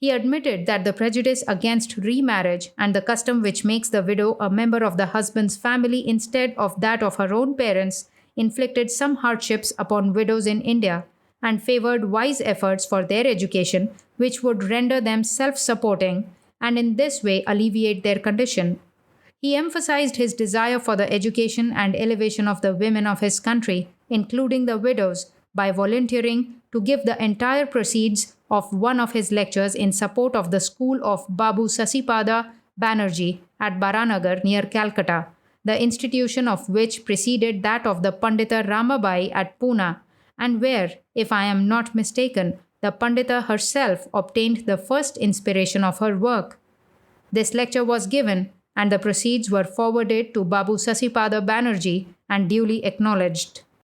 He admitted that the prejudice against remarriage and the custom which makes the widow a member of the husband's family instead of that of her own parents inflicted some hardships upon widows in India and favored wise efforts for their education, which would render them self-supporting and in this way alleviate their condition. He emphasized his desire for the education and elevation of the women of his country, including the widows, by volunteering to give the entire proceeds of one of his lectures in support of the school of Babu Sasipada Banerjee at Baranagar near Calcutta, the institution of which preceded that of the Pandita Ramabai at Pune, and where, if I am not mistaken, the Pandita herself obtained the first inspiration of her work. This lecture was given, and the proceeds were forwarded to Babu Sasipada Banerjee and duly acknowledged.